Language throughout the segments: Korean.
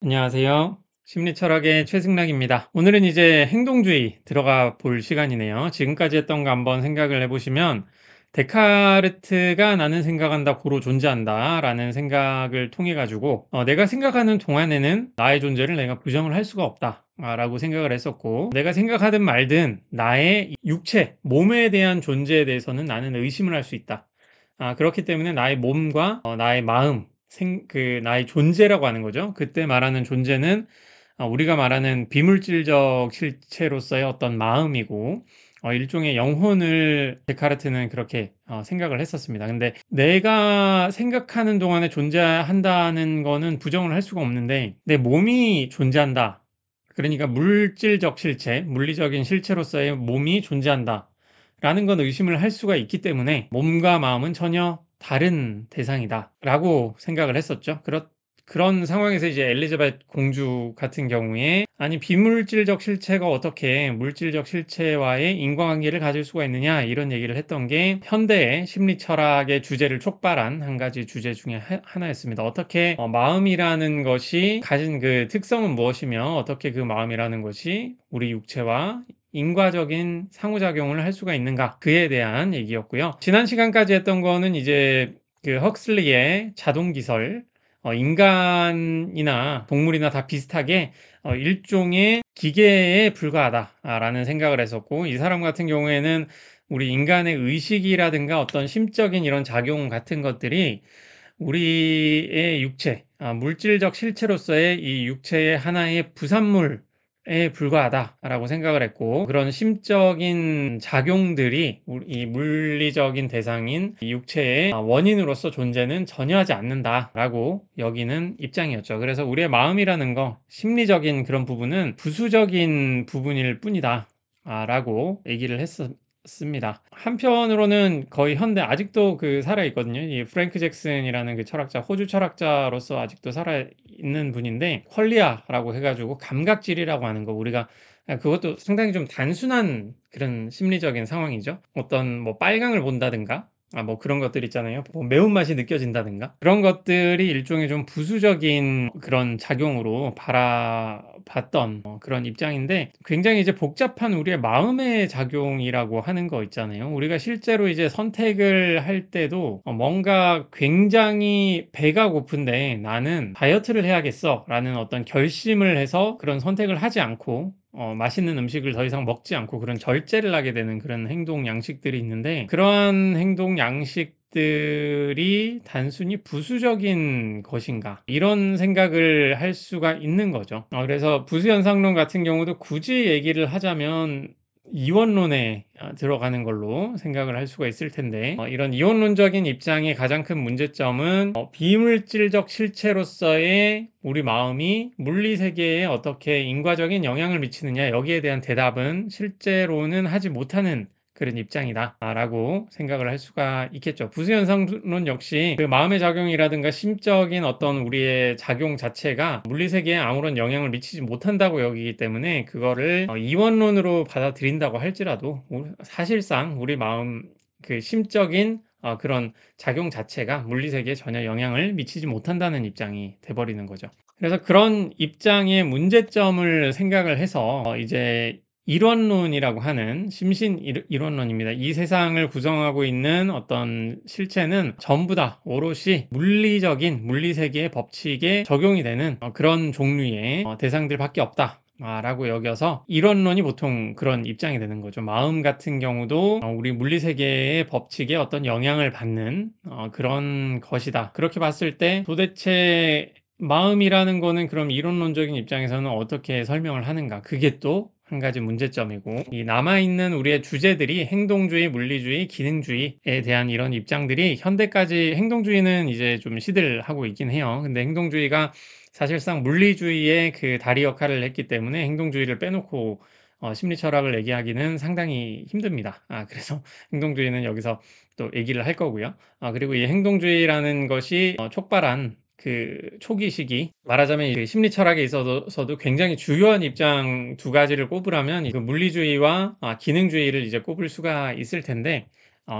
안녕하세요. 심리철학의 최승락입니다. 오늘은 이제 행동주의 들어가 볼 시간이네요. 지금까지 했던 거 한번 생각을 해보시면, 데카르트가 나는 생각한다, 고로 존재한다 라는 생각을 통해 가지고 내가 생각하는 동안에는 나의 존재를 내가 부정을 할 수가 없다 라고 생각을 했었고, 내가 생각하든 말든 나의 육체, 몸에 대한 존재에 대해서는 나는 의심을 할 수 있다. 그렇기 때문에 나의 몸과 나의 마음, 나의 존재라고 하는 거죠. 그때 말하는 존재는 우리가 말하는 비물질적 실체로서의 어떤 마음이고, 일종의 영혼을 데카르트는 그렇게 생각을 했었습니다. 근데 내가 생각하는 동안에 존재한다는 거는 부정을 할 수가 없는데, 내 몸이 존재한다. 그러니까 물질적 실체, 물리적인 실체로서의 몸이 존재한다. 라는 건 의심을 할 수가 있기 때문에 몸과 마음은 전혀 다른 대상이다 라고 생각을 했었죠. 그런 상황에서 이제 엘리자베트 공주 같은 경우에, 아니 비물질적 실체가 어떻게 물질적 실체와의 인과관계를 가질 수가 있느냐, 이런 얘기를 했던 게 현대의 심리 철학의 주제를 촉발한 한 가지 주제 중에 하나였습니다. 어떻게 마음이라는 것이 가진 그 특성은 무엇이며, 어떻게 그 마음이라는 것이 우리 육체와 인과적인 상호작용을 할 수가 있는가, 그에 대한 얘기였고요. 지난 시간까지 했던 거는 이제 그 헉슬리의 자동기설, 인간이나 동물이나 다 비슷하게 일종의 기계에 불과하다라는 생각을 했었고, 이 사람 같은 경우에는 우리 인간의 의식이라든가 어떤 심적인 이런 작용 같은 것들이 우리의 육체, 물질적 실체로서의 이 육체의 하나의 부산물에 불과하다라고 생각을 했고, 그런 심적인 작용들이 이 물리적인 대상인 이 육체의 원인으로서 존재는 전혀 하지 않는다라고 여기는 입장이었죠. 그래서 우리의 마음이라는 거, 심리적인 그런 부분은 부수적인 부분일 뿐이다 라고 얘기를 했습니다. 한편으로는 거의 현대 아직도 그 살아 있거든요. 이 프랭크 잭슨이라는 그 철학자, 호주 철학자로서 아직도 살아 있는 분인데, 퀄리아라고 해가지고 감각질이라고 하는 거, 우리가 그것도 상당히 좀 단순한 그런 심리적인 상황이죠. 어떤 뭐 빨강을 본다든가, 뭐 그런 것들 있잖아요. 뭐 매운맛이 느껴진다든가, 그런 것들이 일종의 좀 부수적인 그런 작용으로 바라봤던 그런 입장인데, 굉장히 이제 복잡한 우리의 마음의 작용이라고 하는 거 있잖아요. 우리가 실제로 이제 선택을 할 때도 뭔가 굉장히 배가 고픈데 나는 다이어트를 해야겠어 라는 어떤 결심을 해서 그런 선택을 하지 않고 맛있는 음식을 더 이상 먹지 않고 그런 절제를 하게 되는 그런 행동 양식들이 있는데, 그러한 행동 양식들이 단순히 부수적인 것인가, 이런 생각을 할 수가 있는 거죠. 그래서 부수현상론 같은 경우도 굳이 얘기를 하자면 이원론에 들어가는 걸로 생각을 할 수가 있을 텐데, 이런 이원론적인 입장의 가장 큰 문제점은 비물질적 실체로서의 우리 마음이 물리세계에 어떻게 인과적인 영향을 미치느냐, 여기에 대한 대답은 실제로는 하지 못하는 그런 입장이다 라고 생각을 할 수가 있겠죠. 부수현상론 역시 그 마음의 작용이라든가 심적인 어떤 우리의 작용 자체가 물리세계에 아무런 영향을 미치지 못한다고 여기기 때문에, 그거를 이원론으로 받아들인다고 할지라도 사실상 우리 마음 그 심적인 그런 작용 자체가 물리세계에 전혀 영향을 미치지 못한다는 입장이 돼버리는 거죠. 그래서 그런 입장의 문제점을 생각을 해서 이제 일원론이라고 하는 심신 일원론입니다. 이 세상을 구성하고 있는 어떤 실체는 전부 다 오롯이 물리적인 물리세계의 법칙에 적용이 되는 그런 종류의 대상들밖에 없다 라고 여겨서 일원론이 보통 그런 입장이 되는 거죠. 마음 같은 경우도 우리 물리세계의 법칙에 어떤 영향을 받는 그런 것이다. 그렇게 봤을 때 도대체 마음이라는 거는 그럼 이론론적인 입장에서는 어떻게 설명을 하는가? 그게 또 한 가지 문제점이고, 이 남아있는 우리의 주제들이 행동주의, 물리주의, 기능주의에 대한 이런 입장들이 현대까지, 행동주의는 이제 좀 시들하고 있긴 해요. 근데 행동주의가 사실상 물리주의의 그 다리 역할을 했기 때문에 행동주의를 빼놓고 심리 철학을 얘기하기는 상당히 힘듭니다. 그래서 행동주의는 여기서 또 얘기를 할 거고요. 그리고 이 행동주의라는 것이 촉발한 그 초기 시기, 말하자면 그 심리 철학에 있어서도 굉장히 주요한 입장 두 가지를 꼽으라면 그 물리주의와 기능주의를 이제 꼽을 수가 있을 텐데,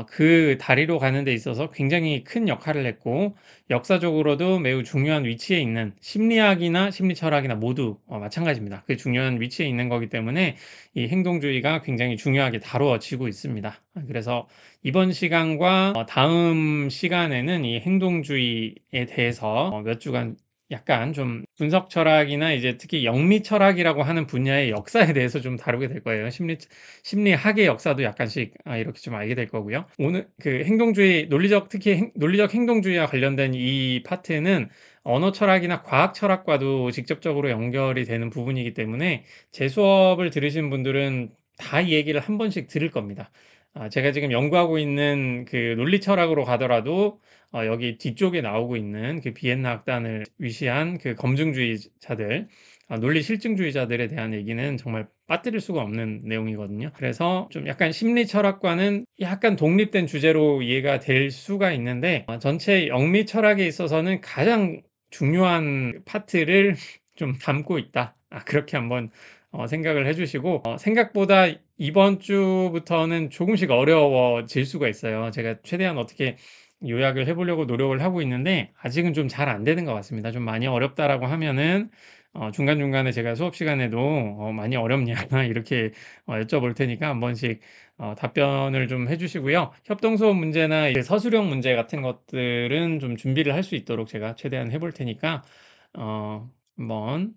그 다리로 가는 데 있어서 굉장히 큰 역할을 했고 역사적으로도 매우 중요한 위치에 있는 심리학이나 심리 철학이나 모두 마찬가지입니다. 그 중요한 위치에 있는 거기 때문에 이 행동주의가 굉장히 중요하게 다루어지고 있습니다. 그래서 이번 시간과 다음 시간에는 이 행동주의에 대해서 몇 주간 약간 좀 분석 철학이나 이제 특히 영미 철학이라고 하는 분야의 역사에 대해서 좀 다루게 될 거예요. 심리학의 역사도 약간씩 이렇게 좀 알게 될 거고요. 오늘 그 행동주의, 특히 논리적 행동주의와 관련된 이 파트는 언어 철학이나 과학 철학과도 직접적으로 연결이 되는 부분이기 때문에 제 수업을 들으신 분들은 다 이 얘기를 한 번씩 들을 겁니다. 제가 지금 연구하고 있는 그 논리 철학으로 가더라도 여기 뒤쪽에 나오고 있는 그 비엔나 학단을 위시한 그 검증주의자들, 논리 실증주의자들에 대한 얘기는 정말 빠뜨릴 수가 없는 내용이거든요. 그래서 좀 약간 심리 철학과는 약간 독립된 주제로 이해가 될 수가 있는데 전체 영미 철학에 있어서는 가장 중요한 파트를 좀 담고 있다. 그렇게 한번 생각을 해주시고 생각보다 이번 주부터는 조금씩 어려워질 수가 있어요. 제가 최대한 어떻게 요약을 해보려고 노력을 하고 있는데 아직은 좀 잘 안 되는 것 같습니다. 좀 많이 어렵다라고 하면은 중간중간에 제가 수업 시간에도 많이 어렵냐 이렇게 여쭤볼 테니까 한 번씩 답변을 좀 해주시고요. 협동수업 문제나 이제 서술형 문제 같은 것들은 좀 준비를 할 수 있도록 제가 최대한 해볼 테니까 한번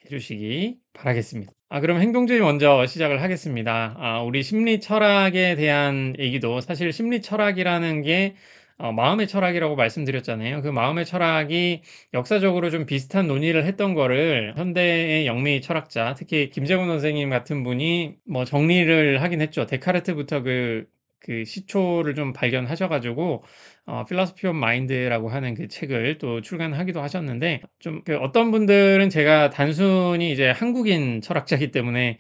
해주시기 바라겠습니다. 그럼 행동주의 먼저 시작을 하겠습니다. 우리 심리 철학에 대한 얘기도 사실 심리 철학이라는 게 마음의 철학이라고 말씀드렸잖아요. 그 마음의 철학이 역사적으로 좀 비슷한 논의를 했던 거를 현대의 영미 철학자, 특히 김재곤 선생님 같은 분이 뭐 정리를 하긴 했죠. 데카르트부터 그 시초를 좀 발견하셔가지고 필로소피 오브 마인드라고 하는 그 책을 또 출간하기도 하셨는데 좀 그 어떤 분들은 제가 단순히 이제 한국인 철학자이기 때문에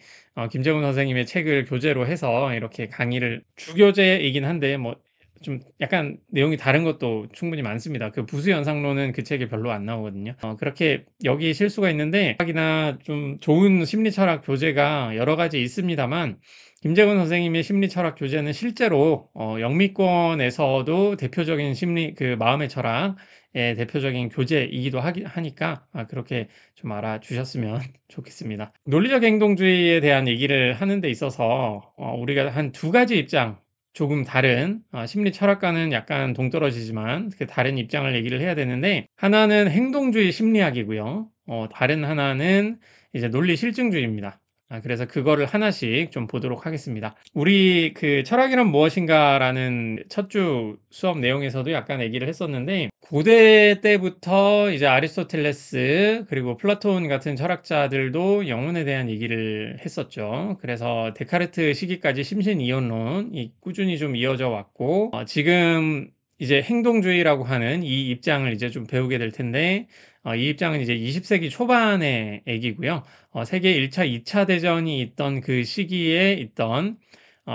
김재훈 선생님의 책을 교재로 해서 이렇게 강의를 주교재이긴 한데 뭐 좀 약간 내용이 다른 것도 충분히 많습니다. 그 부수 연상론은 그 책에 별로 안 나오거든요. 그렇게 여기실 수가 있는데 학이나 좀 좋은 심리 철학 교재가 여러 가지 있습니다만 김재근 선생님의 심리 철학 교재는 실제로 영미권에서도 대표적인 그 마음의 철학의 대표적인 교재이기도 하니까 그렇게 좀 알아주셨으면 좋겠습니다. 논리적 행동주의에 대한 얘기를 하는 데 있어서 우리가 한 두 가지 입장, 조금 다른 심리 철학과는 약간 동떨어지지만 그 다른 입장을 얘기를 해야 되는데 하나는 행동주의 심리학이고요. 다른 하나는 이제 논리 실증주의입니다. 그래서 그거를 하나씩 좀 보도록 하겠습니다. 우리 그 철학이란 무엇인가라는 첫 주 수업 내용에서도 약간 얘기를 했었는데 고대 때부터 이제 아리스토텔레스 그리고 플라톤 같은 철학자들도 영혼에 대한 얘기를 했었죠. 그래서 데카르트 시기까지 심신이원론이 꾸준히 좀 이어져 왔고 지금 이제 행동주의라고 하는 이 입장을 이제 좀 배우게 될 텐데 이 입장은 이제 20세기 초반의 얘기고요. 세계 1차, 2차 대전이 있던 그 시기에 있던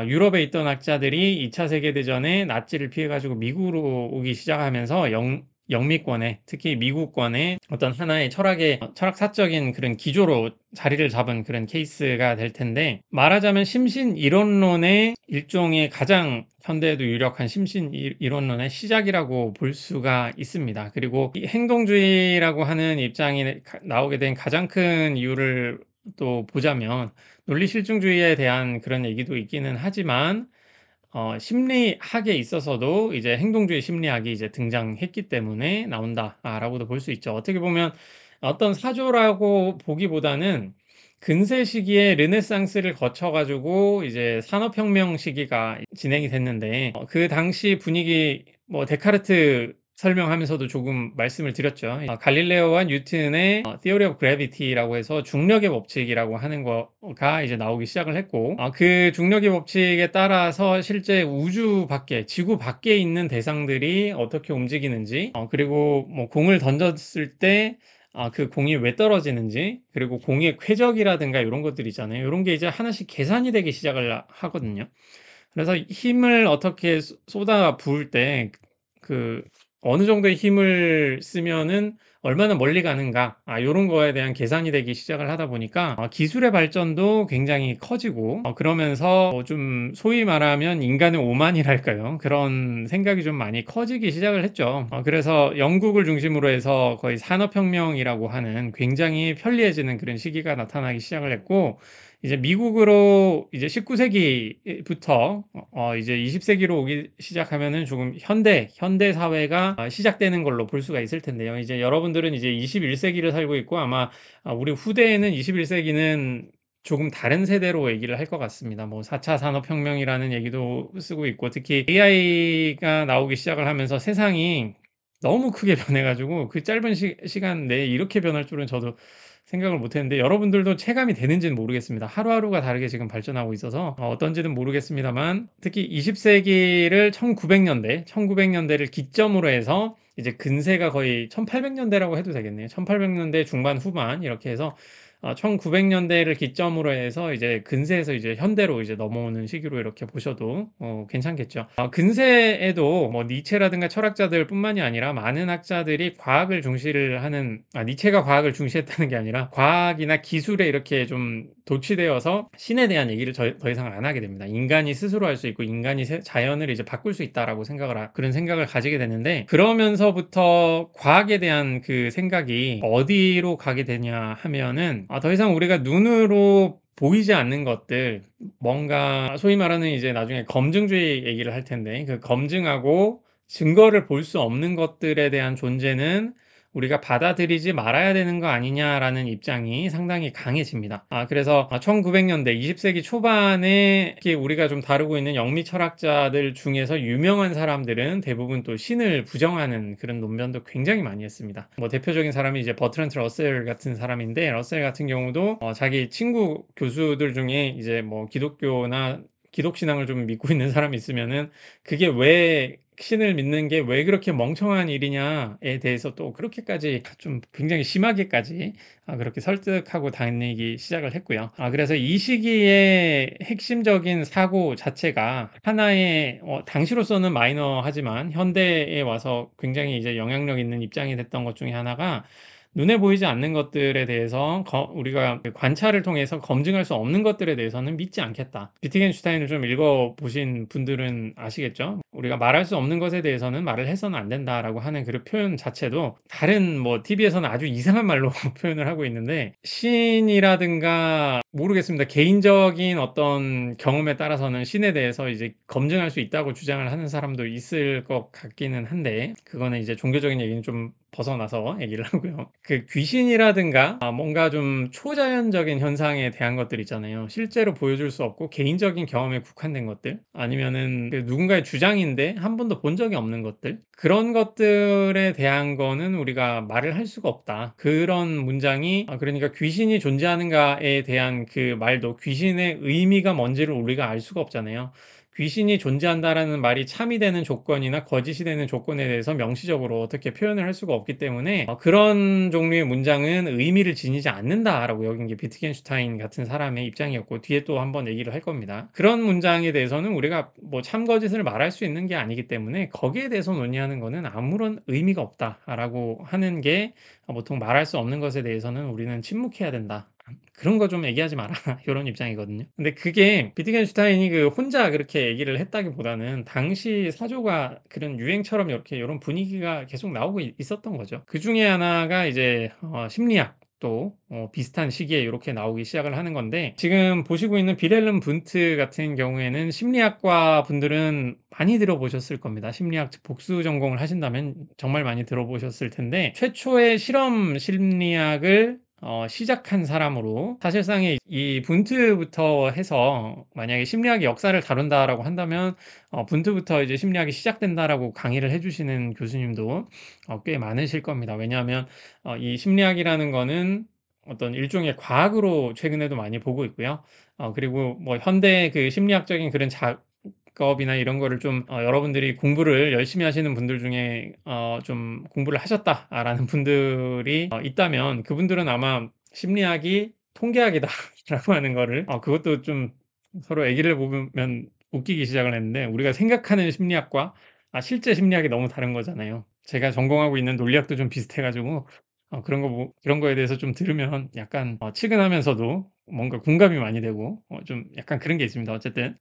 유럽에 있던 학자들이 2차 세계대전에 나치를 피해가지고 미국으로 오기 시작하면서 영미권에 특히 미국권에 어떤 하나의 철학사적인 그런 기조로 자리를 잡은 그런 케이스가 될 텐데 말하자면 심신 이론론의 일종의 가장 현대에도 유력한 심신 이론론의 시작이라고 볼 수가 있습니다. 그리고 이 행동주의라고 하는 입장이 나오게 된 가장 큰 이유를 또 보자면 논리실증주의에 대한 그런 얘기도 있기는 하지만 심리학에 있어서도 이제 행동주의 심리학이 이제 등장했기 때문에 나온다라고도 볼 수 있죠. 어떻게 보면 어떤 사조라고 보기보다는 근세 시기에 르네상스를 거쳐가지고 이제 산업혁명 시기가 진행이 됐는데 그 당시 분위기 뭐 데카르트 설명하면서도 조금 말씀을 드렸죠. 갈릴레오와 뉴턴의 Theory of Gravity라고 해서 중력의 법칙이라고 하는 거가 이제 나오기 시작을 했고 그 중력의 법칙에 따라서 실제 우주 밖에 지구 밖에 있는 대상들이 어떻게 움직이는지 그리고 뭐 공을 던졌을 때 그 공이 왜 떨어지는지 그리고 공의 궤적이라든가 이런 것들 있잖아요. 이런 게 이제 하나씩 계산이 되기 시작을 하거든요. 그래서 힘을 어떻게 쏟아 부을 때 그 어느 정도의 힘을 쓰면은 얼마나 멀리 가는가 요런 거에 대한 계산이 되기 시작을 하다 보니까 기술의 발전도 굉장히 커지고 그러면서 좀 소위 말하면 인간의 오만이랄까요? 그런 생각이 좀 많이 커지기 시작을 했죠. 그래서 영국을 중심으로 해서 거의 산업혁명이라고 하는 굉장히 편리해지는 그런 시기가 나타나기 시작을 했고 이제 미국으로 이제 19세기부터 이제 20세기로 오기 시작하면은 조금 현대 사회가 시작되는 걸로 볼 수가 있을 텐데요. 이제 여러분들은 이제 21세기를 살고 있고 아마 우리 후대에는 21세기는 조금 다른 세대로 얘기를 할 것 같습니다. 뭐 4차 산업혁명이라는 얘기도 쓰고 있고 특히 AI가 나오기 시작을 하면서 세상이 너무 크게 변해가지고 그 짧은 시간 내에 이렇게 변할 줄은 저도 생각을 못 했는데 여러분들도 체감이 되는지는 모르겠습니다. 하루하루가 다르게 지금 발전하고 있어서 어떤지는 모르겠습니다만 특히 20세기를 1900년대를 기점으로 해서 이제 근세가 거의 1800년대라고 해도 되겠네요. 1800년대 중반 후반 이렇게 해서 1900년대를 기점으로 해서 이제 근세에서 이제 현대로 이제 넘어오는 시기로 이렇게 보셔도 괜찮겠죠. 근세에도 뭐 니체라든가 철학자들뿐만이 아니라 많은 학자들이 과학을 중시를 하는 니체가 과학을 중시했다는 게 아니라 과학이나 기술에 이렇게 좀 도취되어서 신에 대한 얘기를 더 이상 안 하게 됩니다. 인간이 스스로 할 수 있고 인간이 자연을 이제 바꿀 수 있다라고 그런 생각을 가지게 되는데 그러면서부터 과학에 대한 그 생각이 어디로 가게 되냐 하면은 더 이상 우리가 눈으로 보이지 않는 것들 뭔가 소위 말하는 이제 나중에 검증주의 얘기를 할 텐데 그 검증하고 증거를 볼 수 없는 것들에 대한 존재는 우리가 받아들이지 말아야 되는 거 아니냐라는 입장이 상당히 강해집니다. 그래서 1900년대 20세기 초반에 특히 우리가 좀 다루고 있는 영미 철학자들 중에서 유명한 사람들은 대부분 또 신을 부정하는 그런 논변도 굉장히 많이 했습니다. 뭐 대표적인 사람이 이제 버트란트 러셀 같은 사람인데 러셀 같은 경우도 자기 친구 교수들 중에 이제 뭐 기독교나 기독신앙을 좀 믿고 있는 사람이 있으면은 그게 왜 신을 믿는 게 왜 그렇게 멍청한 일이냐에 대해서 또 그렇게까지 좀 굉장히 심하게까지 그렇게 설득하고 다니기 시작을 했고요. 그래서 이 시기의 핵심적인 사고 자체가 하나의 당시로서는 마이너하지만 현대에 와서 굉장히 이제 영향력 있는 입장이 됐던 것 중에 하나가 눈에 보이지 않는 것들에 대해서 우리가 관찰을 통해서 검증할 수 없는 것들에 대해서는 믿지 않겠다. 비트겐슈타인을 좀 읽어보신 분들은 아시겠죠? 우리가 말할 수 없는 것에 대해서는 말을 해서는 안 된다라고 하는 그 표현 자체도 다른 뭐 TV에서는 아주 이상한 말로 표현을 하고 있는데 신이라든가 모르겠습니다. 개인적인 어떤 경험에 따라서는 신에 대해서 이제 검증할 수 있다고 주장을 하는 사람도 있을 것 같기는 한데 그거는 이제 종교적인 얘기는 좀 벗어나서 얘기를 하고요. 그 귀신이라든가 뭔가 좀 초자연적인 현상에 대한 것들 있잖아요. 실제로 보여줄 수 없고 개인적인 경험에 국한된 것들 아니면은 그 누군가의 주장인데 한 번도 본 적이 없는 것들 그런 것들에 대한 거는 우리가 말을 할 수가 없다. 그런 문장이 그러니까 귀신이 존재하는가에 대한 그 말도 귀신의 의미가 뭔지를 우리가 알 수가 없잖아요. 귀신이 존재한다라는 말이 참이 되는 조건이나 거짓이 되는 조건에 대해서 명시적으로 어떻게 표현을 할 수가 없기 때문에 그런 종류의 문장은 의미를 지니지 않는다라고 여긴 게 비트겐슈타인 같은 사람의 입장이었고 뒤에 또 한번 얘기를 할 겁니다. 그런 문장에 대해서는 우리가 뭐 참거짓을 말할 수 있는 게 아니기 때문에 거기에 대해서 논의하는 거는 아무런 의미가 없다라고 하는 게 보통 말할 수 없는 것에 대해서는 우리는 침묵해야 된다. 그런 거 좀 얘기하지 마라. 요런 입장이거든요. 근데 그게 비트겐슈타인이 그 혼자 그렇게 얘기를 했다기보다는 당시 사조가 그런 유행처럼 이렇게 요런 분위기가 계속 나오고 있었던 거죠. 그중에 하나가 이제 심리학도 비슷한 시기에 이렇게 나오기 시작을 하는 건데 지금 보시고 있는 빌헬름 분트 같은 경우에는 심리학과 분들은 많이 들어보셨을 겁니다. 심리학 복수 전공을 하신다면 정말 많이 들어보셨을 텐데 최초의 실험 심리학을 시작한 사람으로 사실상의 이 분트부터 해서 만약에 심리학의 역사를 다룬다라고 한다면 분트부터 이제 심리학이 시작된다라고 강의를 해주시는 교수님도 꽤 많으실 겁니다. 왜냐하면 이 심리학이라는 거는 어떤 일종의 과학으로 최근에도 많이 보고 있고요. 그리고 뭐 현대 그 심리학적인 그런 작업이나 이런 거를 좀 여러분들이 공부를 열심히 하시는 분들 중에 좀 공부를 하셨다라는 분들이 있다면 그분들은 아마 심리학이 통계학이다라고 하는 거를 그것도 좀 서로 얘기를 보면 웃기기 시작을 했는데 우리가 생각하는 심리학과 실제 심리학이 너무 다른 거잖아요. 제가 전공하고 있는 논리학도 좀 비슷해 가지고 그런 거 그런 거에 대해서 좀 들으면 약간 측은하면서도 뭔가 공감이 많이 되고 좀 약간 그런 게 있습니다. 어쨌든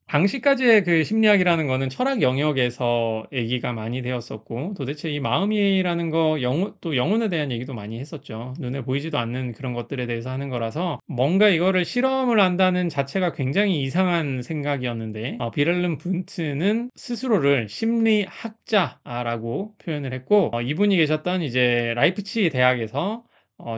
방식까지의 그 심리학이라는 거는 철학 영역에서 얘기가 많이 되었었고, 도대체 이 마음이라는 거 또 영혼에 대한 얘기도 많이 했었죠. 눈에 보이지도 않는 그런 것들에 대해서 하는 거라서 뭔가 이거를 실험을 한다는 자체가 굉장히 이상한 생각이었는데, 비렐름 분트는 스스로를 심리학자라고 표현을 했고, 이분이 계셨던 이제 라이프치히 대학에서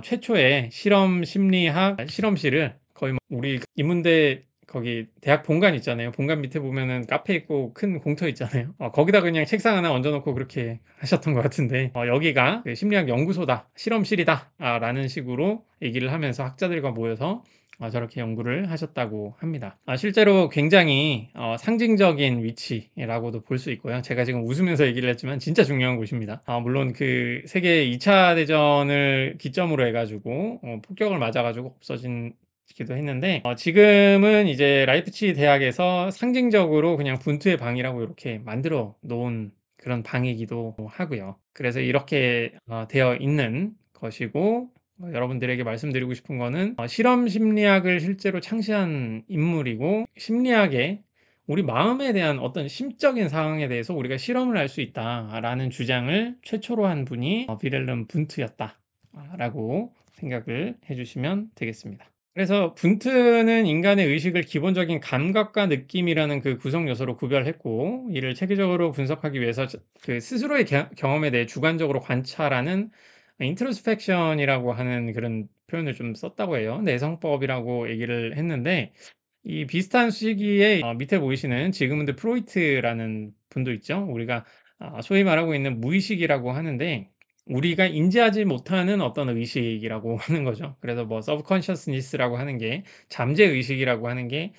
최초의 실험 심리학 실험실을 거의 뭐 우리 인문대 거기 대학 본관 있잖아요. 본관 밑에 보면은 카페 있고 큰 공터 있잖아요. 거기다 그냥 책상 하나 얹어 놓고 그렇게 하셨던 것 같은데, 여기가 그 심리학 연구소다, 실험실이다 라는 식으로 얘기를 하면서 학자들과 모여서 저렇게 연구를 하셨다고 합니다. 실제로 굉장히 상징적인 위치라고도 볼 수 있고요. 제가 지금 웃으면서 얘기를 했지만 진짜 중요한 곳입니다. 물론 그 세계 2차 대전을 기점으로 해가지고 폭격을 맞아가지고 없어진 기도 했는데, 지금은 이제 라이프치히 대학에서 상징적으로 그냥 분투의 방이라고 이렇게 만들어 놓은 그런 방이기도 하고요. 그래서 이렇게 되어 있는 것이고, 여러분들에게 말씀드리고 싶은 거는 실험 심리학을 실제로 창시한 인물이고, 심리학의 우리 마음에 대한 어떤 심적인 상황에 대해서 우리가 실험을 할 수 있다라는 주장을 최초로 한 분이 비렐름 분트였다라고 생각을 해주시면 되겠습니다. 그래서 분트는 인간의 의식을 기본적인 감각과 느낌이라는 그 구성 요소로 구별했고, 이를 체계적으로 분석하기 위해서 그 스스로의 경험에 대해 주관적으로 관찰하는 인트로스펙션이라고 하는 그런 표현을 좀 썼다고 해요. 내성법이라고 얘기를 했는데, 이 비슷한 시기에 밑에 보이시는 지그문드 프로이트라는 분도 있죠. 우리가 소위 말하고 있는 무의식이라고 하는데, 우리가 인지하지 못하는 어떤 의식이라고 하는 거죠. 그래서 뭐 서브컨셔스니스라고 하는 게, 잠재 의식이라고 하는 게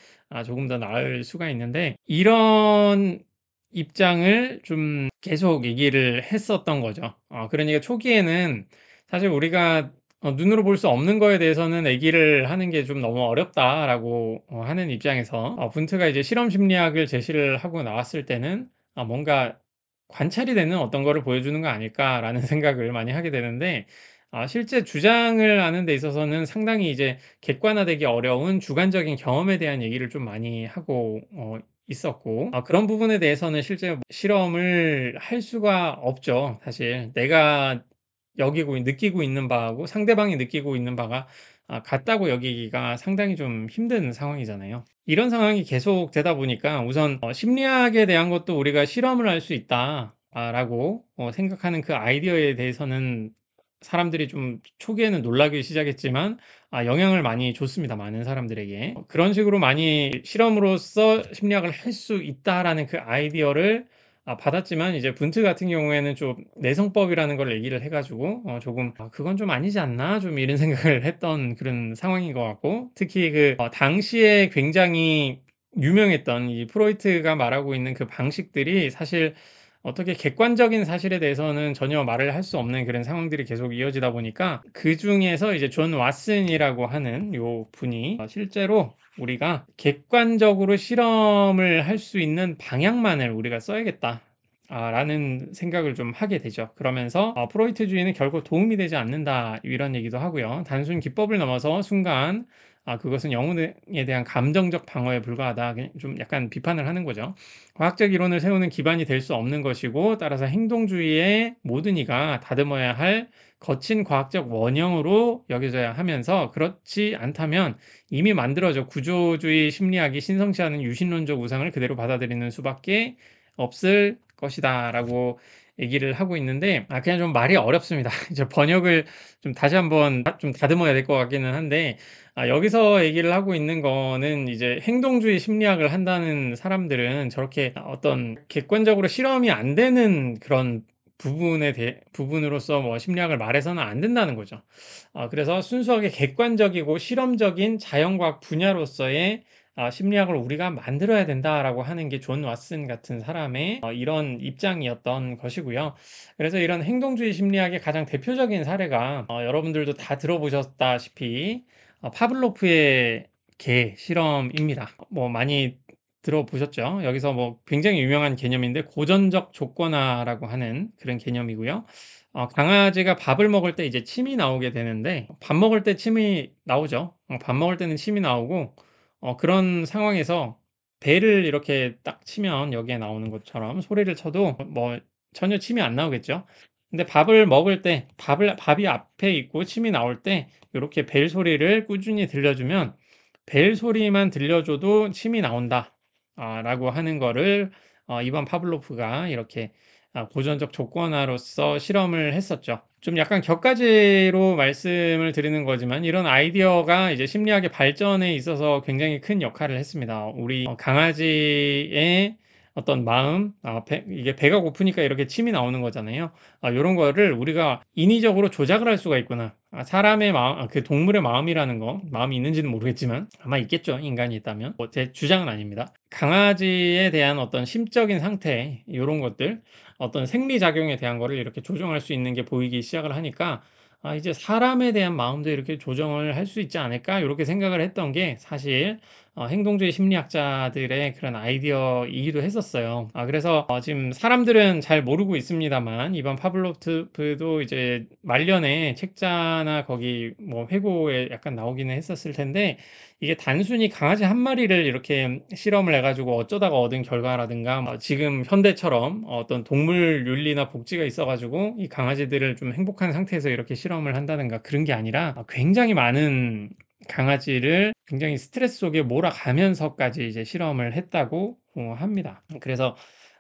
조금 더 나을 수가 있는데, 이런 입장을 좀 계속 얘기를 했었던 거죠. 그러니까 초기에는 사실 우리가 눈으로 볼 수 없는 거에 대해서는 얘기를 하는 게 좀 너무 어렵다라고 하는 입장에서, 분트가 이제 실험 심리학을 제시를 하고 나왔을 때는 뭔가 관찰이 되는 어떤 거를 보여주는 거 아닐까라는 생각을 많이 하게 되는데, 실제 주장을 하는 데 있어서는 상당히 이제 객관화되기 어려운 주관적인 경험에 대한 얘기를 좀 많이 하고 있었고, 그런 부분에 대해서는 실제 실험을 할 수가 없죠. 사실 내가 느끼고 있는 바하고 상대방이 느끼고 있는 바가 같다고 여기기가 상당히 좀 힘든 상황이잖아요. 이런 상황이 계속되다 보니까 우선 심리학에 대한 것도 우리가 실험을 할 수 있다 라고 생각하는 그 아이디어에 대해서는 사람들이 좀 초기에는 놀라기 시작했지만 영향을 많이 줬습니다. 많은 사람들에게. 그런 식으로 많이 실험으로써 심리학을 할 수 있다라는 그 아이디어를 받았지만, 이제 분트 같은 경우에는 좀 내성법이라는 걸 얘기를 해 가지고 조금 '그건 좀 아니지 않나?' 좀 이런 생각을 했던 그런 상황인 것 같고, 특히 그 당시에 굉장히 유명했던 이 프로이트가 말하고 있는 그 방식들이 사실 어떻게 객관적인 사실에 대해서는 전혀 말을 할 수 없는 그런 상황들이 계속 이어지다 보니까, 그중에서 이제 존 왓슨이라고 하는 요 분이 실제로 우리가 객관적으로 실험을 할 수 있는 방향만을 우리가 써야겠다 라는 생각을 좀 하게 되죠. 그러면서 프로이트주의는 결국 도움이 되지 않는다 이런 얘기도 하고요. 단순 기법을 넘어서 순간 그것은 영혼에 대한 감정적 방어에 불과하다, 그냥 좀 약간 비판을 하는 거죠. 과학적 이론을 세우는 기반이 될 수 없는 것이고, 따라서 행동주의의 모든 이가 다듬어야 할 거친 과학적 원형으로 여겨져야 하면서, 그렇지 않다면 이미 만들어져 구조주의 심리학이 신성시하는 유신론적 우상을 그대로 받아들이는 수밖에 없을 것이다라고 얘기를 하고 있는데, 그냥 좀 말이 어렵습니다. 이제 번역을 좀 다시 한번 좀 다듬어야 될 것 같기는 한데, 여기서 얘기를 하고 있는 거는 이제 행동주의 심리학을 한다는 사람들은 저렇게 어떤 객관적으로 실험이 안 되는 그런 부분으로서 뭐 심리학을 말해서는 안 된다는 거죠. 그래서 순수하게 객관적이고 실험적인 자연과학 분야로서의 심리학을 우리가 만들어야 된다라고 하는 게 존 왓슨 같은 사람의 이런 입장이었던 것이고요. 그래서 이런 행동주의 심리학의 가장 대표적인 사례가 여러분들도 다 들어보셨다시피 파블로프의 개 실험입니다. 뭐 많이 들어보셨죠? 여기서 뭐 굉장히 유명한 개념인데 고전적 조건화라고 하는 그런 개념이고요. 강아지가 밥을 먹을 때 이제 침이 나오게 되는데 밥 먹을 때 침이 나오죠. 밥 먹을 때는 침이 나오고 그런 상황에서 배를 이렇게 딱 치면 여기에 나오는 것처럼 소리를 쳐도 뭐 전혀 침이 안 나오겠죠. 근데 밥을 먹을 때 밥이 앞에 있고 침이 나올 때 요렇게 벨 소리를 꾸준히 들려주면 벨 소리만 들려줘도 침이 나온다. 라고 하는 거를 이반 파블로프가 이렇게 고전적 조건화로서 실험을 했었죠. 좀 약간 격가지로 말씀을 드리는 거지만 이런 아이디어가 이제 심리학의 발전에 있어서 굉장히 큰 역할을 했습니다. 우리 강아지의 어떤 마음, 이게 배가 고프니까 이렇게 침이 나오는 거잖아요. 요런 거를 우리가 인위적으로 조작을 할 수가 있구나. 사람의 마음, 그 동물의 마음이라는 거, 마음이 있는지는 모르겠지만 아마 있겠죠. 인간이 있다면. 뭐 제 주장은 아닙니다. 강아지에 대한 어떤 심적인 상태, 요런 것들, 어떤 생리작용에 대한 거를 이렇게 조정할 수 있는 게 보이기 시작을 하니까 이제 사람에 대한 마음도 이렇게 조정을 할 수 있지 않을까? 요렇게 생각을 했던 게 사실 행동주의 심리학자들의 그런 아이디어이기도 했었어요. 그래서 지금 사람들은 잘 모르고 있습니다만 이번 파블로프도 이제 말년에 책자나 거기 뭐 회고에 약간 나오기는 했었을 텐데 이게 단순히 강아지 한 마리를 이렇게 실험을 해가지고 어쩌다가 얻은 결과라든가 지금 현대처럼 어떤 동물 윤리나 복지가 있어가지고 이 강아지들을 좀 행복한 상태에서 이렇게 실험을 한다든가 그런 게 아니라 굉장히 많은 강아지를 굉장히 스트레스 속에 몰아가면서까지 이제 실험을 했다고 합니다. 그래서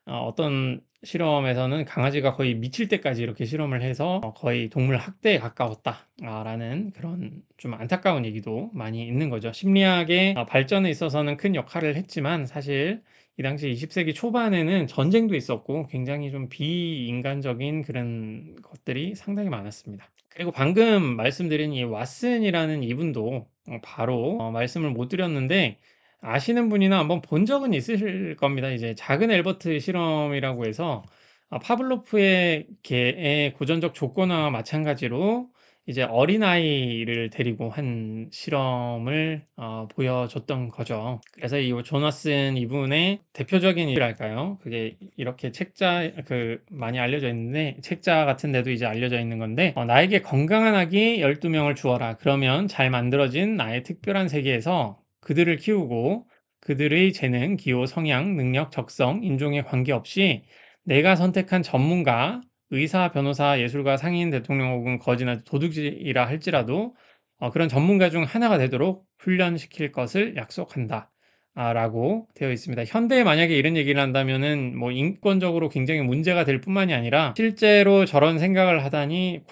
어떤 실험에서는 강아지가 거의 미칠 때까지 이렇게 실험을 해서 거의 동물 학대에 가까웠다라는 그런 좀 안타까운 얘기도 많이 있는 거죠. 심리학의 발전에 있어서는 큰 역할을 했지만 사실 이 당시 20세기 초반에는 전쟁도 있었고 굉장히 좀 비인간적인 그런 것들이 상당히 많았습니다. 그리고 방금 말씀드린 이 왓슨이라는 이분도 바로 말씀을 못 드렸는데 아시는 분이나 한번 본 적은 있으실 겁니다. 이제 작은 엘버트 실험이라고 해서 파블로프의 개의 고전적 조건화와 마찬가지로 이제 어린아이를 데리고 한 실험을 보여줬던 거죠. 그래서 이 조나슨 이분의 대표적인 일랄까요? 그게 이렇게 책자 많이 알려져 있는데 책자 같은 데도 이제 알려져 있는 건데 나에게 건강한 아기 12명을 주어라. 그러면 잘 만들어진 나의 특별한 세계에서 그들을 키우고 그들의 재능, 기호, 성향, 능력, 적성, 인종에 관계없이 내가 선택한 전문가, 의사, 변호사, 예술가, 상인, 대통령 혹은 거지나 도둑질이라 할지라도 그런 전문가 중 하나가 되도록 훈련시킬 것을 약속한다. 라고 되어 있습니다. 현대에 만약에 이런 얘기를 한다면은 뭐 인권적으로 굉장히 문제가 될 뿐만이 아니라 실제로 저런 생각을 하다니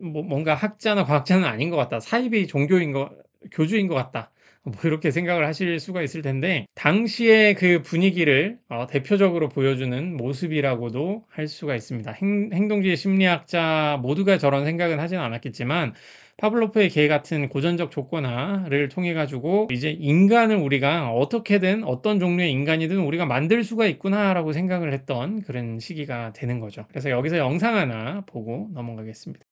뭔가 학자나 과학자는 아닌 것 같다. 사이비 교주인 것 같다. 뭐 이렇게 생각을 하실 수가 있을 텐데 당시의 그 분위기를 대표적으로 보여주는 모습이라고도 할 수가 있습니다. 행동주의 심리학자 모두가 저런 생각은 하진 않았겠지만 파블로프의 개 같은 고전적 조건화를 통해 가지고 이제 인간을 우리가 어떻게든 어떤 종류의 인간이든 우리가 만들 수가 있구나라고 생각을 했던 그런 시기가 되는 거죠. 그래서 여기서 영상 하나 보고 넘어가겠습니다.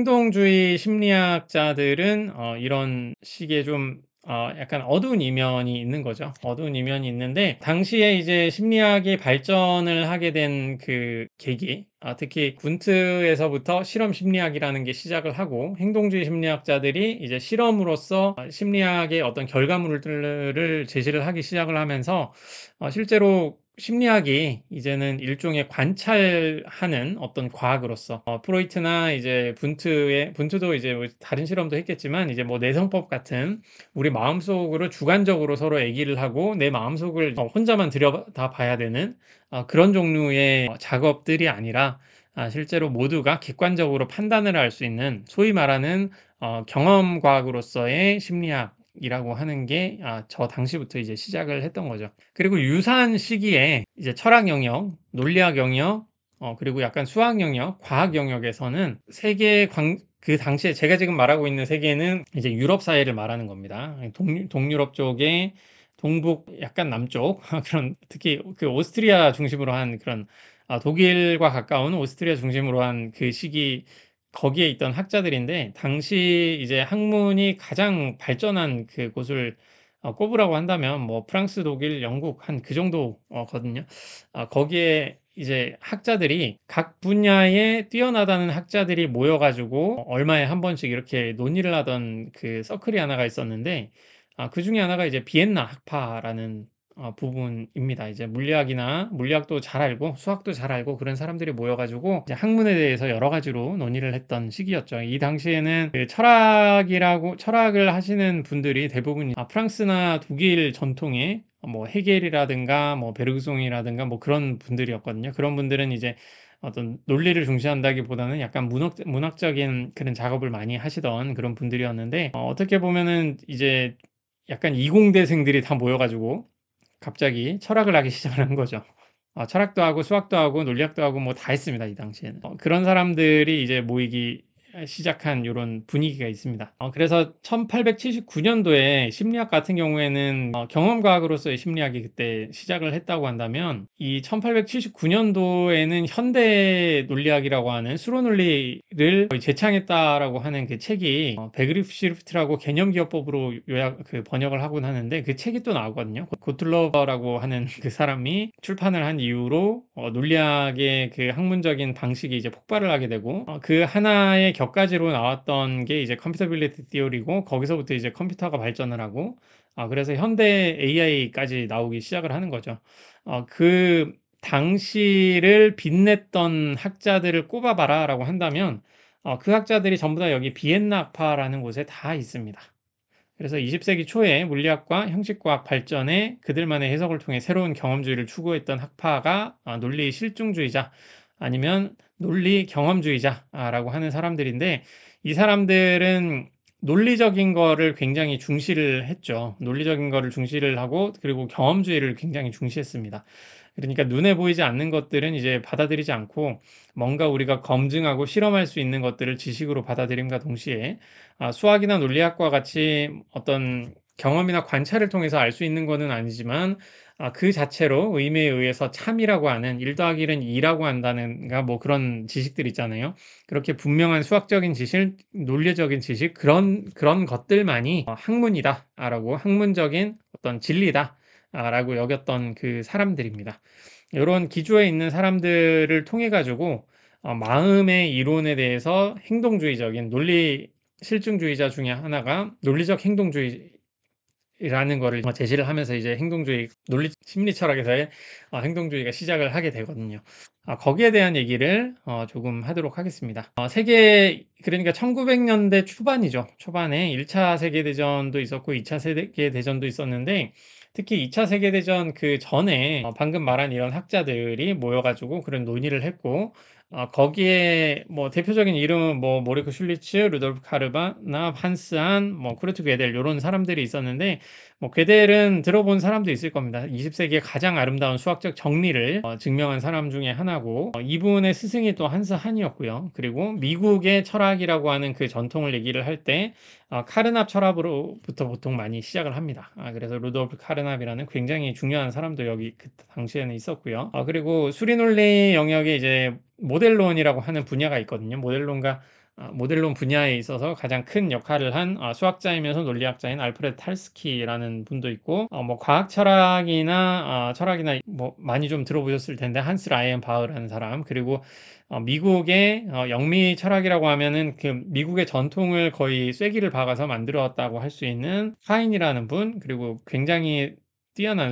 행동주의 심리학자들은 이런 식의 좀 약간 어두운 이면이 있는 거죠. 어두운 이면이 있는데 당시에 이제 심리학이 발전을 하게 된 그 계기, 특히 군트에서부터 실험 심리학이라는 게 시작을 하고 행동주의 심리학자들이 이제 실험으로써 심리학의 어떤 결과물들을 제시를 하기 시작을 하면서 실제로 심리학이 이제는 일종의 관찰하는 어떤 과학으로서 프로이트나 이제 분트도 이제 뭐 다른 실험도 했겠지만 이제 뭐 내성법 같은 우리 마음속으로 주관적으로 서로 얘기를 하고 내 마음속을 혼자만 들여다 봐야 되는 그런 종류의 작업들이 아니라 실제로 모두가 객관적으로 판단을 할 수 있는 소위 말하는 경험과학으로서의 심리학이라고 하는 게 저 당시부터 이제 시작을 했던 거죠. 그리고 유사한 시기에 이제 철학 영역, 논리학 영역, 그리고 약간 수학 영역, 과학 영역에서는 그 당시에 제가 지금 말하고 있는 세계는 이제 유럽 사회를 말하는 겁니다. 동유럽 쪽에 동북 약간 남쪽 그런 특히 그 오스트리아 중심으로 한 그런 독일과 가까운 오스트리아 중심으로 한 그 시기 거기에 있던 학자들인데 당시 이제 학문이 가장 발전한 그 곳을 꼽으라고 한다면 뭐 프랑스, 독일, 영국 한 그 정도거든요. 거기에 이제 학자들이 각 분야에 뛰어나다는 학자들이 모여가지고 얼마에 한 번씩 이렇게 논의를 하던 그 서클이 하나가 있었는데 그 중에 하나가 이제 비엔나 학파라는 부분입니다. 이제 물리학도 잘 알고 수학도 잘 알고 그런 사람들이 모여가지고 이제 학문에 대해서 여러 가지로 논의를 했던 시기였죠. 이 당시에는 그 철학을 하시는 분들이 대부분 프랑스나 독일 전통의 뭐 헤겔이라든가 뭐 베르그송이라든가 뭐 그런 분들이었거든요. 그런 분들은 이제 어떤 논리를 중시한다기보다는 약간 문학적인 그런 작업을 많이 하시던 그런 분들이었는데 어떻게 보면은 이제 약간 이공대생들이 다 모여가지고 갑자기 철학을 하기 시작을 한 거죠. 철학도 하고 수학도 하고 논리학도 하고 뭐 다 했습니다. 이 당시에는. 그런 사람들이 이제 모이기 시작한 이런 분위기가 있습니다. 그래서 1879년도에 심리학 같은 경우에는 경험과학으로서의 심리학이 그때 시작을 했다고 한다면 이 1879년도에는 현대 논리학이라고 하는 수로 논리를 거의 재창했다라고 하는 그 책이 베그리프시프트라고 개념기업법으로 번역을 하곤 하는데 그 책이 또 나오거든요. 고틀러버라고 하는 그 사람이 출판을 한 이후로 논리학의 그 학문적인 방식이 이제 폭발을 하게 되고 그 하나의 격가지로 나왔던 게 이제 컴퓨터빌리티 티어리고 거기서부터 이제 컴퓨터가 발전을 하고 그래서 현대 AI까지 나오기 시작을 하는 거죠. 그 당시를 빛냈던 학자들을 꼽아봐라라고 한다면 그 학자들이 전부 다 여기 비엔나 학파라는 곳에 다 있습니다. 그래서 20세기 초에 물리학과 형식과학 발전에 그들만의 해석을 통해 새로운 경험주의를 추구했던 학파가 논리 실증주의자 아니면 논리 경험주의자라고 하는 사람들인데 이 사람들은 논리적인 거를 굉장히 중시를 했죠. 논리적인 거를 중시를 하고 그리고 경험주의를 굉장히 중시했습니다. 그러니까 눈에 보이지 않는 것들은 이제 받아들이지 않고 뭔가 우리가 검증하고 실험할 수 있는 것들을 지식으로 받아들임과 동시에 수학이나 논리학과 같이 어떤 경험이나 관찰을 통해서 알 수 있는 것은 아니지만 그 자체로 의미에 의해서 참이라고 하는 1 더하기 1은 2라고 한다는가 뭐 그런 지식들 있잖아요. 그렇게 분명한 수학적인 지식, 논리적인 지식 그런 것들만이 학문이다라고 학문적인 어떤 진리다. 라고 여겼던 그 사람들입니다. 이런 기조에 있는 사람들을 통해 가지고 마음의 이론에 대해서 행동주의적인 논리 실증주의자 중에 하나가 논리적 행동주의라는 거를 제시를 하면서 이제 행동주의 논리 심리 철학에서의 행동주의가 시작을 하게 되거든요. 거기에 대한 얘기를 조금 하도록 하겠습니다. 그러니까 1900년대 초반이죠. 초반에 1차 세계대전도 있었고 2차 세계대전도 있었는데 특히 2차 세계대전 그 전에 방금 말한 이런 학자들이 모여가지고 그런 논의를 했고 거기에 뭐 대표적인 이름은 뭐 모리크 슐리츠, 루돌프 카르바나 한스한, 뭐 쿠르트 괴델 이런 사람들이 있었는데 뭐 괴델은 들어본 사람도 있을 겁니다. 20세기의 가장 아름다운 수학적 정리를 증명한 사람 중에 하나고 이분의 스승이 또 한스 한이었고요. 그리고 미국의 철학이라고 하는 그 전통을 얘기를 할 때 카르납 철학으로부터 보통 많이 시작을 합니다. 그래서 루돌프 카르납이라는 굉장히 중요한 사람도 여기 그 당시에는 있었고요. 그리고 수리논리 영역에 이제 모델론이라고 하는 분야가 있거든요. 모델론과 모델론 분야에 있어서 가장 큰 역할을 한 수학자이면서 논리학자인 알프레드 탈스키라는 분도 있고, 뭐 과학 철학이나 철학이나 뭐 많이 좀 들어보셨을 텐데 한스 라이언바흐라는 사람, 그리고 미국의 영미 철학이라고 하면은 그 미국의 전통을 거의 쐐기를 박아서 만들었다고 할 수 있는 하인이라는 분, 그리고 굉장히 뛰어난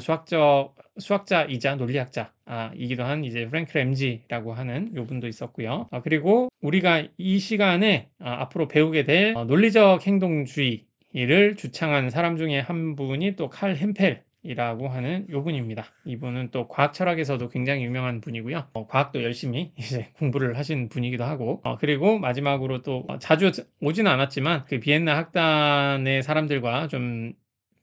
수학자이자 논리학자이기도 한 이제 프랭크 램지라고 하는 요 분도 있었고요. 그리고 우리가 이 시간에 앞으로 배우게 될 논리적 행동주의를 주창한 사람 중에 한 분이 또 칼 햄펠이라고 하는 요 분입니다. 이분은 또 과학 철학에서도 굉장히 유명한 분이고요. 과학도 열심히 이제 공부를 하신 분이기도 하고, 그리고 마지막으로 또 자주 오지는 않았지만 그 비엔나 학단의 사람들과 좀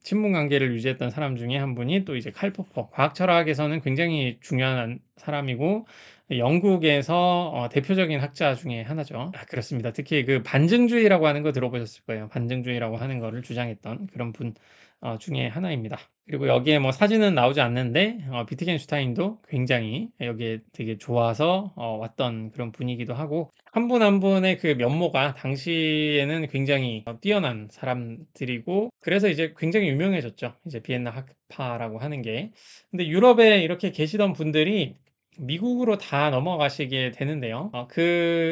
친분 관계를 유지했던 사람 중에 한 분이 또 이제 칼 포퍼, 과학 철학에서는 굉장히 중요한 사람이고 영국에서 대표적인 학자 중에 하나죠. 그렇습니다. 특히 그 반증주의라고 하는 거 들어보셨을 거예요. 반증주의라고 하는 거를 주장했던 그런 분 중에 하나입니다. 그리고 여기에 뭐 사진은 나오지 않는데 비트겐슈타인도 굉장히 여기에 되게 좋아서 왔던 그런 분이기도 하고, 한 분 한 분의 그 면모가 당시에는 굉장히 뛰어난 사람들이고, 그래서 이제 굉장히 유명해졌죠. 이제 비엔나 학파라고 하는 게. 근데 유럽에 이렇게 계시던 분들이 미국으로 다 넘어가시게 되는데요.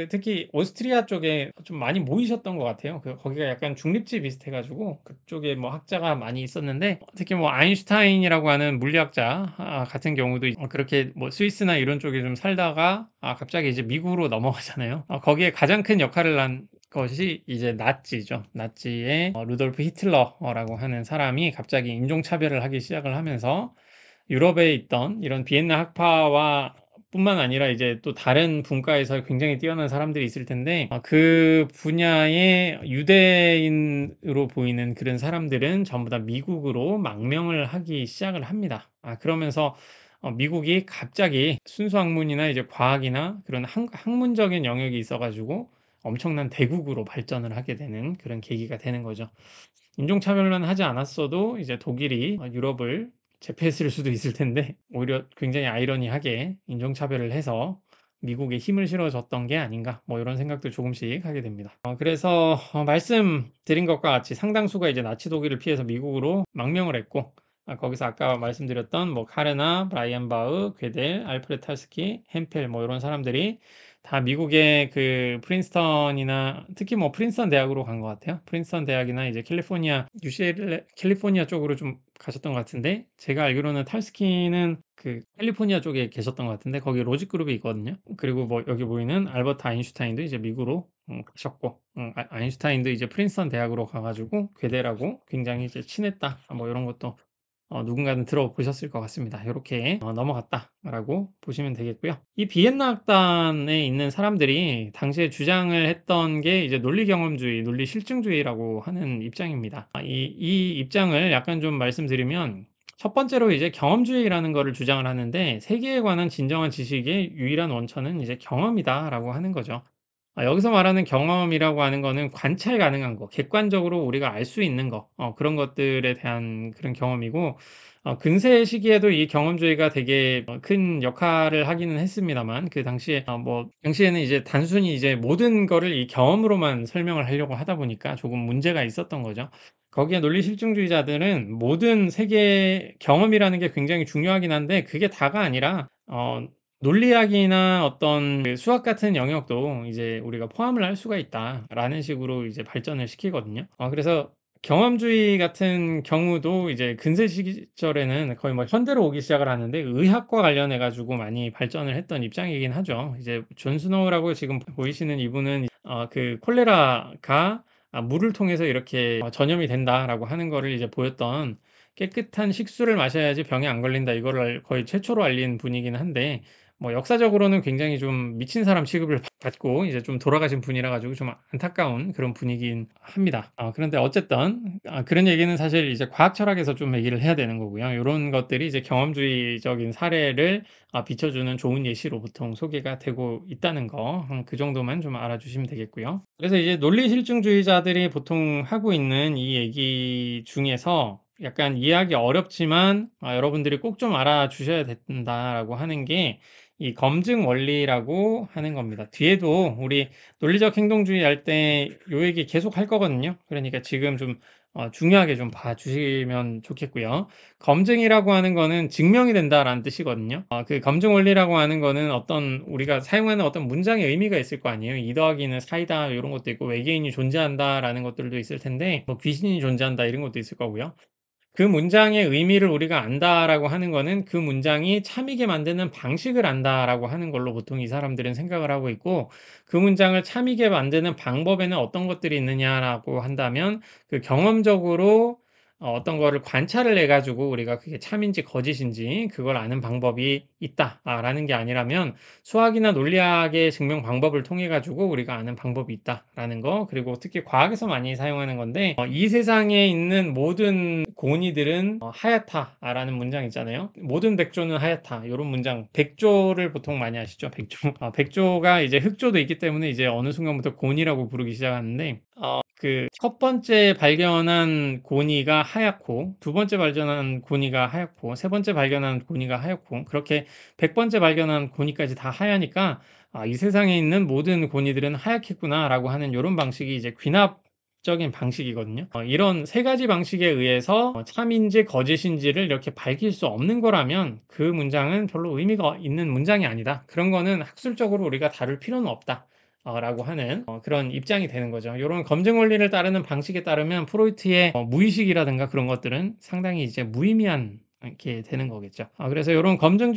특히 오스트리아 쪽에 좀 많이 모이셨던 것 같아요. 거기가 약간 중립지 비슷해가지고 그쪽에 뭐 학자가 많이 있었는데, 특히 뭐 아인슈타인이라고 하는 물리학자 같은 경우도 그렇게 뭐 스위스나 이런 쪽에 좀 살다가 갑자기 이제 미국으로 넘어가잖아요. 거기에 가장 큰 역할을 한 것이 이제 나치죠. 나치의 루돌프 히틀러라고 하는 사람이 갑자기 인종차별을 하기 시작을 하면서 유럽에 있던 이런 비엔나 학파와 뿐만 아니라 이제 또 다른 분과에서 굉장히 뛰어난 사람들이 있을 텐데, 그 분야의 유대인으로 보이는 그런 사람들은 전부 다 미국으로 망명을 하기 시작을 합니다. 그러면서 미국이 갑자기 순수 학문이나 이제 과학이나 그런 학문적인 영역이 있어가지고 엄청난 대국으로 발전을 하게 되는 그런 계기가 되는 거죠. 인종차별만 하지 않았어도 이제 독일이 유럽을 제패했을 수도 있을 텐데, 오히려 굉장히 아이러니하게 인종차별을 해서 미국에 힘을 실어줬던 게 아닌가, 뭐 이런 생각도 조금씩 하게 됩니다. 그래서 말씀드린 것과 같이 상당수가 이제 나치 독일을 피해서 미국으로 망명을 했고, 거기서 아까 말씀드렸던 뭐 카르나, 브라이안 바흐, 괴델, 알프레드 탈스키, 햄펠 뭐 이런 사람들이 다 미국의 그 프린스턴이나 특히 뭐 프린스턴 대학으로 간 것 같아요. 프린스턴 대학이나 이제 캘리포니아, UCLA, 캘리포니아 쪽으로 좀 가셨던 것 같은데, 제가 알기로는 탈스키는 그 캘리포니아 쪽에 계셨던 것 같은데 거기 로직 그룹이 있거든요. 그리고 뭐 여기 보이는 알버트 아인슈타인도 이제 미국으로 가셨고, 아인슈타인도 이제 프린스턴 대학으로 가가지고 괴델하고 굉장히 이제 친했다. 뭐 이런 것도 누군가는 들어보셨을 것 같습니다. 이렇게 넘어갔다라고 보시면 되겠고요. 이 비엔나 학단에 있는 사람들이 당시에 주장을 했던 게 이제 논리 경험주의, 논리 실증주의라고 하는 입장입니다. 이 입장을 약간 좀 말씀드리면, 첫 번째로 이제 경험주의라는 거를 주장을 하는데, 세계에 관한 진정한 지식의 유일한 원천은 이제 경험이다라고 하는 거죠. 여기서 말하는 경험이라고 하는 거는 관찰 가능한 거, 객관적으로 우리가 알 수 있는 거, 그런 것들에 대한 그런 경험이고, 근세 시기에도 이 경험주의가 되게 큰 역할을 하기는 했습니다만, 그 당시에 당시에는 이제 단순히 이제 모든 거를 이 경험으로만 설명을 하려고 하다 보니까 조금 문제가 있었던 거죠. 거기에 논리 실증주의자들은 모든 세계 경험이라는 게 굉장히 중요하긴 한데, 그게 다가 아니라 논리학이나 어떤 그 수학 같은 영역도 이제 우리가 포함을 할 수가 있다라는 식으로 이제 발전을 시키거든요. 그래서 경험주의 같은 경우도 이제 근세 시절에는 거의 뭐 현대로 오기 시작을 하는데, 의학과 관련해 가지고 많이 발전을 했던 입장이긴 하죠. 이제 존 스노우라고 지금 보이시는 이분은 그 콜레라가 물을 통해서 이렇게 전염이 된다라고 하는 거를 이제 보였던, 깨끗한 식수를 마셔야지 병에 안 걸린다, 이거를 거의 최초로 알린 분이긴 한데, 뭐 역사적으로는 굉장히 좀 미친 사람 취급을 받고 이제 좀 돌아가신 분이라 가지고 좀 안타까운 그런 분이긴 합니다. 그런데 어쨌든 그런 얘기는 사실 이제 과학 철학에서 좀 얘기를 해야 되는 거고요. 요런 것들이 이제 경험주의적인 사례를 비춰주는 좋은 예시로 보통 소개가 되고 있다는 거, 그 정도만 좀 알아주시면 되겠고요. 그래서 이제 논리실증주의자들이 보통 하고 있는 이 얘기 중에서 약간 이해하기 어렵지만 여러분들이 꼭 좀 알아주셔야 된다라고 하는 게, 이 검증 원리라고 하는 겁니다. 뒤에도 우리 논리적 행동주의 할 때 요 얘기 계속 할 거거든요. 그러니까 지금 좀 중요하게 좀 봐주시면 좋겠고요. 검증이라고 하는 거는 증명이 된다라는 뜻이거든요. 그 검증 원리라고 하는 거는 어떤 우리가 사용하는 어떤 문장의 의미가 있을 거 아니에요. 2 더하기는 4이다 이런 것도 있고 외계인이 존재한다라는 것들도 있을 텐데 뭐 귀신이 존재한다 이런 것도 있을 거고요. 그 문장의 의미를 우리가 안다라고 하는 거는 그 문장이 참이게 만드는 방식을 안다라고 하는 걸로 보통 이 사람들은 생각을 하고 있고, 그 문장을 참이게 만드는 방법에는 어떤 것들이 있느냐라고 한다면 그 경험적으로 어떤 거를 관찰을 해 가지고 우리가 그게 참인지 거짓인지 그걸 아는 방법이 있다라는 게 아니라면 수학이나 논리학의 증명 방법을 통해 가지고 우리가 아는 방법이 있다라는 거, 그리고 특히 과학에서 많이 사용하는 건데 이 세상에 있는 모든 고니들은 하얗다라는 문장 있잖아요. 모든 백조는 하얗다 요런 문장, 백조를 보통 많이 아시죠? 백조. 백조가 이제 흑조도 있기 때문에 이제 어느 순간부터 고니라고 부르기 시작하는데 그 첫 번째 발견한 고니가 하얗고 두 번째 발견한 고니가 하얗고 세 번째 발견한 고니가 하얗고 그렇게 100번째 발견한 고니까지 다 하얘니까 이 세상에 있는 모든 고니들은 하얗겠구나라고 하는 요런 방식이 이제 귀납적인 방식이거든요. 이런 세 가지 방식에 의해서 참인지 거짓인지를 이렇게 밝힐 수 없는 거라면 그 문장은 별로 의미가 있는 문장이 아니다. 그런 거는 학술적으로 우리가 다룰 필요는 없다. 라고 하는 그런 입장이 되는 거죠. 요런 검증 원리를 따르는 방식에 따르면 프로이트의 무의식이라든가 그런 것들은 상당히 이제 무의미한 게 되는 거겠죠. 그래서 요런 검증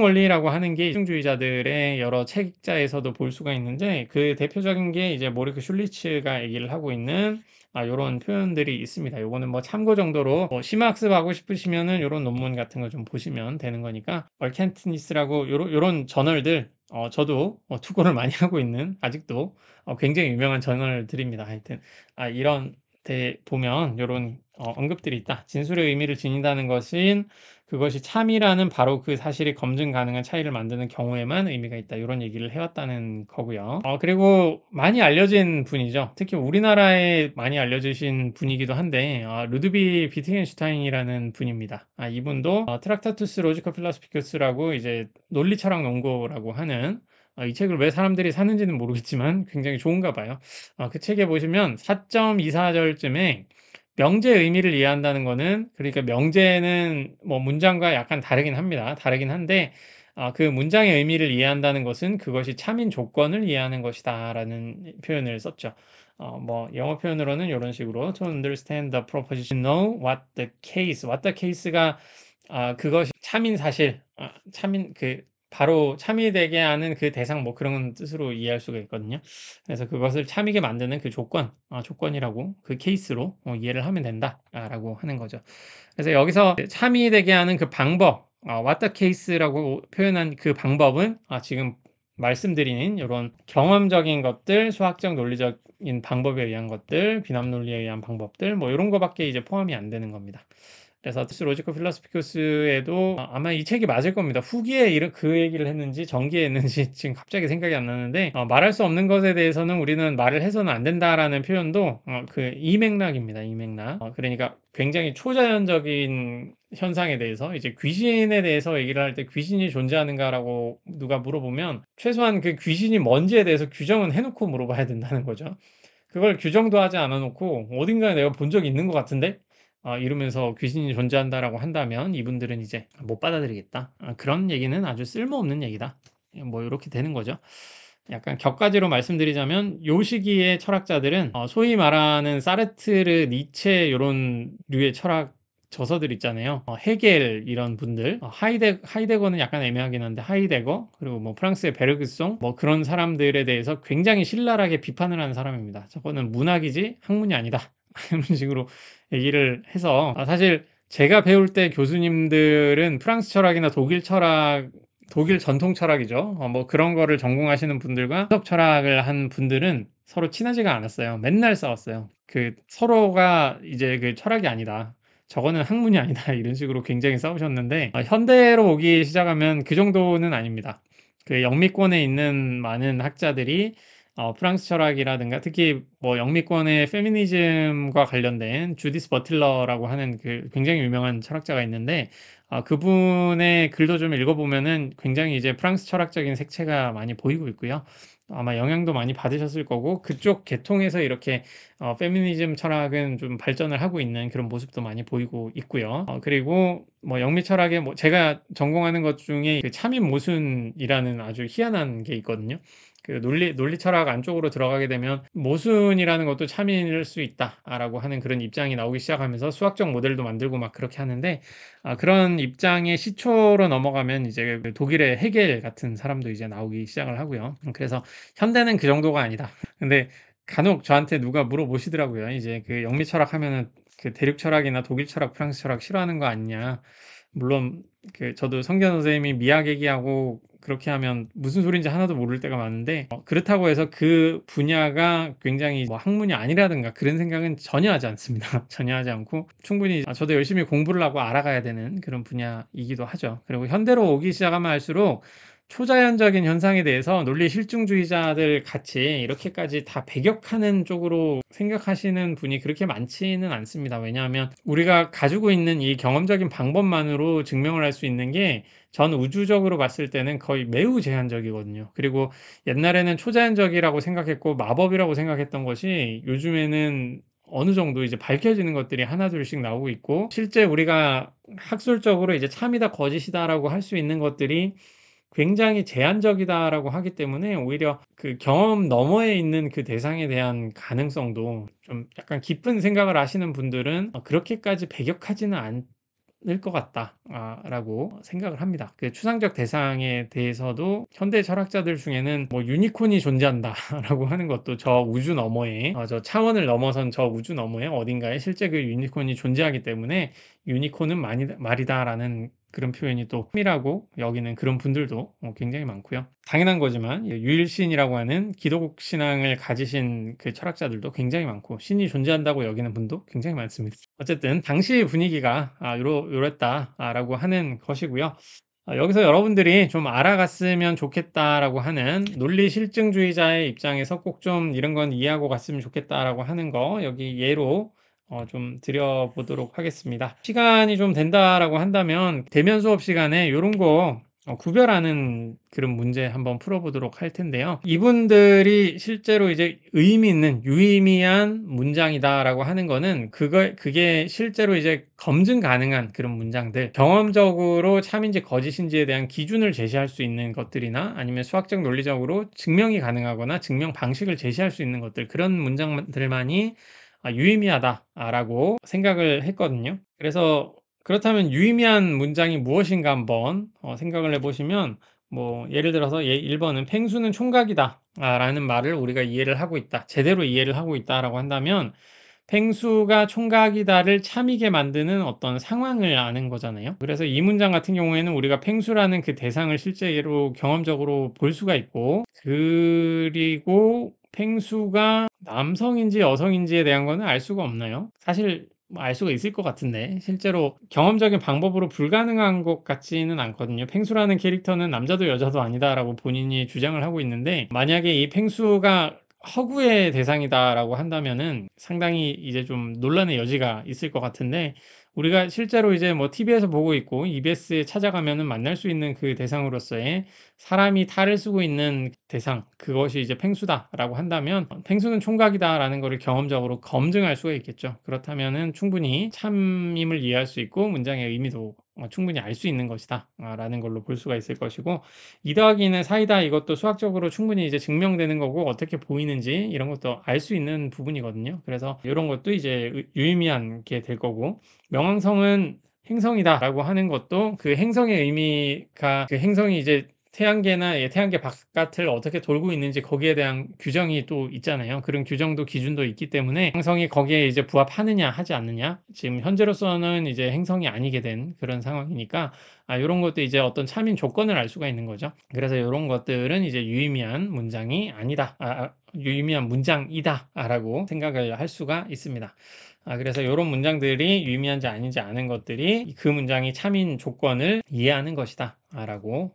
원리라고 하는 게 이중주의자들의 여러 책자에서도 볼 수가 있는데, 그 대표적인 게 이제 모리크 슐리츠가 얘기를 하고 있는 요런 표현들이 있습니다. 요거는 뭐 참고 정도로 심화 학습하고 싶으시면은 요런 논문 같은 거 좀 보시면 되는 거니까, 얼켄트니스라고 요런 저널들 저도 투고를 많이 하고 있는, 아직도 굉장히 유명한 저널들입니다. 하여튼 이런 데 보면 요런 언급들이 있다. 진술의 의미를 지닌다는 것은 그것이 참이라는 바로 그 사실이 검증 가능한 차이를 만드는 경우에만 의미가 있다. 요런 얘기를 해왔다는 거고요. 그리고 많이 알려진 분이죠. 특히 우리나라에 많이 알려지신 분이기도 한데 루드비 비트겐슈타인이라는 분입니다. 이분도 트락타투스 로지커 필로소피쿠스라고 이제 논리 철학 논고라고 하는 이 책을 왜 사람들이 사는지는 모르겠지만 굉장히 좋은가 봐요. 그 책에 보시면 4.24절쯤에 명제의 의미를 이해한다는 거는, 그러니까 명제는 뭐 문장과 약간 다르긴 합니다. 다르긴 한데 그 문장의 의미를 이해한다는 것은 그것이 참인 조건을 이해하는 것이다라는 표현을 썼죠. 뭐 영어 표현으로는 이런 식으로 to understand the proposition, know what the case. what the case가 그것이 참인 사실, 참인 그 바로 참이 되게 하는 그 대상 뭐 그런 뜻으로 이해할 수가 있거든요. 그래서 그것을 참이게 만드는 그 조건, 조건이라고 그 케이스로 이해를 하면 된다라고 하는 거죠. 그래서 여기서 참이 되게 하는 그 방법, what the case라고 표현한 그 방법은 지금 말씀드리는 이런 경험적인 것들, 수학적 논리적인 방법에 의한 것들, 비납 논리에 의한 방법들 뭐 이런 거밖에 이제 포함이 안 되는 겁니다. 그래서 로지커 필로소피쿠스에도 아마 이 책이 맞을 겁니다. 후기에 그 얘기를 했는지 전기에 했는지 지금 갑자기 생각이 안 나는데 말할 수 없는 것에 대해서는 우리는 말을 해서는 안 된다라는 표현도 이 맥락입니다. 이 맥락. 그러니까 굉장히 초자연적인 현상에 대해서, 이제 귀신에 대해서 얘기를 할 때 귀신이 존재하는가라고 누가 물어보면 최소한 그 귀신이 뭔지에 대해서 규정은 해놓고 물어봐야 된다는 거죠. 그걸 규정도 하지 않아 놓고 어딘가에 내가 본 적이 있는 것 같은데 이러면서 귀신이 존재한다라고 한다면 이분들은 이제 못 받아들이겠다. 그런 얘기는 아주 쓸모없는 얘기다. 뭐 이렇게 되는 거죠. 약간 격가지로 말씀드리자면 요 시기의 철학자들은 소위 말하는 사르트르, 니체 요런 류의 철학 저서들 있잖아요. 헤겔 이런 분들, 하이데거는 약간 애매하긴 한데 하이데거, 그리고 뭐 프랑스의 베르그송 뭐 그런 사람들에 대해서 굉장히 신랄하게 비판을 하는 사람입니다. 저거는 문학이지 학문이 아니다. 이런 식으로 얘기를 해서 사실 제가 배울 때 교수님들은 프랑스 철학이나 독일 철학, 독일 전통 철학이죠. 뭐 그런 거를 전공하시는 분들과 해석 철학을 한 분들은 서로 친하지가 않았어요. 맨날 싸웠어요. 그 서로가 이제 그 철학이 아니다. 저거는 학문이 아니다. 이런 식으로 굉장히 싸우셨는데 현대로 오기 시작하면 그 정도는 아닙니다. 그 영미권에 있는 많은 학자들이 프랑스 철학이라든가 특히 뭐 영미권의 페미니즘과 관련된 주디스 버틀러라고 하는 그 굉장히 유명한 철학자가 있는데 그분의 글도 좀 읽어보면은 굉장히 이제 프랑스 철학적인 색채가 많이 보이고 있고요. 아마 영향도 많이 받으셨을 거고 그쪽 계통에서 이렇게 페미니즘 철학은 좀 발전을 하고 있는 그런 모습도 많이 보이고 있고요. 그리고 뭐 영미 철학의 뭐 제가 전공하는 것 중에 그 차민 모순이라는 아주 희한한 게 있거든요. 그 논리 철학 안쪽으로 들어가게 되면 모순이라는 것도 참인일 수 있다라고 하는 그런 입장이 나오기 시작하면서 수학적 모델도 만들고 막 그렇게 하는데 그런 입장의 시초로 넘어가면 이제 그 독일의 헤겔 같은 사람도 이제 나오기 시작을 하고요. 그래서 현대는 그 정도가 아니다. 근데 간혹 저한테 누가 물어보시더라고요. 이제 그 영미 철학 하면은 그 대륙 철학이나 독일 철학, 프랑스 철학 싫어하는 거 아니냐. 물론 그 저도 성경 선생님이 미학 얘기하고 그렇게 하면 무슨 소린지 하나도 모를 때가 많은데 그렇다고 해서 그 분야가 굉장히 뭐 학문이 아니라든가 그런 생각은 전혀 하지 않습니다. 전혀 하지 않고 충분히 저도 열심히 공부를 하고 알아가야 되는 그런 분야이기도 하죠. 그리고 현대로 오기 시작하면 할수록 초자연적인 현상에 대해서 논리 실증주의자들 같이 이렇게까지 다 배격하는 쪽으로 생각하시는 분이 그렇게 많지는 않습니다. 왜냐하면 우리가 가지고 있는 이 경험적인 방법만으로 증명을 할 수 있는 게 전 우주적으로 봤을 때는 거의 매우 제한적이거든요. 그리고 옛날에는 초자연적이라고 생각했고 마법이라고 생각했던 것이 요즘에는 어느 정도 이제 밝혀지는 것들이 하나둘씩 나오고 있고 실제 우리가 학술적으로 이제 참이다 거짓이다라고 할 수 있는 것들이 굉장히 제한적이다라고 하기 때문에 오히려 그 경험 너머에 있는 그 대상에 대한 가능성도 좀 약간 깊은 생각을 하시는 분들은 그렇게까지 배격하지는 않을 것 같다 라고 생각을 합니다. 그 추상적 대상에 대해서도 현대 철학자들 중에는 뭐 유니콘이 존재한다 라고 하는 것도 저 우주 너머에 저 차원을 넘어선 저 우주 너머에 어딘가에 실제 그 유니콘이 존재하기 때문에 유니콘은 말이다라는 그런 표현이 또 힘이라고 여기는 그런 분들도 굉장히 많고요. 당연한 거지만 유일신이라고 하는 기독 신앙을 가지신 그 철학자들도 굉장히 많고 신이 존재한다고 여기는 분도 굉장히 많습니다. 어쨌든 당시 분위기가 요랬다라고 하는 것이고요. 여기서 여러분들이 좀 알아갔으면 좋겠다라고 하는 논리 실증주의자의 입장에서 꼭 좀 이런 건 이해하고 갔으면 좋겠다라고 하는 거 여기 예로 좀 드려보도록 하겠습니다. 시간이 좀 된다라고 한다면 대면 수업 시간에 이런 거 구별하는 그런 문제 한번 풀어보도록 할 텐데요. 이분들이 실제로 이제 의미 있는 유의미한 문장이다라고 하는 거는 그게 실제로 이제 검증 가능한 그런 문장들, 경험적으로 참인지 거짓인지에 대한 기준을 제시할 수 있는 것들이나 아니면 수학적 논리적으로 증명이 가능하거나 증명 방식을 제시할 수 있는 것들, 그런 문장들만이 유의미하다라고 생각을 했거든요. 그래서 그렇다면 유의미한 문장이 무엇인가 한번 생각을 해보시면 뭐 예를 들어서 1번은 펭수는 총각이다 라는 말을 우리가 이해를 하고 있다. 제대로 이해를 하고 있다라고 한다면 펭수가 총각이다를 참이게 만드는 어떤 상황을 아는 거잖아요. 그래서 이 문장 같은 경우에는 우리가 펭수라는 그 대상을 실제로 경험적으로 볼 수가 있고 그리고 펭수가 남성인지 여성인지에 대한 거는 알 수가 없나요? 사실 알 수가 있을 것 같은데 실제로 경험적인 방법으로 불가능한 것 같지는 않거든요. 펭수라는 캐릭터는 남자도 여자도 아니다라고 본인이 주장을 하고 있는데 만약에 이 펭수가 허구의 대상이다라고 한다면은 상당히 이제 좀 논란의 여지가 있을 것 같은데 우리가 실제로 이제 뭐 TV에서 보고 있고 EBS에 찾아가면은 만날 수 있는 그 대상으로서의 사람이 탈을 쓰고 있는 대상 그것이 이제 펭수다라고 한다면 펭수는 총각이다라는 것을 경험적으로 검증할 수가 있겠죠. 그렇다면은 충분히 참임을 이해할 수 있고 문장의 의미도 충분히 알 수 있는 것이다 라는 걸로 볼 수가 있을 것이고 2 더하기 2는 4이다 이것도 수학적으로 충분히 이제 증명되는 거고 어떻게 보이는지 이런 것도 알 수 있는 부분이거든요. 그래서 이런 것도 이제 유의미한 게 될 거고 명왕성은 행성이다라고 하는 것도 그 행성의 의미가 그 행성이 이제 태양계나 태양계 바깥을 어떻게 돌고 있는지 거기에 대한 규정이 또 있잖아요. 그런 규정도 기준도 있기 때문에 행성이 거기에 이제 부합하느냐 하지 않느냐 지금 현재로서는 이제 행성이 아니게 된 그런 상황이니까 요런 것도 이제 어떤 참인 조건을 알 수가 있는 거죠. 그래서 요런 것들은 이제 유의미한 문장이 아니다. 유의미한 문장이다라고 생각을 할 수가 있습니다. 그래서 요런 문장들이 유의미한지 아닌지 아는 것들이 그 문장이 참인 조건을 이해하는 것이다 라고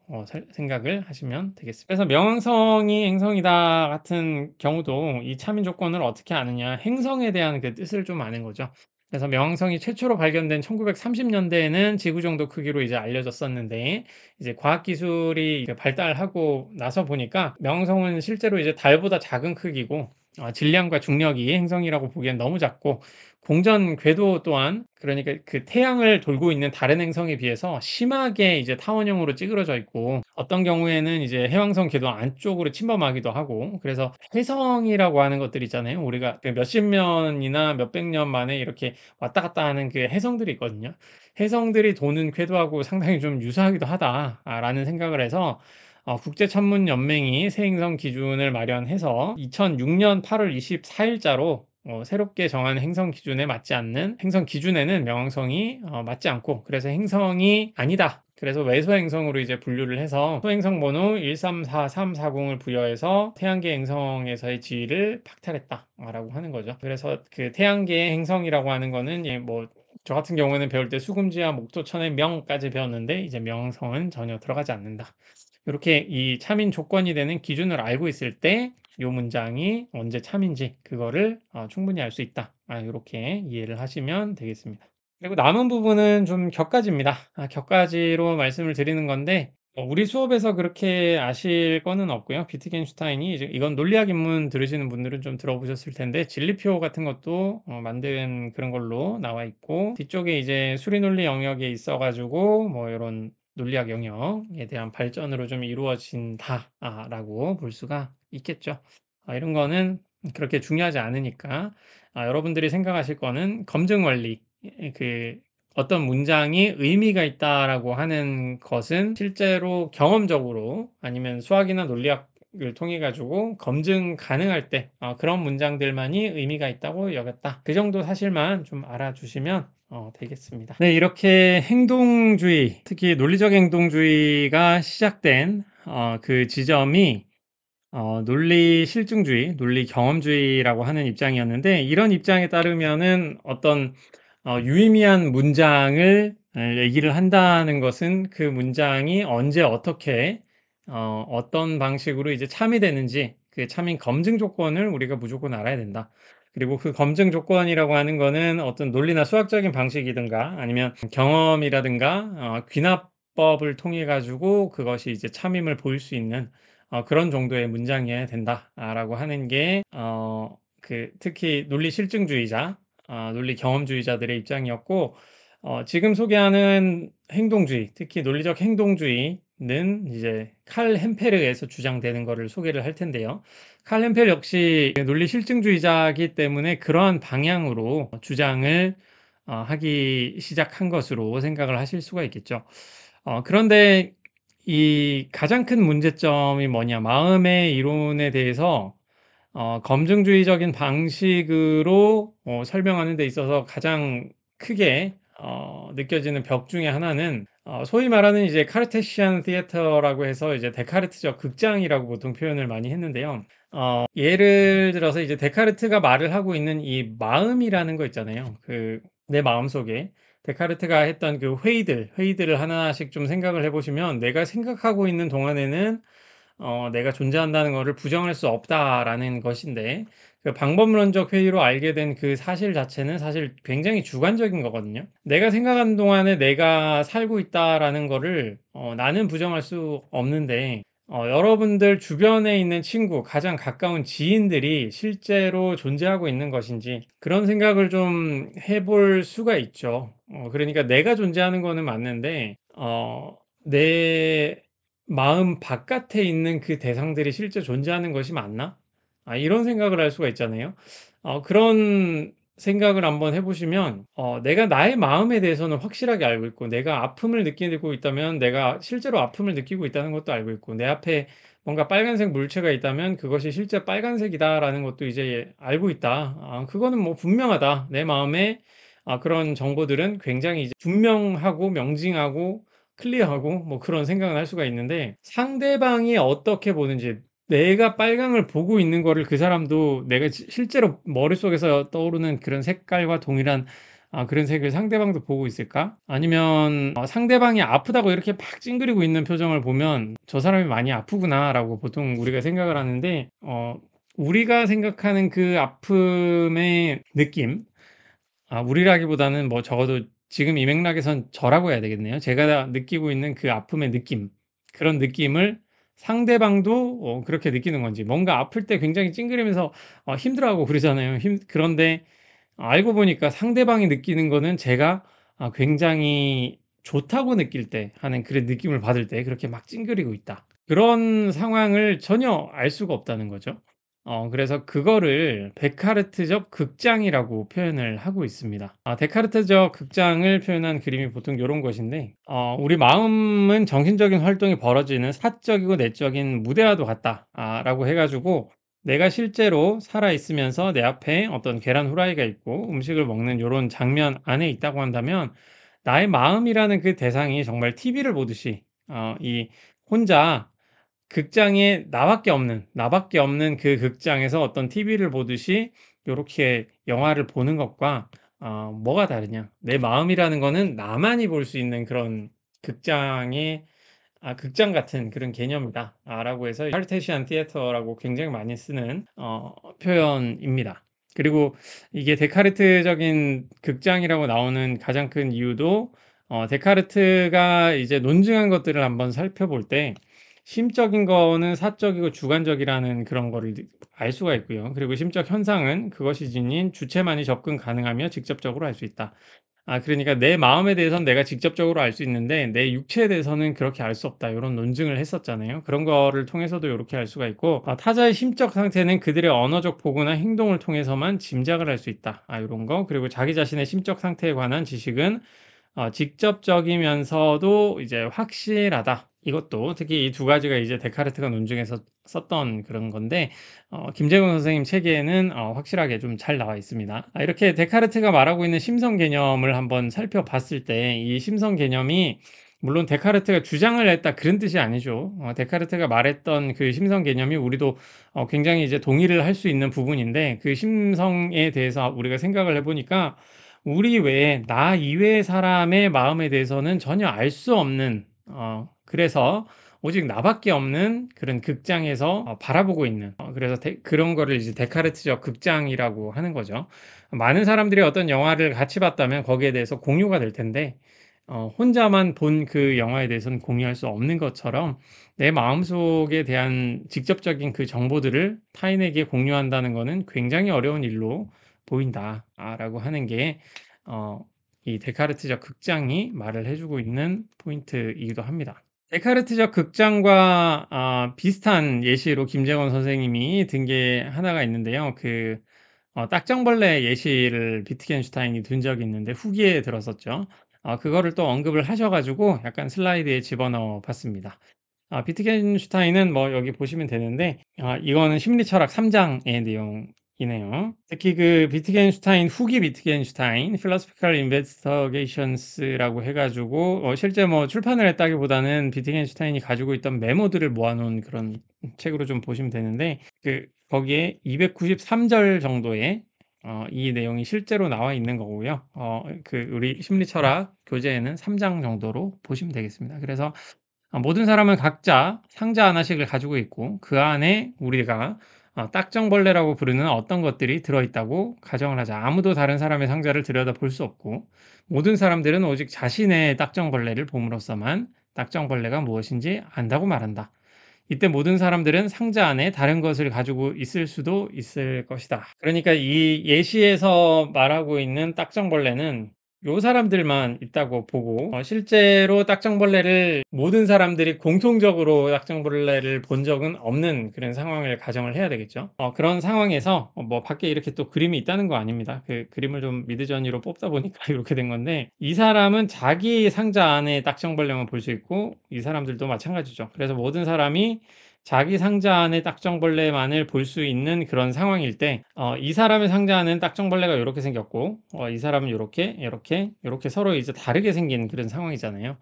생각을 하시면 되겠습니다. 그래서 명왕성이 행성이다 같은 경우도 이 참인 조건을 어떻게 아느냐, 행성에 대한 그 뜻을 좀 아는 거죠. 그래서 명왕성이 최초로 발견된 1930년대에는 지구 정도 크기로 이제 알려졌었는데, 이제 과학기술이 발달하고 나서 보니까 명왕성은 실제로 이제 달보다 작은 크기고, 질량과 중력이 행성이라고 보기엔 너무 작고, 공전 궤도 또한, 그러니까 그 태양을 돌고 있는 다른 행성에 비해서 심하게 이제 타원형으로 찌그러져 있고, 어떤 경우에는 이제 해왕성 궤도 안쪽으로 침범하기도 하고, 그래서 해성이라고 하는 것들 있잖아요. 우리가 그 몇십 년이나 몇백 년 만에 이렇게 왔다 갔다 하는 그 해성들이 있거든요. 해성들이 도는 궤도하고 상당히 좀 유사하기도 하다라는 생각을 해서, 국제천문연맹이 새행성 기준을 마련해서 2006년 8월 24일자로 새롭게 정한 행성 기준에 맞지 않는, 행성 기준에는 명왕성이 맞지 않고, 그래서 행성이 아니다. 그래서 외소 행성으로 이제 분류를 해서 소행성 번호 134340을 부여해서 태양계 행성에서의 지위를 박탈했다라고 하는 거죠. 그래서 그 태양계 행성이라고 하는 거는 뭐 저 같은 경우에는 배울 때 수금지와 목토천의 명까지 배웠는데, 이제 명성은 전혀 들어가지 않는다. 이렇게 이 참인 조건이 되는 기준을 알고 있을 때 이 문장이 언제 참인지 그거를 충분히 알 수 있다. 이렇게 이해를 하시면 되겠습니다. 그리고 남은 부분은 좀 격가지입니다. 격가지로 말씀을 드리는 건데, 우리 수업에서 그렇게 아실 거는 없고요. 비트겐슈타인이 이제 이건 논리학 입문 들으시는 분들은 좀 들어보셨을 텐데, 진리표 같은 것도 만든 그런 걸로 나와 있고, 뒤쪽에 이제 수리논리 영역에 있어가지고 뭐 이런 논리학 영역에 대한 발전으로 좀 이루어진다라고 볼 수가 있겠죠. 이런 거는 그렇게 중요하지 않으니까, 여러분들이 생각하실 거는 검증 원리, 그 어떤 문장이 의미가 있다라고 하는 것은 실제로 경험적으로 아니면 수학이나 논리학을 통해 가지고 검증 가능할 때 그런 문장들만이 의미가 있다고 여겼다. 그 정도 사실만 좀 알아주시면 되겠습니다. 네, 이렇게 행동주의, 특히 논리적 행동주의가 시작된 그 지점이 논리 실증주의, 논리 경험주의라고 하는 입장이었는데, 이런 입장에 따르면은 어떤 유의미한 문장을 얘기를 한다는 것은 그 문장이 언제 어떻게 어떤 방식으로 이제 참이 되는지 그 참인 검증 조건을 우리가 무조건 알아야 된다. 그리고 그 검증 조건이라고 하는 거는 어떤 논리나 수학적인 방식이든가 아니면 경험이라든가 귀납법을 통해 가지고 그것이 이제 참임을 보일 수 있는 그런 정도의 문장이어야 된다라고 하는 게 그 특히 논리 실증주의자, 논리 경험주의자들의 입장이었고, 지금 소개하는 행동주의, 특히 논리적 행동주의는 이제 칼 햄페르에서 주장되는 것을 소개를 할 텐데요. 칼 햄페르 역시 논리 실증주의자이기 때문에 그러한 방향으로 주장을 하기 시작한 것으로 생각을 하실 수가 있겠죠. 그런데 이 가장 큰 문제점이 뭐냐, 마음의 이론에 대해서 검증주의적인 방식으로 설명하는 데 있어서 가장 크게 느껴지는 벽 중에 하나는 소위 말하는 이제 카르테시안 티에터라고 해서 이제 데카르트적 극장이라고 보통 표현을 많이 했는데요. 예를 들어서 이제 데카르트가 말을 하고 있는 이 마음이라는 거 있잖아요. 그 내 마음속에 데카르트가 했던 그 회의들을 하나씩 좀 생각을 해보시면, 내가 생각하고 있는 동안에는 내가 존재한다는 것을 부정할 수 없다라는 것인데, 그 방법론적 회의로 알게 된 그 사실 자체는 사실 굉장히 주관적인 거거든요. 내가 생각하는 동안에 내가 살고 있다라는 거를 나는 부정할 수 없는데, 여러분들 주변에 있는 친구, 가장 가까운 지인들이 실제로 존재하고 있는 것인지 그런 생각을 좀 해볼 수가 있죠. 그러니까 내가 존재하는 거는 맞는데 내 마음 바깥에 있는 그 대상들이 실제 존재하는 것이 맞나? 이런 생각을 할 수가 있잖아요. 그런 생각을 한번 해보시면, 내가 나의 마음에 대해서는 확실하게 알고 있고, 내가 아픔을 느끼고 있다면 내가 실제로 아픔을 느끼고 있다는 것도 알고 있고, 내 앞에 뭔가 빨간색 물체가 있다면 그것이 실제 빨간색이다라는 것도 이제 알고 있다. 그거는 뭐 분명하다. 내 마음에 그런 정보들은 굉장히 이제 분명하고 명징하고 클리어하고 뭐 그런 생각은 할 수가 있는데, 상대방이 어떻게 보는지, 내가 빨강을 보고 있는 거를 그 사람도 내가 실제로 머릿속에서 떠오르는 그런 색깔과 동일한 그런 색을 상대방도 보고 있을까? 아니면 상대방이 아프다고 이렇게 막 찡그리고 있는 표정을 보면 '저 사람이 많이 아프구나.'라고 보통 우리가 생각을 하는데, 우리가 생각하는 그 아픔의 느낌, 우리라기보다는 뭐 적어도 지금 이 맥락에선 저라고 해야 되겠네요. 제가 느끼고 있는 그 아픔의 느낌, 그런 느낌을 상대방도 그렇게 느끼는 건지. 뭔가 아플 때 굉장히 찡그리면서 힘들어하고 그러잖아요. 그런데 알고 보니까 상대방이 느끼는 거는 제가 굉장히 좋다고 느낄 때 하는 그런 느낌을 받을 때 그렇게 막 찡그리고 있다, 그런 상황을 전혀 알 수가 없다는 거죠. 그래서 그거를 데카르트적 극장이라고 표현을 하고 있습니다. 데카르트적 극장을 표현한 그림이 보통 요런 것인데, "우리 마음은 정신적인 활동이 벌어지는 사적이고 내적인 무대와도 같다." 라고 해 가지고, 내가 실제로 살아 있으면서 내 앞에 어떤 계란 후라이가 있고 음식을 먹는 요런 장면 안에 있다고 한다면, 나의 마음이라는 그 대상이 정말 TV를 보듯이 이 혼자 극장에 나밖에 없는 그 극장에서 어떤 TV를 보듯이 요렇게 영화를 보는 것과 뭐가 다르냐. 내 마음이라는 거는 나만이 볼 수 있는 그런 극장의 극장 같은 그런 개념이다. 라고 해서 카르테시안 티에터라고 굉장히 많이 쓰는 표현입니다. 그리고 이게 데카르트적인 극장이라고 나오는 가장 큰 이유도, 데카르트가 이제 논증한 것들을 한번 살펴볼 때 심적인 거는 사적이고 주관적이라는 그런 거를 알 수가 있고요. 그리고 심적 현상은 그것이 지닌 주체만이 접근 가능하며 직접적으로 알 수 있다. 그러니까 내 마음에 대해서는 내가 직접적으로 알 수 있는데 내 육체에 대해서는 그렇게 알 수 없다, 요런 논증을 했었잖아요. 그런 거를 통해서도 요렇게 알 수가 있고, 타자의 심적 상태는 그들의 언어적 보고나 행동을 통해서만 짐작을 할 수 있다, 요런 거. 그리고 자기 자신의 심적 상태에 관한 지식은 직접적이면서도 이제 확실하다. 이것도 특히 이 두 가지가 이제 데카르트가 논증해서 썼던 그런 건데, 김재건 선생님 책에는 확실하게 좀 잘 나와 있습니다. 이렇게 데카르트가 말하고 있는 심성 개념을 한번 살펴봤을 때, 이 심성 개념이 물론 데카르트가 주장을 했다 그런 뜻이 아니죠. 데카르트가 말했던 그 심성 개념이 우리도 굉장히 이제 동의를 할 수 있는 부분인데, 그 심성에 대해서 우리가 생각을 해 보니까 우리 외에 나 이외의 사람의 마음에 대해서는 전혀 알 수 없는, 그래서 오직 나밖에 없는 그런 극장에서 바라보고 있는, 그래서 그런 거를 이제 데카르트적 극장이라고 하는 거죠. 많은 사람들이 어떤 영화를 같이 봤다면 거기에 대해서 공유가 될 텐데, 혼자만 본 그 영화에 대해서는 공유할 수 없는 것처럼 내 마음속에 대한 직접적인 그 정보들을 타인에게 공유한다는 거는 굉장히 어려운 일로 보인다, 라고 하는 게 이 데카르트적 극장이 말을 해 주고 있는 포인트이기도 합니다. 데카르트적 극장과 비슷한 예시로 김재원 선생님이 든 게 하나가 있는데요. 딱정벌레 예시를 비트겐슈타인이 든 적이 있는데 후기에 들었었죠. 그거를 또 언급을 하셔 가지고 약간 슬라이드에 집어넣어 봤습니다. 비트겐슈타인은 뭐 여기 보시면 되는데, 이거는 심리철학 3 장의 내용이네요. 특히 그 비트겐슈타인 후기 비트겐슈타인 Philosophical Investigations라고 해 가지고 실제 뭐 출판을 했다기보다는 비트겐슈타인이 가지고 있던 메모들을 모아 놓은 그런 책으로 좀 보시면 되는데, 거기에 293절 정도의 이 내용이 실제로 나와 있는 거고요. 우리 심리철학 교재에는 3장 정도로 보시면 되겠습니다. 그래서 모든 사람은 각자 상자 하나씩을 가지고 있고, 그 안에 우리가 딱정벌레라고 부르는 어떤 것들이 들어있다고 가정을 하자. 아무도 다른 사람의 상자를 들여다볼 수 없고, 모든 사람들은 오직 자신의 딱정벌레를 봄으로써만 딱정벌레가 무엇인지 안다고 말한다. 이때 모든 사람들은 상자 안에 다른 것을 가지고 있을 수도 있을 것이다. 그러니까 이 예시에서 말하고 있는 딱정벌레는 요 사람들만 있다고 보고, 실제로 딱정벌레를 모든 사람들이 공통적으로 딱정벌레를 본 적은 없는 그런 상황을 가정을 해야 되겠죠. 그런 상황에서 뭐 밖에 이렇게 또 그림이 있다는 거 아닙니다. 그 그림을 좀 미드저니로 뽑다 보니까 이렇게 된 건데, 이 사람은 자기 상자 안에 딱정벌레만 볼 수 있고 이 사람들도 마찬가지죠. 그래서 모든 사람이 자기 상자 안에 딱정벌레만을 볼 수 있는 그런 상황일 때 이 사람의 상자는 딱정벌레가 요렇게 생겼고 이 사람은 요렇게, 요렇게, 요렇게 서로 이제 다르게 생긴 그런 상황이잖아요.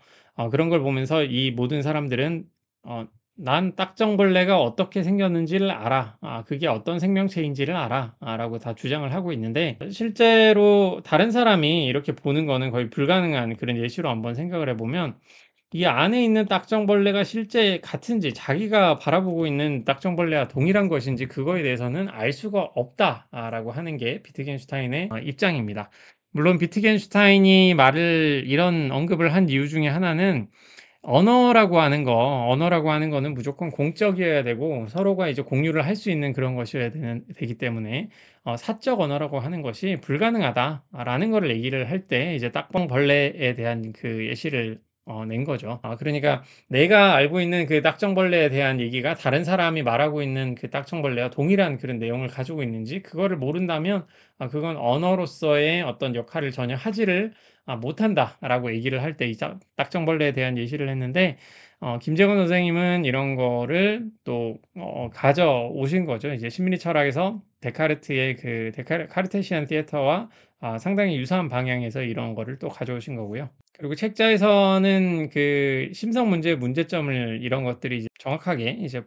그런 걸 보면서 이 모든 사람들은 어 '난 딱정벌레가 어떻게 생겼는지를 알아. 그게 어떤 생명체인지를 알아.' 라고 다 주장을 하고 있는데, 실제로 다른 사람이 이렇게 보는 거는 거의 불가능한 그런 예시로 한번 생각을 해 보면, 이 안에 있는 딱정벌레가 실제 같은지, 자기가 바라보고 있는 딱정벌레와 동일한 것인지 그거에 대해서는 알 수가 없다라고 하는 게 비트겐슈타인의 입장입니다. 물론 비트겐슈타인이 말을 이런 언급을 한 이유 중에 하나는, 언어라고 하는 거는 무조건 공적이어야 되고 서로가 이제 공유를 할 수 있는 그런 것이어야 되기 때문에 사적 언어라고 하는 것이 불가능하다라는 거를 얘기를 할 때 이제 딱정벌레에 대한 그 예시를 낸 거죠. 그러니까 내가 알고 있는 그 딱정벌레에 대한 얘기가 다른 사람이 말하고 있는 그 딱정벌레와 동일한 그런 내용을 가지고 있는지 그거를 모른다면 그건 언어로서의 어떤 역할을 전혀 하지를 못한다라고 얘기를 할 때 이 딱정벌레에 대한 예시를 했는데, 김재건 선생님은 이런 거를 또 가져오신 거죠. 이제 심리 철학에서 데카르트의 그 카르테시안 시어터와 상당히 유사한 방향에서 이런 거를 또 가져오신 거고요. 그리고 책자에서는 그 심성 문제의 문제점을 이런 것들이 이제 정확하게 이제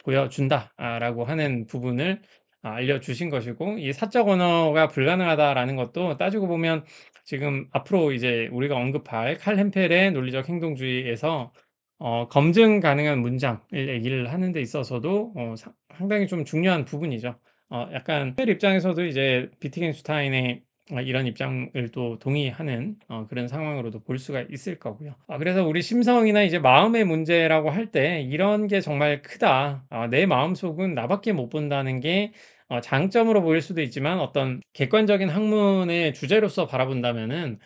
보여준다라고 하는 부분을 알려주신 것이고, 이 사적 언어가 불가능하다라는 것도 따지고 보면 지금 앞으로 이제 우리가 언급할 칼 햄펠의 논리적 행동주의에서 검증 가능한 문장을 얘기를 하는 데 있어서도 상당히 좀 중요한 부분이죠. 약간 햄펠 입장에서도 이제 비트겐슈타인의 이런 입장을 또 동의하는 그런 상황으로도 볼 수가 있을 거고요. 그래서 우리 심성이나 이제 마음의 문제라고 할 때 이런 게 정말 크다. 내 마음속은 나밖에 못 본다는 게 장점으로 보일 수도 있지만, 어떤 객관적인 학문의 주제로서 바라본다면은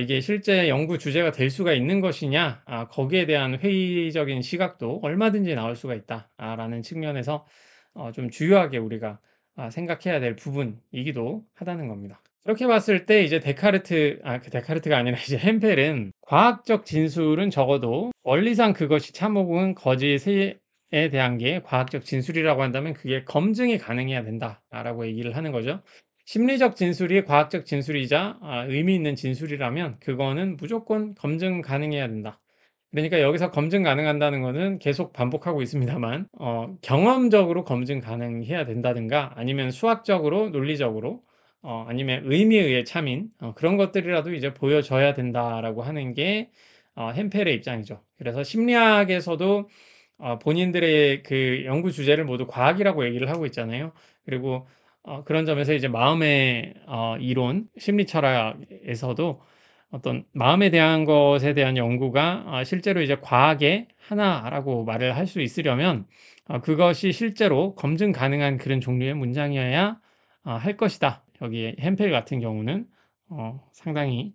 이게 실제 연구 주제가 될 수가 있는 것이냐, 거기에 대한 회의적인 시각도 얼마든지 나올 수가 있다라는 측면에서 좀 주요하게 우리가 생각해야 될 부분이기도 하다는 겁니다. 이렇게 봤을 때 이제 그 데카르트가 아니라 이제 햄펠은 과학적 진술은 적어도 원리상 그것이 참 혹은 거짓에 대한 게 과학적 진술이라고 한다면 그게 검증이 가능해야 된다라고 얘기를 하는 거죠. 심리적 진술이 과학적 진술이자 의미 있는 진술이라면 그거는 무조건 검증 가능해야 된다. 그러니까 여기서 검증 가능한다는 거는 계속 반복하고 있습니다만, 경험적으로 검증 가능해야 된다든가, 아니면 수학적으로, 논리적으로, 아니면 의미에 의해 참인 그런 것들이라도 이제 보여줘야 된다라고 하는 게 햄펠의 입장이죠. 그래서 심리학에서도 본인들의 그 연구 주제를 모두 과학이라고 얘기를 하고 있잖아요. 그리고 그런 점에서 이제 마음의 이론, 심리 철학에서도 어떤 마음에 대한 것에 대한 연구가 실제로 이제 과학의 하나라고 말을 할 수 있으려면 그것이 실제로 검증 가능한 그런 종류의 문장이어야 할 것이다. 여기 햄펠 같은 경우는 상당히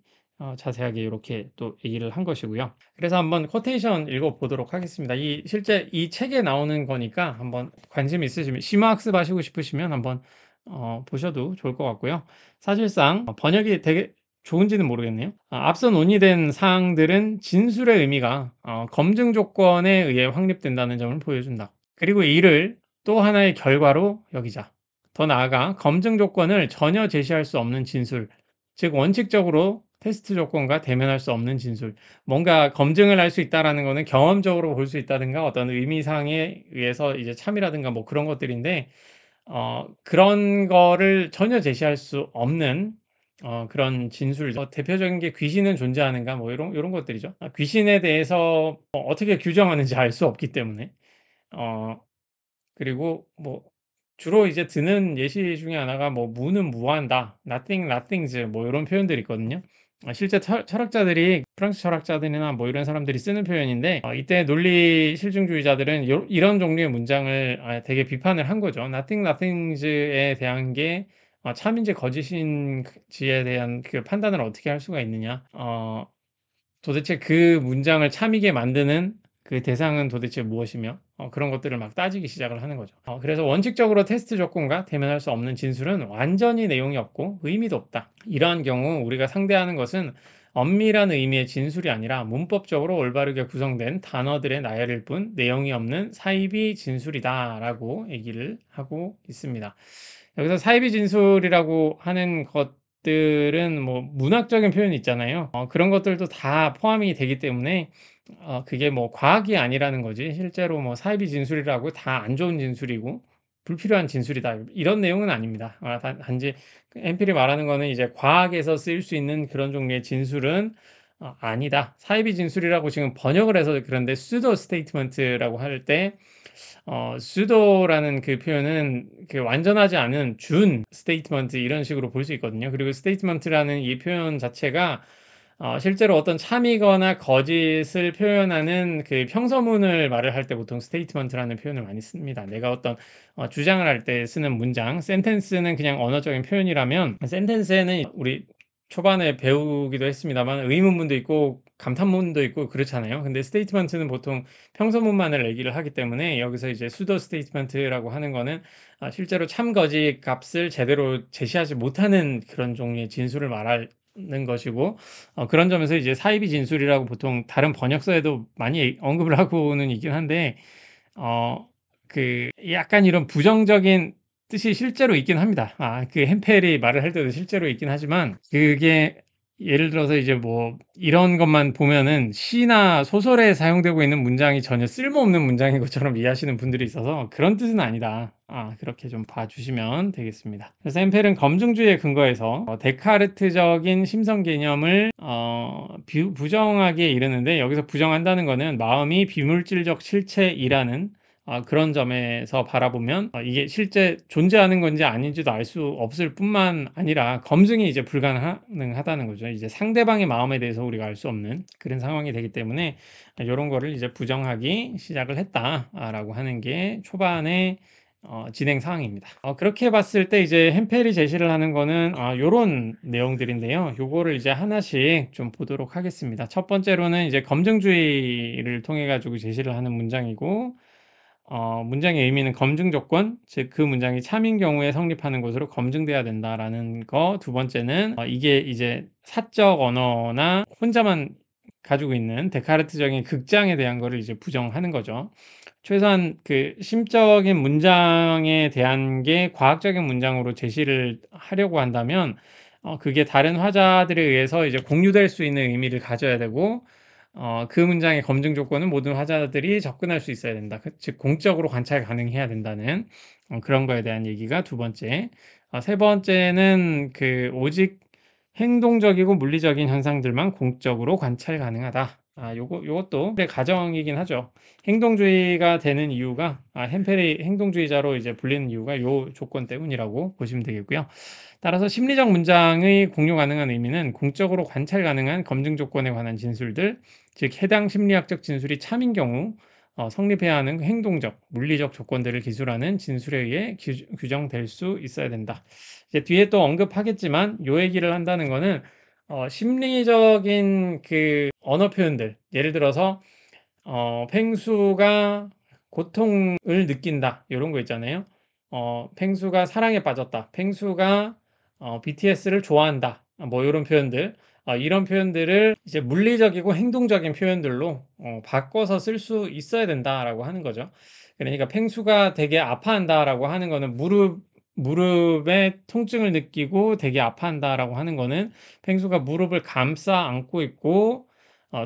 자세하게 이렇게 또 얘기를 한 것이고요. 그래서 한번 쿼테이션 읽어보도록 하겠습니다. 실제 이 책에 나오는 거니까 한번 관심 있으시면, 심화학습 하시고 싶으시면 한번 보셔도 좋을 것 같고요. 사실상 번역이 되게 좋은지는 모르겠네요. 앞서 논의된 사항들은 진술의 의미가 검증 조건에 의해 확립된다는 점을 보여준다. 그리고 이를 또 하나의 결과로 여기자. 더 나아가 검증 조건을 전혀 제시할 수 없는 진술, 즉 원칙적으로 테스트 조건과 대면할 수 없는 진술. 뭔가 검증을 할 수 있다라는 거는 경험적으로 볼 수 있다든가 어떤 의미상에 의해서 이제 참이라든가 뭐 그런 것들인데, 그런 거를 전혀 제시할 수 없는 그런 진술. 대표적인 게 귀신은 존재하는가 뭐 요런 것들이죠. 귀신에 대해서 어떻게 규정하는지 알 수 없기 때문에. 어 그리고 뭐 주로 이제 드는 예시 중에 하나가 뭐 "무는 무한다. Nothing, nothings." 뭐 요런 표현들이 있거든요. 실제 철학자들이, 프랑스 철학자들이나 뭐 이런 사람들이 쓰는 표현인데, 이때 논리 실증주의자들은 이런 종류의 문장을 되게 비판을 한 거죠. "Nothing, nothings에 대한 게 참인지 거짓인지에 대한 그 판단을 어떻게 할 수가 있느냐. 도대체 그 문장을 참이게 만드는 그 대상은 도대체 무엇이며 그런 것들을 막 따지기 시작을 하는 거죠. 그래서 원칙적으로 테스트 조건과 대면할 수 없는 진술은 완전히 내용이 없고 의미도 없다. 이러한 경우 우리가 상대하는 것은 엄밀한 의미의 진술이 아니라 문법적으로 올바르게 구성된 단어들의 나열일 뿐 내용이 없는 사이비 진술이다라고 얘기를 하고 있습니다. 여기서 사이비 진술이라고 하는 것들은 뭐 문학적인 표현이 있잖아요. 그런 것들도 다 포함이 되기 때문에 그게 뭐 과학이 아니라는 거지. 실제로 뭐 사이비 진술이라고 다 안 좋은 진술이고 불필요한 진술이다. 이런 내용은 아닙니다. 단지 엠필이 말하는 거는 이제 과학에서 쓰일 수 있는 그런 종류의 진술은 아니다. 사이비 진술이라고 지금 번역을 해서 그런데 pseudo statement라고 할 때 pseudo라는 그 표현은 그 완전하지 않은 준 statement 이런 식으로 볼 수 있거든요. 그리고 statement라는 이 표현 자체가 실제로 어떤 참이거나 거짓을 표현하는 그 평서문을 말을 할 때 보통 statement라는 표현을 많이 씁니다. 내가 어떤 주장을 할 때 쓰는 문장, sentence는 그냥 언어적인 표현이라면 sentence에는 우리 초반에 배우기도 했습니다만 의문문도 있고 감탄문도 있고 그렇잖아요. 근데 statement는 보통 평서문만을 얘기를 하기 때문에 여기서 이제 pseudo statement라고 하는 거는 실제로 참 거짓 값을 제대로 제시하지 못하는 그런 종류의 진술을 말하는 것이고 그런 점에서 이제 사이비 진술이라고 보통 다른 번역서에도 많이 언급을 하고는 있긴 한데 그 약간 이런 부정적인 뜻이 실제로 있긴 합니다. 그 햄펠이 말을 할 때도 실제로 있긴 하지만 그게 예를 들어서 이제 뭐 이런 것만 보면은 시나 소설에 사용되고 있는 문장이 전혀 쓸모없는 문장인 것처럼 이해하시는 분들이 있어서 그런 뜻은 아니다. 그렇게 좀 봐주시면 되겠습니다. 그래서 햄펠은 검증주의에 근거해서 데카르트적인 심성 개념을 부정하게 이르는데 여기서 부정한다는 거는 마음이 비물질적 실체이라는 그런 점에서 바라보면 이게 실제 존재하는 건지 아닌지도 알 수 없을 뿐만 아니라 검증이 이제 불가능하다는 거죠. 이제 상대방의 마음에 대해서 우리가 알 수 없는 그런 상황이 되기 때문에 이런 거를 이제 부정하기 시작을 했다라고 하는 게 초반에 진행 사항입니다. 그렇게 봤을 때 이제 햄펠이 제시를 하는 거는 요런 내용들인데요. 요거를 이제 하나씩 좀 보도록 하겠습니다. 첫 번째로는 이제 검증주의를 통해 가지고 제시를 하는 문장이고 문장의 의미는 검증 조건, 즉 그 문장이 참인 경우에 성립하는 것으로 검증돼야 된다라는 거. 두 번째는 이게 이제 사적 언어나 혼자만 가지고 있는 데카르트적인 극장에 대한 거를 이제 부정하는 거죠. 최소한 그 심적인 문장에 대한 게 과학적인 문장으로 제시를 하려고 한다면 그게 다른 화자들에 의해서 이제 공유될 수 있는 의미를 가져야 되고 그 문장의 검증 조건은 모든 화자들이 접근할 수 있어야 된다. 즉 공적으로 관찰 가능해야 된다는 그런 거에 대한 얘기가 두 번째. 세 번째는 그 오직 행동적이고 물리적인 현상들만 공적으로 관찰 가능하다. 요것도 내 가정이긴 하죠. 행동주의가 되는 이유가 햄펠이 행동주의자로 이제 불리는 이유가 요 조건 때문이라고 보시면 되겠고요. 따라서 심리적 문장의 공유 가능한 의미는 공적으로 관찰 가능한 검증 조건에 관한 진술들, 즉 해당 심리학적 진술이 참인 경우 성립해야 하는 행동적, 물리적 조건들을 기술하는 진술에 의해 규정될 수 있어야 된다. 이제 뒤에 또 언급하겠지만 요 얘기를 한다는 거는 심리적인 그 언어 표현들, 예를 들어서 펭수가 고통을 느낀다 이런 거 있잖아요. 펭수가 사랑에 빠졌다. 펭수가 BTS를 좋아한다. 뭐 이런 표현들. 이런 표현들을 이제 물리적이고 행동적인 표현들로 바꿔서 쓸 수 있어야 된다라고 하는 거죠. 그러니까 펭수가 되게 아파한다라고 하는 거는 무릎에 통증을 느끼고 되게 아파한다라고 하는 거는 펭수가 무릎을 감싸 안고 있고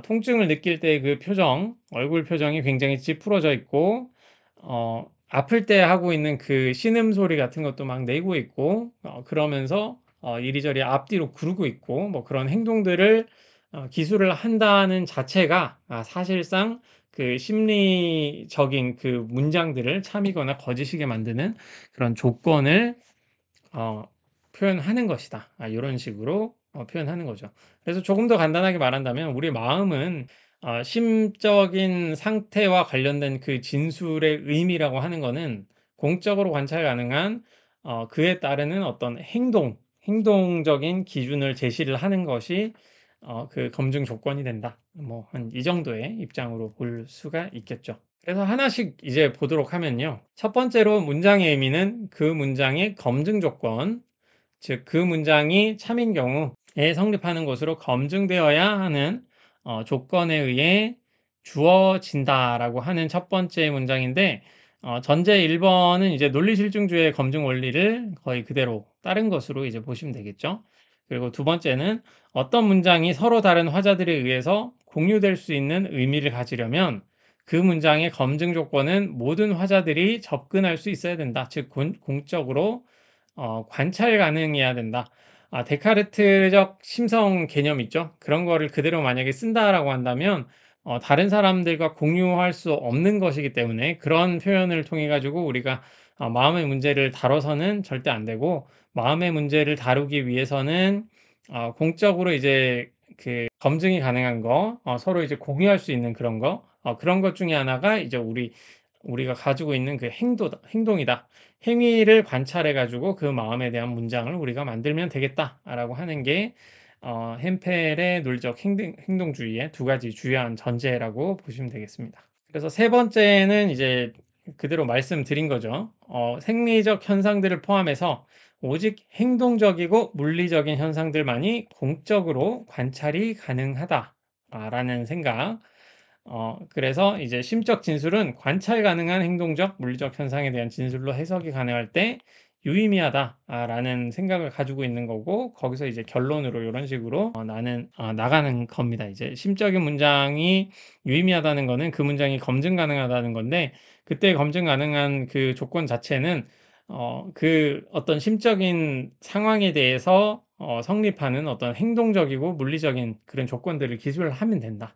통증을 느낄 때 그 표정, 얼굴 표정이 굉장히 찌푸러져 있고 아플 때 하고 있는 그 신음소리 같은 것도 막 내고 있고 그러면서 이리저리 앞뒤로 구르고 있고 뭐 그런 행동들을 기술을 한다는 자체가 사실상 그 심리적인 그 문장들을 참이거나 거짓이게 만드는 그런 조건을 어, 표현하는 것이다. 이런 식으로 표현하는 거죠. 그래서 조금 더 간단하게 말한다면 우리 마음은 심적인 상태와 관련된 그 진술의 의미라고 하는 거는 공적으로 관찰 가능한 그에 따르는 어떤 행동적인 기준을 제시를 하는 것이 그 검증 조건이 된다. 뭐 한 이 정도의 입장으로 볼 수가 있겠죠. 그래서 하나씩 이제 보도록 하면요. 첫 번째로 문장의 의미는 그 문장의 검증 조건, 즉 그 문장이 참인 경우 성립하는 것으로 검증되어야 하는 조건에 의해 주어진다라고 하는 첫 번째 문장인데, 전제 1번은 이제 논리실증주의 검증 원리를 거의 그대로 따른 것으로 이제 보시면 되겠죠. 그리고 두 번째는 어떤 문장이 서로 다른 화자들에 의해서 공유될 수 있는 의미를 가지려면 그 문장의 검증 조건은 모든 화자들이 접근할 수 있어야 된다. 즉, 공적으로 관찰 가능해야 된다. 데카르트적 심성 개념 있죠? 그런 거를 그대로 만약에 쓴다라고 한다면 다른 사람들과 공유할 수 없는 것이기 때문에 그런 표현을 통해 가지고 우리가 마음의 문제를 다뤄서는 절대 안 되고, 마음의 문제를 다루기 위해서는 공적으로 이제 그 검증이 가능한 거, 서로 이제 공유할 수 있는 그런 거, 그런 것 중에 하나가 이제 우리가 가지고 있는 그 행동이다. 행위를 관찰해 가지고 그 마음에 대한 문장을 우리가 만들면 되겠다라고 하는 게 햄펠의 논리적 행동주의의 두 가지 주요한 전제라고 보시면 되겠습니다. 그래서 세 번째는 이제 그대로 말씀드린 거죠. 생리적 현상들을 포함해서 오직 행동적이고 물리적인 현상들만이 공적으로 관찰이 가능하다라는 생각. 그래서 이제 심적 진술은 관찰 가능한 행동적, 물리적 현상에 대한 진술로 해석이 가능할 때 유의미하다라는 생각을 가지고 있는 거고, 거기서 이제 결론으로 이런 식으로 나가는 겁니다. 이제 심적인 문장이 유의미하다는 거는 그 문장이 검증 가능하다는 건데, 그때 검증 가능한 그 조건 자체는 그 어떤 심적인 상황에 대해서 성립하는 어떤 행동적이고 물리적인 그런 조건들을 기술하면 된다.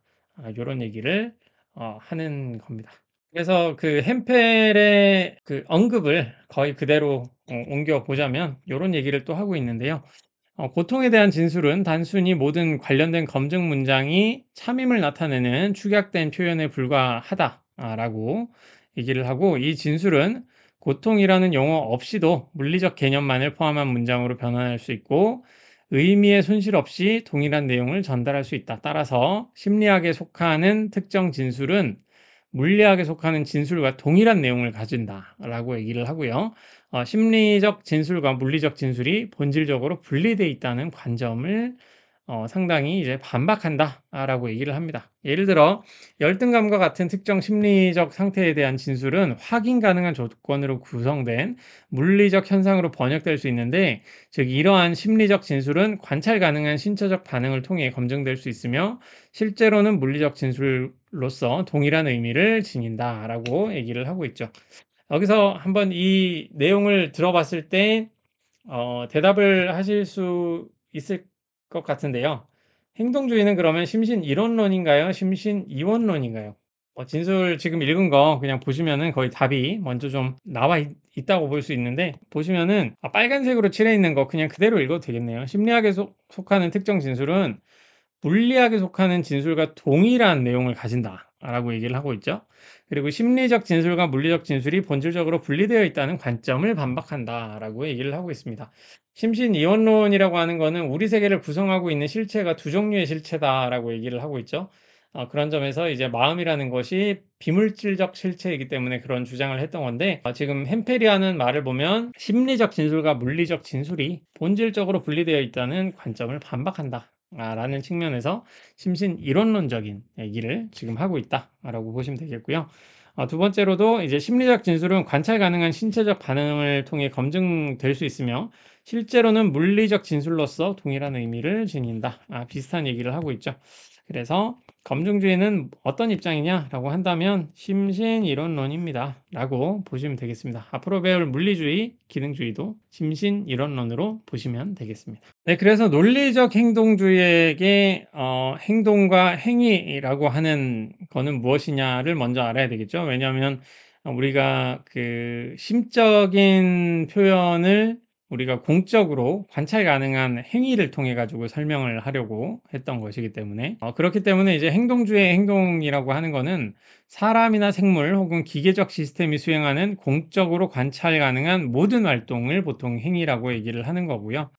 요런 얘기를 하는 겁니다. 그래서 그 햄펠의 그 언급을 거의 그대로 옮겨 보자면 요런 얘기를 또 하고 있는데요. 고통에 대한 진술은 단순히 모든 관련된 검증 문장이 참임을 나타내는 축약된 표현에 불과하다라고 얘기를 하고, 이 진술은 고통이라는 용어 없이도 물리적 개념만을 포함한 문장으로 변환할 수 있고 의미의 손실 없이 동일한 내용을 전달할 수 있다. 따라서 심리학에 속하는 특정 진술은 물리학에 속하는 진술과 동일한 내용을 가진다라고 얘기를 하고요. 심리적 진술과 물리적 진술이 본질적으로 분리되어 있다는 관점을 상당히 이제 반박한다라고 얘기를 합니다. 예를 들어 열등감과 같은 특정 심리적 상태에 대한 진술은 확인 가능한 조건으로 구성된 물리적 현상으로 번역될 수 있는데, 즉 이러한 심리적 진술은 관찰 가능한 신체적 반응을 통해 검증될 수 있으며 실제로는 물리적 진술로서 동일한 의미를 지닌다라고 얘기를 하고 있죠. 여기서 한번 이 내용을 들어봤을 때 대답을 하실 수 있을 것 같은데요. 행동주의는 그러면 심신 이론론인가요? 심신 이원론인가요? 진술 지금 읽은 거 그냥 보시면은 거의 답이 먼저 좀 나와 있다고 볼 수 있는데, 보시면은 빨간색으로 칠해 있는 거 그냥 그대로 읽어도 되겠네요. 심리학에 속하는 특정 진술은 물리학에 속하는 진술과 동일한 내용을 가진다라고 얘기를 하고 있죠. 그리고 심리적 진술과 물리적 진술이 본질적으로 분리되어 있다는 관점을 반박한다라고 얘기를 하고 있습니다. 심신이원론이라고 하는 거는 우리 세계를 구성하고 있는 실체가 두 종류의 실체다라고 얘기를 하고 있죠. 그런 점에서 이제 마음이라는 것이 비물질적 실체이기 때문에 그런 주장을 했던 건데, 지금 햄페리아는 말을 보면 심리적 진술과 물리적 진술이 본질적으로 분리되어 있다는 관점을 반박한다 라는 측면에서 심신 이론론적인 얘기를 지금 하고 있다라고 보시면 되겠고요. 두 번째로도 이제 심리적 진술은 관찰 가능한 신체적 반응을 통해 검증될 수 있으며 실제로는 물리적 진술로서 동일한 의미를 지닌다. 비슷한 얘기를 하고 있죠. 그래서 검증주의는 어떤 입장이냐라고 한다면 심신이론론입니다 라고 보시면 되겠습니다. 앞으로 배울 물리주의, 기능주의도 심신이론론으로 보시면 되겠습니다. 네, 그래서 논리적 행동주의에게 행동과 행위라고 하는 거는 무엇이냐를 먼저 알아야 되겠죠. 왜냐하면 우리가 그 심적인 표현을 우리가 공적으로 관찰 가능한 행위를 통해 가지고 설명을 하려고 했던 것이기 때문에, 그렇기 때문에 이제 행동주의 행동이라고 하는 거는 사람이나 생물 혹은 기계적 시스템이 수행하는 공적으로 관찰 가능한 모든 활동을 보통 행위라고 얘기를 하는 거고요.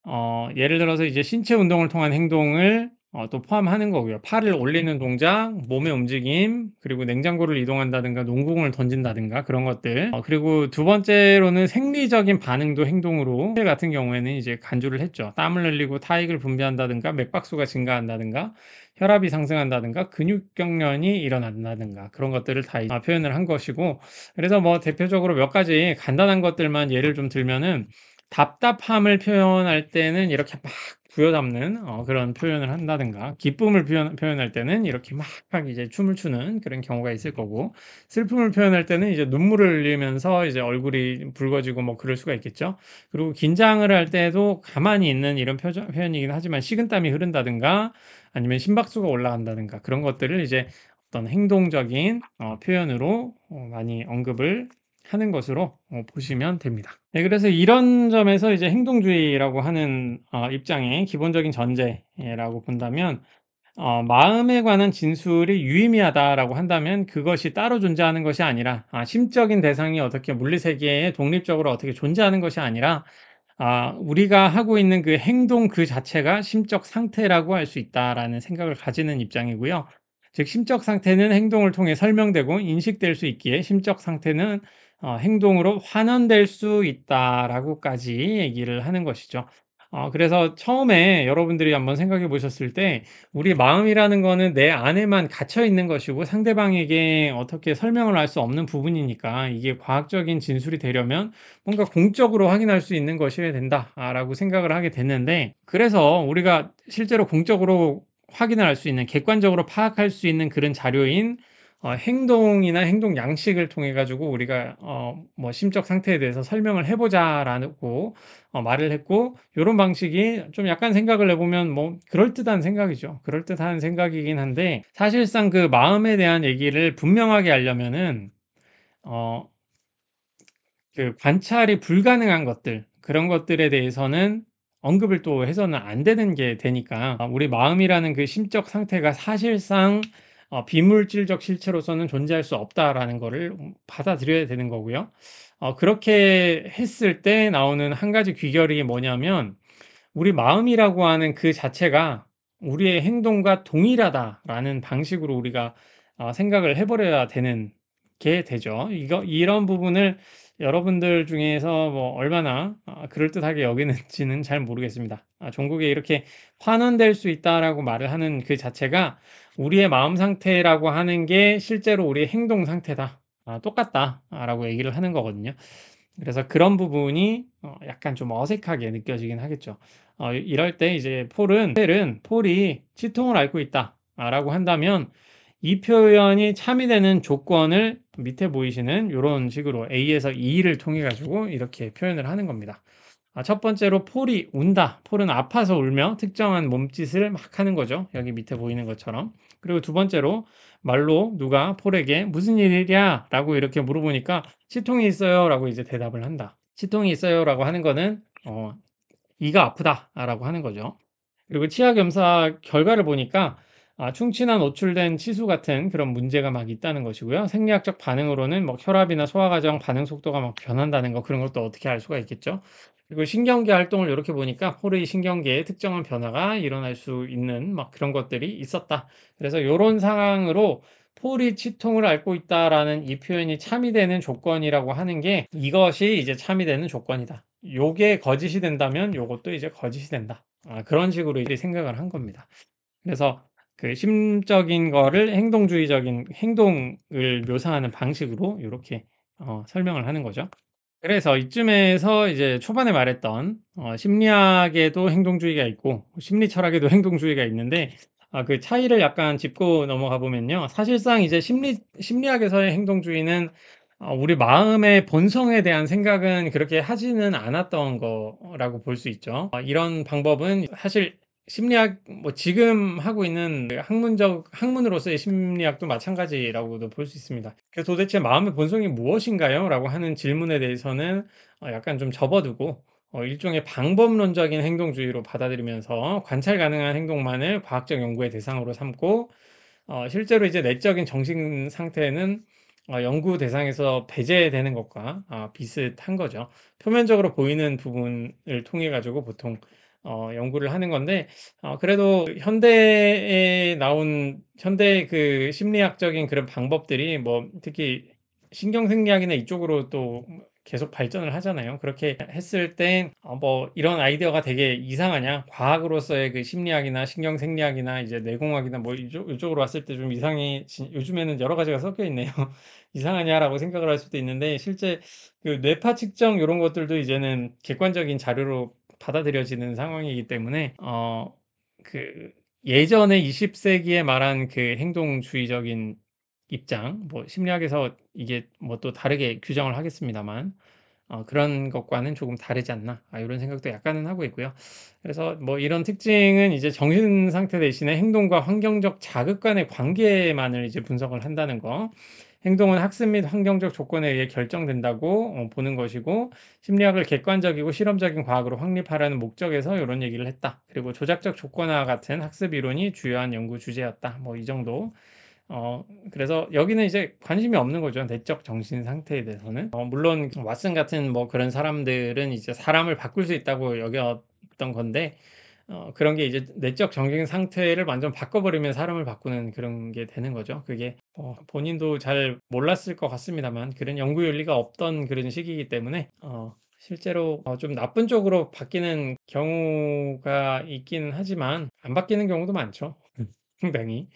예를 들어서 이제 신체 운동을 통한 행동을 또 포함하는 거고요. 팔을 올리는 동작, 몸의 움직임, 그리고 냉장고를 이동한다든가 농구공을 던진다든가 그런 것들. 그리고 두 번째로는 생리적인 반응도 행동으로 같은 경우에는 이제 간주를 했죠. 땀을 흘리고 타액을 분비한다든가 맥박수가 증가한다든가 혈압이 상승한다든가 근육 경련이 일어난다든가 그런 것들을 다 표현을 한 것이고, 그래서 뭐 대표적으로 몇 가지 간단한 것들만 예를 좀 들면은 답답함을 표현할 때는 이렇게 막 부여잡는 그런 표현을 한다든가, 기쁨을 표현할 때는 이렇게 막 이제 춤을 추는 그런 경우가 있을 거고, 슬픔을 표현할 때는 이제 눈물을 흘리면서 이제 얼굴이 붉어지고 뭐 그럴 수가 있겠죠. 그리고 긴장을 할 때도 가만히 있는 이런 표현이긴 하지만 식은땀이 흐른다든가 아니면 심박수가 올라간다든가 그런 것들을 이제 어떤 행동적인 표현으로 많이 언급을 하는 것으로 보시면 됩니다. 네, 그래서 이런 점에서 이제 행동주의라고 하는 입장의 기본적인 전제라고 본다면, 마음에 관한 진술이 유의미하다라고 한다면 그것이 따로 존재하는 것이 아니라, 심적인 대상이 어떻게 물리세계에 독립적으로 어떻게 존재하는 것이 아니라, 우리가 하고 있는 그 행동 그 자체가 심적 상태라고 할 수 있다라는 생각을 가지는 입장이고요. 즉 심적 상태는 행동을 통해 설명되고 인식될 수 있기에 심적 상태는 행동으로 환원될 수 있다라고까지 얘기를 하는 것이죠. 그래서 처음에 여러분들이 한번 생각해 보셨을 때 우리 마음이라는 거는 내 안에만 갇혀 있는 것이고 상대방에게 어떻게 설명을 할 수 없는 부분이니까 이게 과학적인 진술이 되려면 뭔가 공적으로 확인할 수 있는 것이어야 된다라고 생각을 하게 됐는데, 그래서 우리가 실제로 공적으로 확인을 할 수 있는, 객관적으로 파악할 수 있는 그런 자료인 행동이나 행동 양식을 통해 가지고 우리가 뭐 심적 상태에 대해서 설명을 해 보자라고 말을 했고, 요런 방식이 좀 약간 생각을 해 보면 뭐 그럴듯한 생각이죠. 그럴듯한 생각이긴 한데, 사실상 그 마음에 대한 얘기를 분명하게 하려면은 어 그 관찰이 불가능한 것들, 그런 것들에 대해서는 언급을 또 해서는 안 되는 게 되니까, 우리 마음이라는 그 심적 상태가 사실상 비물질적 실체로서는 존재할 수 없다라는 거를 받아들여야 되는 거고요. 그렇게 했을 때 나오는 한 가지 귀결이 뭐냐면, 우리 마음이라고 하는 그 자체가 우리의 행동과 동일하다라는 방식으로 우리가 생각을 해 버려야 되는 게 되죠. 이런 부분을 여러분들 중에서 뭐 얼마나 그럴듯하게 여기는지는 잘 모르겠습니다. 종국에 이렇게 "환원될 수 있다."라고 말을 하는 그 자체가 우리의 마음 상태라고 하는 게 실제로 우리의 행동 상태다. 똑같다라고 얘기를 하는 거거든요. 그래서 그런 부분이 약간 좀 어색하게 느껴지긴 하겠죠. 이럴 때 이제 폴이 치통을 앓고 있다라고 한다면 이 표현이 참이되는 조건을 밑에 보이시는 요런 식으로 A에서 E를 통해 가지고 이렇게 표현을 하는 겁니다. 첫 번째로 폴이 운다. 폴은 아파서 울며 특정한 몸짓을 막 하는 거죠. 여기 밑에 보이는 것처럼. 그리고 두 번째로 말로 누가 폴에게 "무슨 일이랴?" 라고 이렇게 물어보니까 "치통이 있어요." 라고 이제 대답을 한다. "치통이 있어요." 라고 하는 거는 "이가 아프다." 라고 하는 거죠. 그리고 치아 검사 결과를 보니까 충치나 노출된 치수 같은 그런 문제가 막 있다는 것이고요. 생리학적 반응으로는 뭐 혈압이나 소화 과정 반응 속도가 막 변한다는 거, 그런 것도 어떻게 알 수가 있겠죠. 그리고 신경계 활동을 이렇게 보니까 포르이 신경계에 특정한 변화가 일어날 수 있는 막 그런 것들이 있었다. 그래서 요런 상황으로 "폴이 치통을 앓고 있다."라는 이 표현이 참이 되는 조건이라고 하는 게 이것이 이제 참이 되는 조건이다. 요게 거짓이 된다면 요것도 이제 거짓이 된다. 그런 식으로 이제 생각을 한 겁니다. 그래서 그 심적인 거를 행동주의적인 행동을 묘사하는 방식으로 요렇게 설명을 하는 거죠. 그래서 이쯤에서 이제 초반에 말했던 심리학에도 행동주의가 있고 심리 철학에도 행동주의가 있는데, 그 차이를 약간 짚고 넘어가 보면요. 사실상 이제 심리학에서의 행동주의는 우리 마음의 본성에 대한 생각은 그렇게 하지는 않았던 거라고 볼 수 있죠. 이런 방법은 사실 심리학 뭐 지금 하고 있는 그 학문으로서의 심리학도 마찬가지라고도 볼 수 있습니다. 그래서 "도대체 마음의 본성이 무엇인가요?" 라고 하는 질문에 대해서는 약간 좀 접어두고 일종의 방법론적인 행동주의로 받아들이면서 관찰 가능한 행동만을 과학적 연구의 대상으로 삼고, 실제로 이제 내적인 정신 상태는 연구 대상에서 배제되는 것과 비슷한 거죠. 표면적으로 보이는 부분을 통해 가지고 보통 연구를 하는 건데 그래도 현대에 나온 현대 그 심리학적인 그런 방법들이 뭐 특히 신경생리학이나 이쪽으로 또 계속 발전을 하잖아요. 그렇게 했을 때 뭐 "이런 아이디어가 되게 이상하냐? 과학으로서의 그 심리학이나 신경생리학이나 이제 뇌공학이나 뭐 이쪽으로 왔을 때 좀 이상해 요즘에는 여러 가지가 섞여 있네요. 이상하냐?"라고 생각을 할 수도 있는데 실제 그 뇌파 측정 요런 것들도 이제는 객관적인 자료로 받아들여지는 상황이기 때문에 그 예전에 20 세기에 말한 그 행동주의적인 입장, 뭐 심리학에서 이게 뭐 또 다르게 규정을 하겠습니다만 그런 것과는 조금 다르지 않나 요런 생각도 약간은 하고 있고요. 그래서 뭐 이런 특징은 이제 정신 상태 대신에 행동과 환경적 자극 간의 관계만을 이제 분석을 한다는 거. 행동은 학습 및 환경적 조건에 의해 결정된다고 보는 것이고 심리학을 객관적이고 실험적인 과학으로 확립하라는 목적에서 이런 얘기를 했다. 그리고 조작적 조건화 같은 학습 이론이 주요한 연구 주제였다. 뭐 이 정도. 그래서 여기는 이제 관심이 없는 거죠. 내적 정신 상태에 대해서는. 물론 왓슨 같은 뭐 그런 사람들은 이제 사람을 바꿀 수 있다고 여겼던 건데 그런 게 이제 내적 정신 상태를 완전 바꿔버리면 사람을 바꾸는 그런 게 되는 거죠. 그게 본인도 잘 몰랐을 것 같습니다만 그런 연구 윤리가 없던 그런 시기이기 때문에 실제로 좀 나쁜 쪽으로 바뀌는 경우가 있긴 하지만 안 바뀌는 경우도 많죠. 상당히.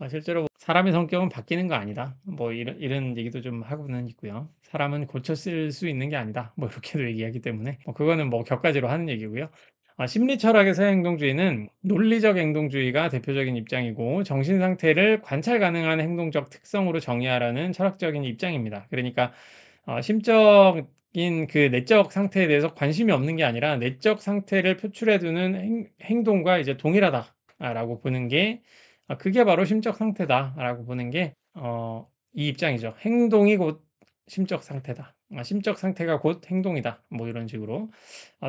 실제로 사람의 성격은 바뀌는 거 아니다. 뭐 이런 얘기도 좀 하고는 있고요. 사람은 고쳐 쓸 수 있는 게 아니다. 뭐 이렇게도 얘기하기 때문에 그거는 뭐 격가지로 하는 얘기고요. 심리 철학에서의 행동주의는 논리적 행동주의가 대표적인 입장이고 정신 상태를 관찰 가능한 행동적 특성으로 정의하라는 철학적인 입장입니다. 그러니까 심적인 그 내적 상태에 대해서 관심이 없는 게 아니라 내적 상태를 표출해 두는 행동과 이제 동일하다라고 보는 게 그게 바로 심적 상태다라고 보는 게 이 입장이죠. 행동이 곧 심적 상태다. 심적 상태가 곧 행동이다. 뭐 이런 식으로.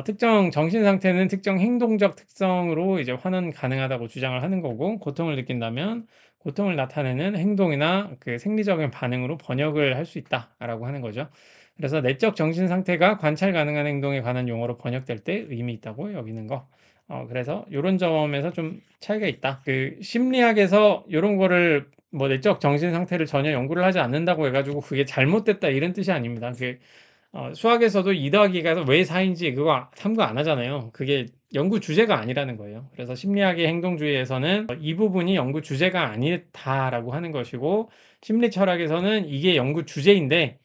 특정 정신 상태는 특정 행동적 특성으로 이제 환원 가능하다고 주장을 하는 거고 고통을 느낀다면 고통을 나타내는 행동이나 그 생리적인 반응으로 번역을 할 수 있다라고 하는 거죠. 그래서 내적 정신 상태가 관찰 가능한 행동에 관한 용어로 번역될 때 의미 있다고 여기는 거. 그래서 요런 점에서 좀 차이가 있다. 그 심리학에서 요런 거를 뭐 내적 정신 상태를 전혀 연구를 하지 않는다고 해 가지고 그게 잘못됐다 이런 뜻이 아닙니다. 수학에서도 2 더하기가 왜 4인지 그거 탐구 안 하잖아요. 그게 연구 주제가 아니라는 거예요. 그래서 심리학의 행동주의에서는 이 부분이 연구 주제가 아니다라고 하는 것이고 심리 철학에서는 이게 연구 주제인데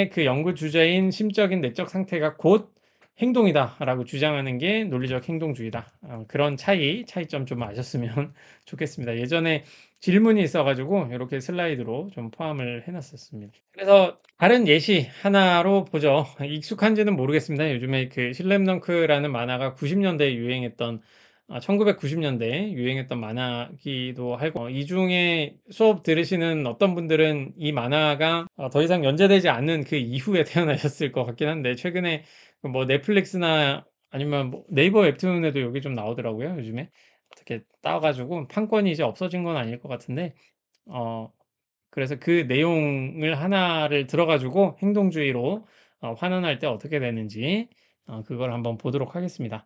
그 연구 주제인 심적인 내적 상태가 곧 행동이다라고 주장하는 게 논리적 행동주의다. 그런 차이점 좀 아셨으면 좋겠습니다. 예전에 질문이 있어가지고 이렇게 슬라이드로 좀 포함을 해놨었습니다. 그래서 다른 예시 하나로 보죠. 익숙한지는 모르겠습니다. 요즘에 그 슬램덩크라는 만화가 90년대에 유행했던 1990년대에 유행했던 만화기도 하고 이 중에 수업 들으시는 어떤 분들은 이 만화가 더 이상 연재되지 않는 그 이후에 태어나셨을 것 같긴 한데 최근에 뭐 넷플릭스나 아니면 뭐 네이버 웹툰에도 여기 좀 나오더라고요. 요즘에 어떻게 따가지고 판권이 이제 없어진 건 아닐 것 같은데 어 그래서 그 내용을 하나를 들어 가지고 행동주의로 환원할 때 어떻게 되는지 그걸 한번 보도록 하겠습니다.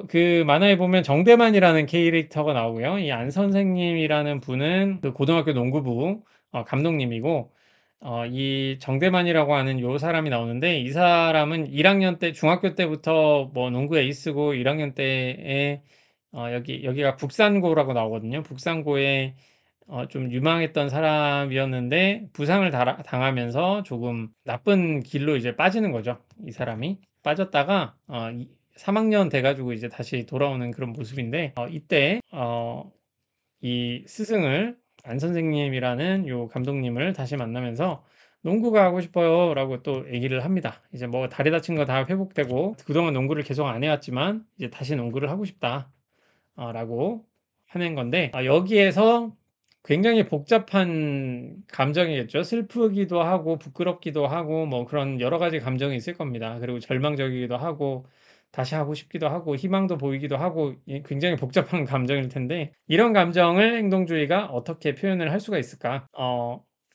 그 만화에 보면 정대만이라는 캐릭터가 나오고요. 이 안 선생님이라는 분은 그 고등학교 농구부 감독님이고 이 정대만이라고 하는 요 사람이 나오는데 이 사람은 1 학년 때 중학교 때부터 뭐 농구 에이스고 1 학년 때에 여기가 북산고라고 나오거든요. 북산고에 좀 유망했던 사람이었는데 부상을 당하면서 조금 나쁜 길로 이제 빠지는 거죠. 이 사람이. 빠졌다가 3학년 돼 가지고 이제 다시 돌아오는 그런 모습인데 이때 이 스승을 안 선생님이라는 요 감독님을 다시 만나면서 "농구가 하고 싶어요."라고 또 얘기를 합니다. 이제 뭐 다리 다친 거 다 회복되고 "그동안 농구를 계속 안 해 왔지만 이제 다시 농구를 하고 싶다." 라고 하는 건데 여기에서 굉장히 복잡한 감정이겠죠. 슬프기도 하고 부끄럽기도 하고 뭐 그런 여러 가지 감정이 있을 겁니다. 그리고 절망적이기도 하고 다시 하고 싶기도 하고 희망도 보이기도 하고 굉장히 복잡한 감정일 텐데 이런 감정을 행동주의가 어떻게 표현을 할 수가 있을까?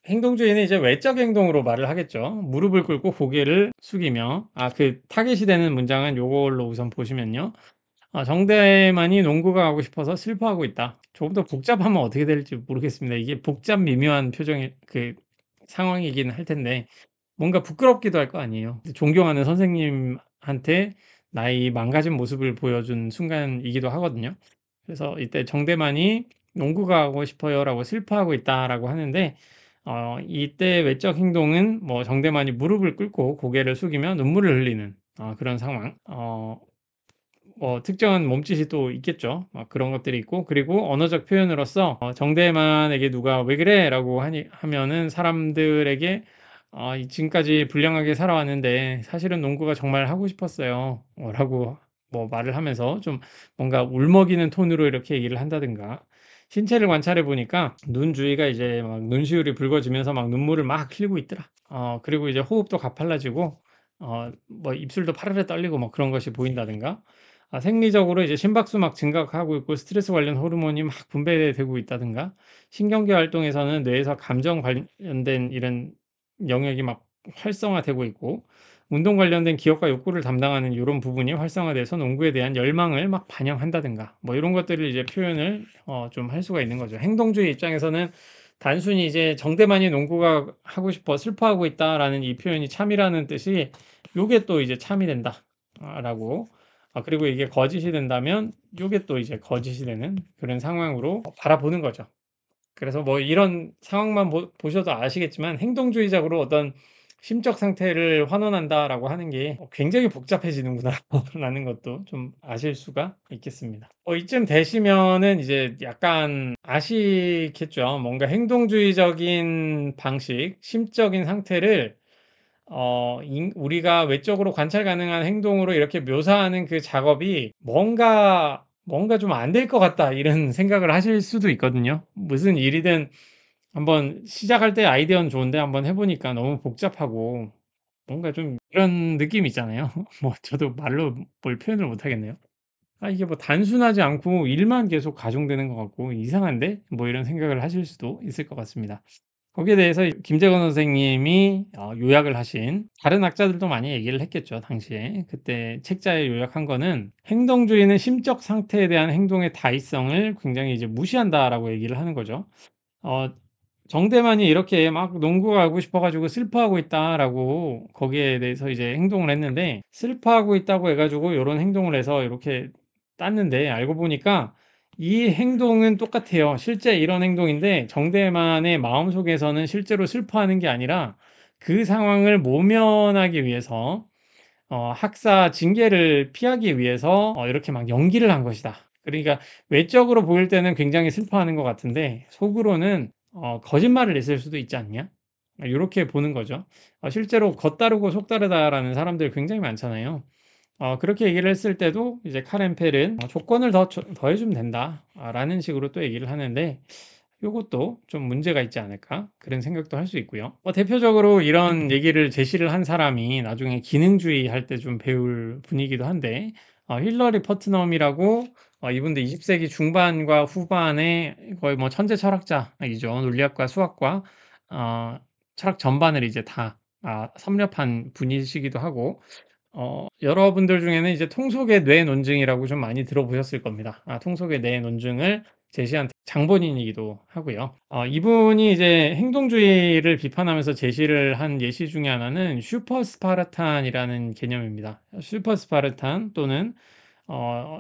행동주의는 이제 외적 행동으로 말을 하겠죠. 무릎을 꿇고 고개를 숙이며 그 타겟이 되는 문장은 요걸로 우선 보시면요. 정대만이 농구가 가고 싶어서 슬퍼하고 있다. 조금 더 복잡하면 어떻게 될지 모르겠습니다. 이게 복잡 미묘한 표정의 상황이긴 할 텐데 뭔가 부끄럽기도 할 거 아니에요. 존경하는 선생님한테 나의 망가진 모습을 보여준 순간이기도 하거든요. 그래서 이때 정대만이 "농구가 가고 싶어요."라고 "슬퍼하고 있다."라고 하는데 이때 외적 행동은 뭐 정대만이 무릎을 꿇고 고개를 숙이며 눈물을 흘리는 그런 상황. 뭐 특정한 몸짓이 또 있겠죠. 막 그런 것들이 있고, 그리고 언어적 표현으로서 정대만에게 누가 "왜 그래?"라고 하면은 사람들에게 이 "지금까지 불량하게 살아왔는데 사실은 농구가 정말 하고 싶었어요." 라고 뭐 말을 하면서 좀 뭔가 울먹이는 톤으로 이렇게 얘기를 한다든가, 신체를 관찰해 보니까 눈 주위가 이제 막 눈시울이 붉어지면서 막 눈물을 막 흘리고 있더라. 그리고 이제 호흡도 가팔라지고 뭐 입술도 파르르 떨리고 뭐 그런 것이 보인다든가, 생리적으로 이제 심박수 막 증가하고 있고 스트레스 관련 호르몬이 막 분비되고 있다든가, 신경계 활동에서는 뇌에서 감정 관련된 이런 영역이 막 활성화되고 있고, 운동 관련된 기억과 욕구를 담당하는 요런 부분이 활성화돼서 농구에 대한 열망을 막 반영한다든가, 뭐 요런 것들을 이제 표현을 좀 할 수가 있는 거죠. 행동주의 입장에서는 단순히 이제 "정대만이 농구가 하고 싶어 슬퍼하고 있다."라는 이 표현이 참이라는 뜻이, 요게 또 이제 참이 된다 라고, 그리고 이게 거짓이 된다면 요게 또 이제 거짓이 되는 그런 상황으로 바라보는 거죠. 그래서 뭐 이런 상황만 보셔도 아시겠지만, 행동주의적으로 어떤 심적 상태를 환원한다라고 하는 게 굉장히 복잡해지는구나 라는 것도 좀 아실 수가 있겠습니다. 이쯤 되시면은 이제 약간 아시겠죠. 뭔가 행동주의적인 방식, 심적인 상태를 우리가 외적으로 관찰 가능한 행동으로 이렇게 묘사하는 그 작업이 뭔가 좀 안 될 것 같다, 이런 생각을 하실 수도 있거든요. 무슨 일이든 한번 시작할 때 아이디어는 좋은데 한번 해 보니까 너무 복잡하고 뭔가 좀 이런 느낌이 있잖아요. 뭐 저도 말로 뭘 표현을 못 하겠네요. 이게 뭐 단순하지 않고 일만 계속 가중되는 것 같고 이상한데? 뭐 이런 생각을 하실 수도 있을 것 같습니다. 거기에 대해서 김재건 선생님이 요약을 하신, 다른 학자들도 많이 얘기를 했겠죠, 당시에. 그때 책자에 요약한 거는 "행동주의는 심적 상태에 대한 행동의 다의성을 굉장히 이제 무시한다."라고 얘기를 하는 거죠. 어 정대만이 이렇게 막 "농구가 가고 싶어 가지고 슬퍼하고 있다."라고 거기에 대해서 이제 행동을 했는데, 슬퍼하고 있다고 해 가지고 요런 행동을 해서 이렇게 땄는데, 알고 보니까 이 행동은 똑같아요. 실제 이런 행동인데 정대만의 마음속에서는 실제로 슬퍼하는 게 아니라 그 상황을 모면하기 위해서, 학사 징계를 피하기 위해서 이렇게 막 연기를 한 것이다. 그러니까 외적으로 보일 때는 굉장히 슬퍼하는 것 같은데 속으로는 거짓말을 했을 수도 있지 않냐? 요렇게 보는 거죠. 실제로 "겉다르고 속다르다."라는 사람들 굉장히 많잖아요. 그렇게 얘기를 했을 때도 이제 카렌펠은 "조건을 더해 주면 된다." 라는 식으로 또 얘기를 하는데, 요것도 좀 문제가 있지 않을까, 그런 생각도 할 수 있고요. 대표적으로 이런 얘기를 제시를 한 사람이 나중에 기능주의 할 때 좀 배울 분이기도 한데, 힐러리 퍼트넘이라고, 이분도 20 세기 중반과 후반에 거의 뭐 천재 철학자이죠. 논리학과 수학과 철학 전반을 이제 다 섭렵한 분이시기도 하고, 여러분들 중에는 이제 통속의 뇌 논증이라고 좀 많이 들어보셨을 겁니다. 통속의 뇌 논증을 제시한 장본인이기도 하고요. 이분이 이제 행동주의를 비판하면서 제시를 한 예시 중에 하나는 슈퍼 스파르탄이라는 개념입니다. 슈퍼 스파르탄 또는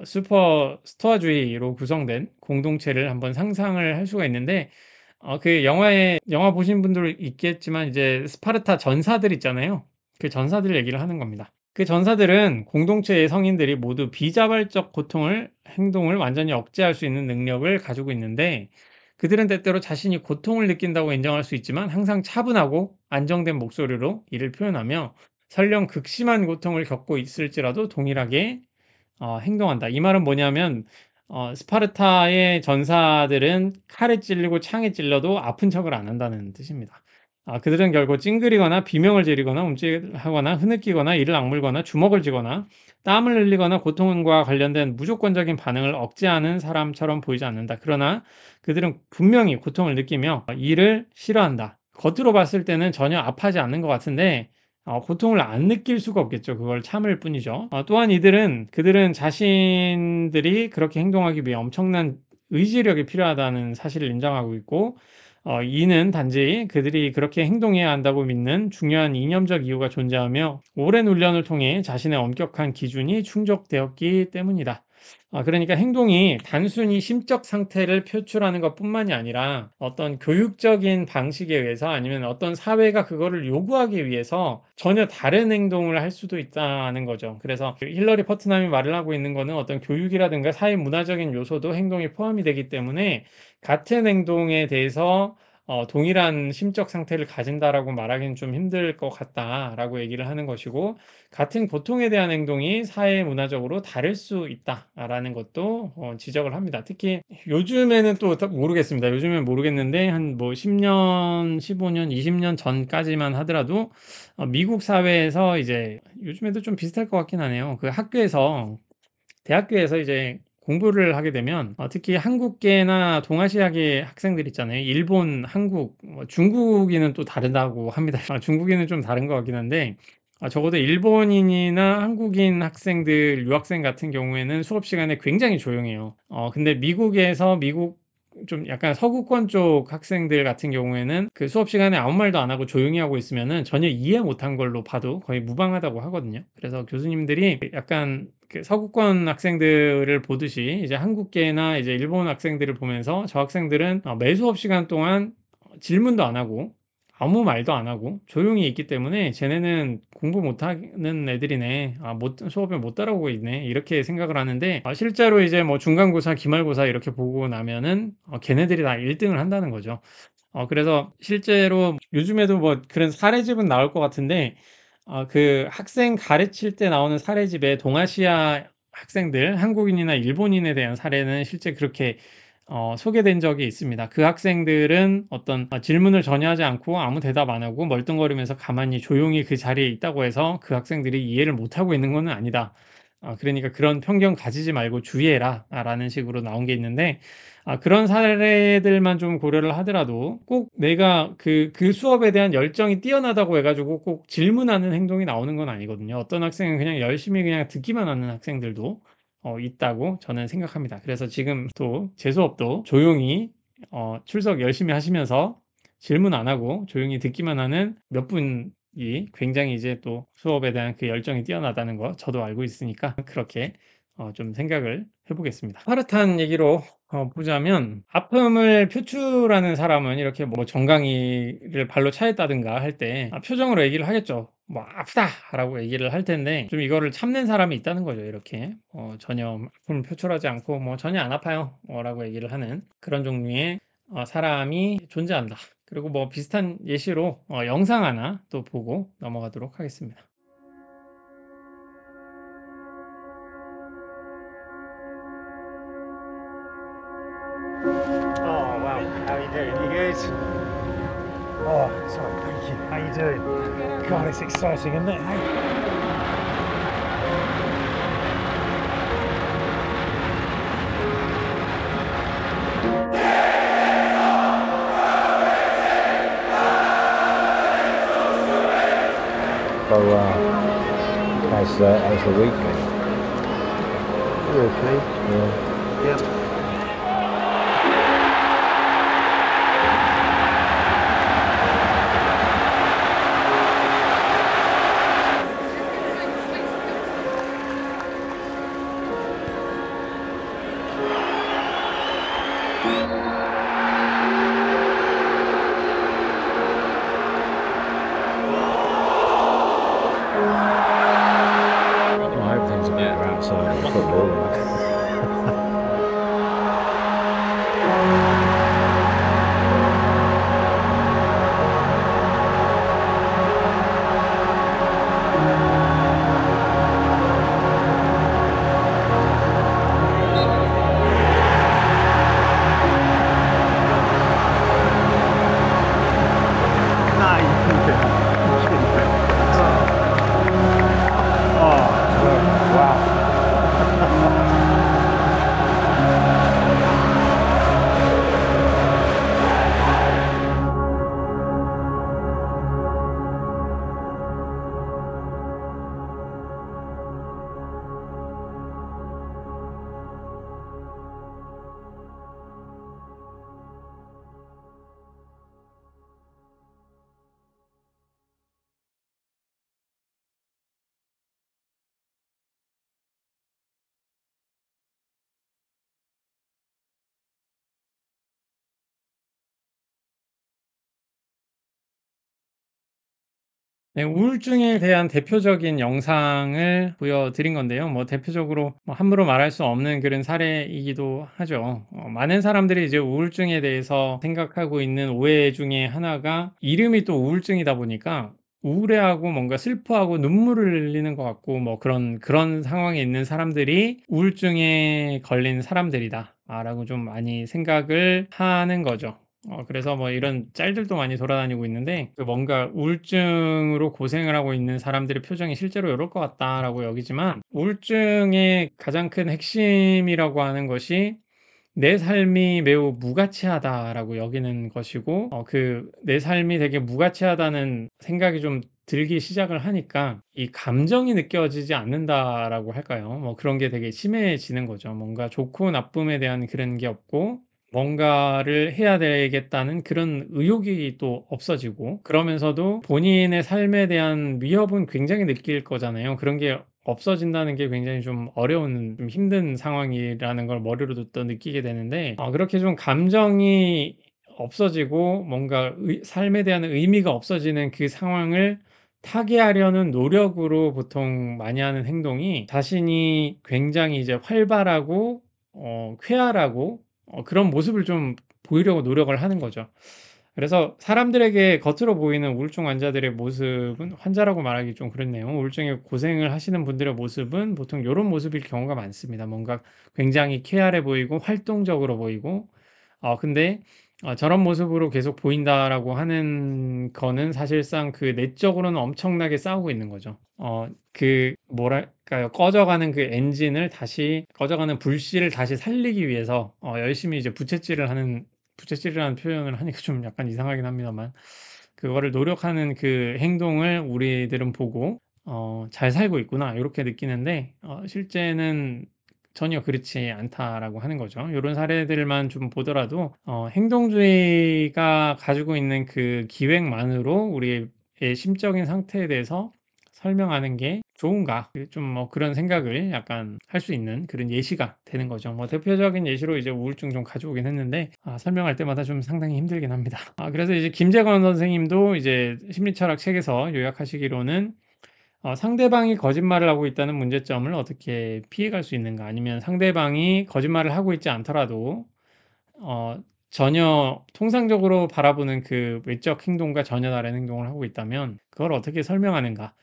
슈퍼 스토아주의로 구성된 공동체를 한번 상상을 할 수가 있는데, 영화 보신 분들 있겠지만 이제 스파르타 전사들 있잖아요. 그 전사들 얘기를 하는 겁니다. 그 전사들은 공동체의 성인들이 모두 비자발적 행동을 완전히 억제할 수 있는 능력을 가지고 있는데, 그들은 때때로 자신이 고통을 느낀다고 인정할 수 있지만 항상 차분하고 안정된 목소리로 이를 표현하며 설령 극심한 고통을 겪고 있을지라도 동일하게 행동한다. 이 말은 뭐냐면, 스파르타의 전사들은 칼에 찔리고 창에 찔려도 아픈 척을 안 한다는 뜻입니다. 그들은 결국 찡그리거나 비명을 지르거나 움찔하거나 흐느끼거나 이를 악물거나 주먹을 쥐거나 땀을 흘리거나 고통과 관련된 무조건적인 반응을 억제하는 사람처럼 보이지 않는다. 그러나 그들은 분명히 고통을 느끼며 이를 싫어한다. 겉으로 봤을 때는 전혀 아파하지 않는 것 같은데 고통을 안 느낄 수가 없겠죠. 그걸 참을 뿐이죠. 또한 그들은 자신들이 그렇게 행동하기 위해 엄청난 의지력이 필요하다는 사실을 인정하고 있고, 이는 단지 그들이 그렇게 행동해야 한다고 믿는 중요한 이념적 이유가 존재하며 오랜 훈련을 통해 자신의 엄격한 기준이 충족되었기 때문이다. 그러니까 행동이 단순히 심적 상태를 표출하는 것뿐만이 아니라 어떤 교육적인 방식에 의해서 아니면 어떤 사회가 그거를 요구하기 위해서 전혀 다른 행동을 할 수도 있다는 거죠. 그래서 힐러리 퍼트남이 말을 하고 있는 거는 어떤 교육이라든가 사회 문화적인 요소도 행동에 포함이 되기 때문에 같은 행동에 대해서 동일한 심적 상태를 가진다라고 말하기는 좀 힘들 것 같다라고 얘기를 하는 것이고, 같은 고통에 대한 행동이 사회 문화적으로 다를 수 있다라는 것도 지적을 합니다. 특히 요즘에는 또 모르겠습니다. 요즘엔 모르겠는데 한 뭐 10년, 15년, 20년 전까지만 하더라도 미국 사회에서 이제 요즘에도 좀 비슷할 것 같긴 하네요. 그 대학교에서 이제 공부를 하게 되면 특히 한국계나 동아시아계 학생들 있잖아요. 일본, 한국, 중국인은 또 다르다고 합니다. 중국인은 좀 다른 것 같긴 한데 적어도 일본인이나 한국인 학생들, 유학생 같은 경우에는 수업 시간에 굉장히 조용해요. 근데 미국 좀 약간 서구권 쪽 학생들 같은 경우에는 그 수업 시간에 아무 말도 안 하고 조용히 하고 있으면은 전혀 이해 못한 걸로 봐도 거의 무방하다고 하거든요. 그래서 교수님들이 약간 그 서구권 학생들을 보듯이 이제 한국계나 이제 일본 학생들을 보면서 저 학생들은 매 수업 시간 동안 질문도 안 하고 아무 말도 안 하고 조용히 있기 때문에 쟤네는 공부 못하는 애들이네. 수업에 못 따라오고 있네. 이렇게 생각을 하는데 실제로 이제 뭐 중간고사, 기말고사 이렇게 보고 나면은 걔네들이 다 1등을 한다는 거죠. 그래서 실제로 요즘에도 뭐 그런 사례집은 나올 것 같은데 그 학생 가르칠 때 나오는 사례집에 동아시아 학생들, 한국인이나 일본인에 대한 사례는 실제 그렇게 소개된 적이 있습니다. 그 학생들은 어떤 질문을 전혀 하지 않고 아무 대답 안 하고 멀뚱거리면서 가만히 조용히 그 자리에 있다고 해서 그 학생들이 이해를 못하고 있는 것은 아니다. 그러니까 그런 편견 가지지 말고 주의해라 라는 식으로 나온 게 있는데, 그런 사례들만 좀 고려를 하더라도 꼭 내가 그 수업에 대한 열정이 뛰어나다고 해가지고 꼭 질문하는 행동이 나오는 건 아니거든요. 어떤 학생은 그냥 열심히 그냥 듣기만 하는 학생들도 있다고 저는 생각합니다. 그래서 지금 또 제 수업도 조용히 출석 열심히 하시면서 질문 안 하고 조용히 듣기만 하는 몇 분이 굉장히 이제 또 수업에 대한 그 열정이 뛰어나다는 거 저도 알고 있으니까 그렇게 좀 생각을 해보겠습니다. 빠듯한 얘기로 보자면 아픔을 표출하는 사람은 이렇게 뭐 정강이를 발로 차했다든가 할 때 표정으로 얘기를 하겠죠. 뭐 아프다 라고 얘기를 할 텐데 좀 이거를 참는 사람이 있다는 거죠. 이렇게 전혀 아픔을 표출하지 않고 뭐 전혀 안 아파요 라고 얘기를 하는 그런 종류의 사람이 존재한다. 그리고 뭐 비슷한 예시로 영상 하나 또 보고 넘어가도록 하겠습니다. Oh wow, how you doing? You good? Oh, sorry, thank you. How you doing? God, it's exciting, isn't it? So, how's the week been? Okay. Yeah. Yeah. I hope things are better outside of football. 네, 우울증에 대한 대표적인 영상을 보여드린 건데요. 뭐 대표적으로 뭐 함부로 말할 수 없는 그런 사례이기도 하죠. 많은 사람들이 이제 우울증에 대해서 생각하고 있는 오해 중에 하나가 이름이 또 우울증이다 보니까 우울해하고 뭔가 슬퍼하고 눈물을 흘리는 것 같고 뭐 그런 상황에 있는 사람들이 우울증에 걸린 사람들이다. 라고 좀 많이 생각을 하는 거죠. 그래서 뭐 이런 짤들도 많이 돌아다니고 있는데 그 뭔가 우울증으로 고생을 하고 있는 사람들의 표정이 실제로 이럴 것 같다라고 여기지만 우울증의 가장 큰 핵심이라고 하는 것이 내 삶이 매우 무가치하다라고 여기는 것이고 내 삶이 되게 무가치하다는 생각이 좀 들기 시작을 하니까 이 감정이 느껴지지 않는다라고 할까요? 뭐 그런 게 되게 심해지는 거죠. 뭔가 좋고 나쁨에 대한 그런 게 없고 뭔가를 해야 되겠다는 그런 의욕이 또 없어지고 그러면서도 본인의 삶에 대한 위협은 굉장히 느낄 거잖아요. 그런 게 없어진다는 게 굉장히 좀 어려운 좀 힘든 상황이라는 걸 머리로도 또 느끼게 되는데 그렇게 좀 감정이 없어지고 뭔가 삶에 대한 의미가 없어지는 그 상황을 타개하려는 노력으로 보통 많이 하는 행동이 자신이 굉장히 이제 활발하고 쾌활하고 그런 모습을 좀 보이려고 노력을 하는 거죠. 그래서 사람들에게 겉으로 보이는 우울증 환자들의 모습은 환자라고 말하기 좀 그렇네요. 우울증에 고생을 하시는 분들의 모습은 보통 이런 모습일 경우가 많습니다. 뭔가 굉장히 쾌활해 보이고 활동적으로 보이고 근데 저런 모습으로 계속 보인다라고 하는 거는 사실상 그 내적으로는 엄청나게 싸우고 있는 거죠. 그 뭐랄까요? 꺼져가는 그 엔진을 다시 꺼져가는 불씨를 다시 살리기 위해서 열심히 이제 부채질이라는 표현을 하니까 좀 약간 이상하긴 합니다만 그거를 노력하는 그 행동을 우리들은 보고 '잘 살고 있구나.' 이렇게 느끼는데 실제는 전혀 그렇지 않다라고 하는 거죠. 요런 사례들만 좀 보더라도 행동주의가 가지고 있는 그 기획만으로 우리의 심적인 상태에 대해서 설명하는 게 좋은가? 좀 뭐 그런 생각을 약간 할 수 있는 그런 예시가 되는 거죠. 뭐 대표적인 예시로 이제 우울증 좀 가져오긴 했는데 설명할 때마다 좀 상당히 힘들긴 합니다. 그래서 이제 김재건 선생님도 이제 심리철학 책에서 요약하시기로는 상대방이 거짓말을 하고 있다는 문제점을 어떻게 피해갈 수 있는가? 아니면 상대방이 거짓말을 하고 있지 않더라도 어 전혀 통상적으로 바라보는 그 외적 행동과 전혀 다른 행동을 하고 있다면 그걸 어떻게 설명하는가?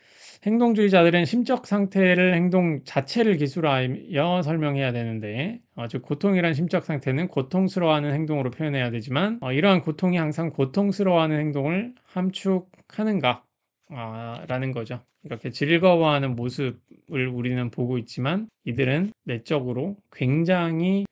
행동주의자들은 심적 상태를 행동 자체를 기술로 하여 설명해야 되는데 즉 고통이란 심적 상태는 고통스러워하는 행동으로 표현해야 되지만 이러한 고통이 항상 고통스러워하는 행동을 함축하는가? 라는 거죠. 이렇게 즐거워하는 모습을 우리는 보고 있지만 이들은 내적으로 굉장히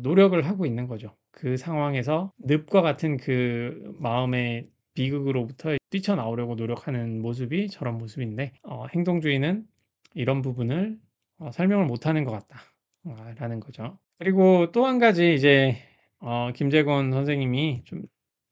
노력을 하고 있는 거죠. 그 상황에서 늪과 같은 그 마음의 비극으로부터 뛰쳐나오려고 노력하는 모습이 저런 모습인데 행동주의는 이런 부분을 설명을 못하는 것 같다 라는 거죠. 그리고 또 한 가지 이제 김재건 선생님이 좀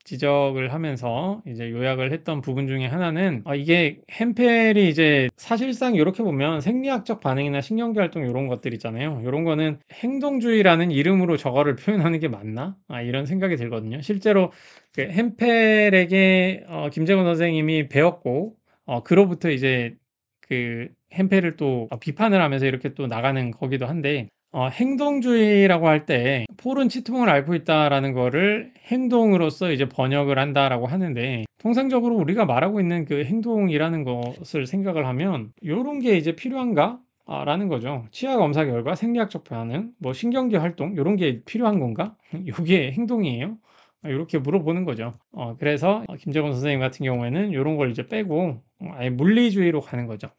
지적을 하면서 이제 요약을 했던 부분 중에 하나는 이게 햄펠이 이제 사실상 이렇게 보면 생리학적 반응이나 신경계 활동 이런 것들 있잖아요. 이런 거는 행동주의라는 이름으로 저거를 표현하는 게 맞나? 이런 생각이 들거든요. 실제로 그 햄펠에게 김재건 선생님이 배웠고 그로부터 이제 그 햄펠을 또 비판을 하면서 이렇게 또 나가는 거기도 한데 행동주의라고 할 때 폴은 치통을 앓고 있다라는 거를 행동으로서 이제 번역을 한다라고 하는데 통상적으로 우리가 말하고 있는 그 행동이라는 것을 생각을 하면 요런 게 이제 필요한가? 라는 거죠. 치아 검사 결과 생리학적 반응, 뭐 신경계 활동 요런 게 필요한 건가? 요게 행동이에요? 요렇게 물어보는 거죠. 그래서 김재건 선생님 같은 경우에는 요런 걸 이제 빼고 아예 물리주의로 가는 거죠.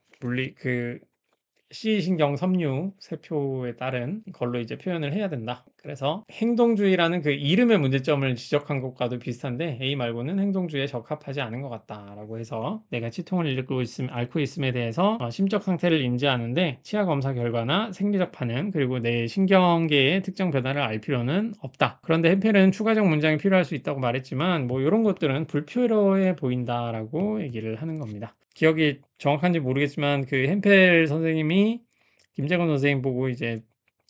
C신경 섬유 세포에 따른 걸로 이제 표현을 해야 된다. 그래서 행동주의라는 그 이름의 문제점을 지적한 것과도 비슷한데 A 말고는 행동주의에 적합하지 않은 것 같다라고 해서 내가 치통을 앓고 있음에 대해서 심적 상태를 인지하는데 치아 검사 결과나 생리적 반응 그리고 내 신경계의 특정 변화를 알 필요는 없다. 그런데 햄펠은 추가적 문장이 필요할 수 있다고 말했지만 뭐 이런 것들은 불필요해 보인다라고 얘기를 하는 겁니다. 기억이 정확한지 모르겠지만 그 햄펠 선생님이 김재건 선생님 보고 이제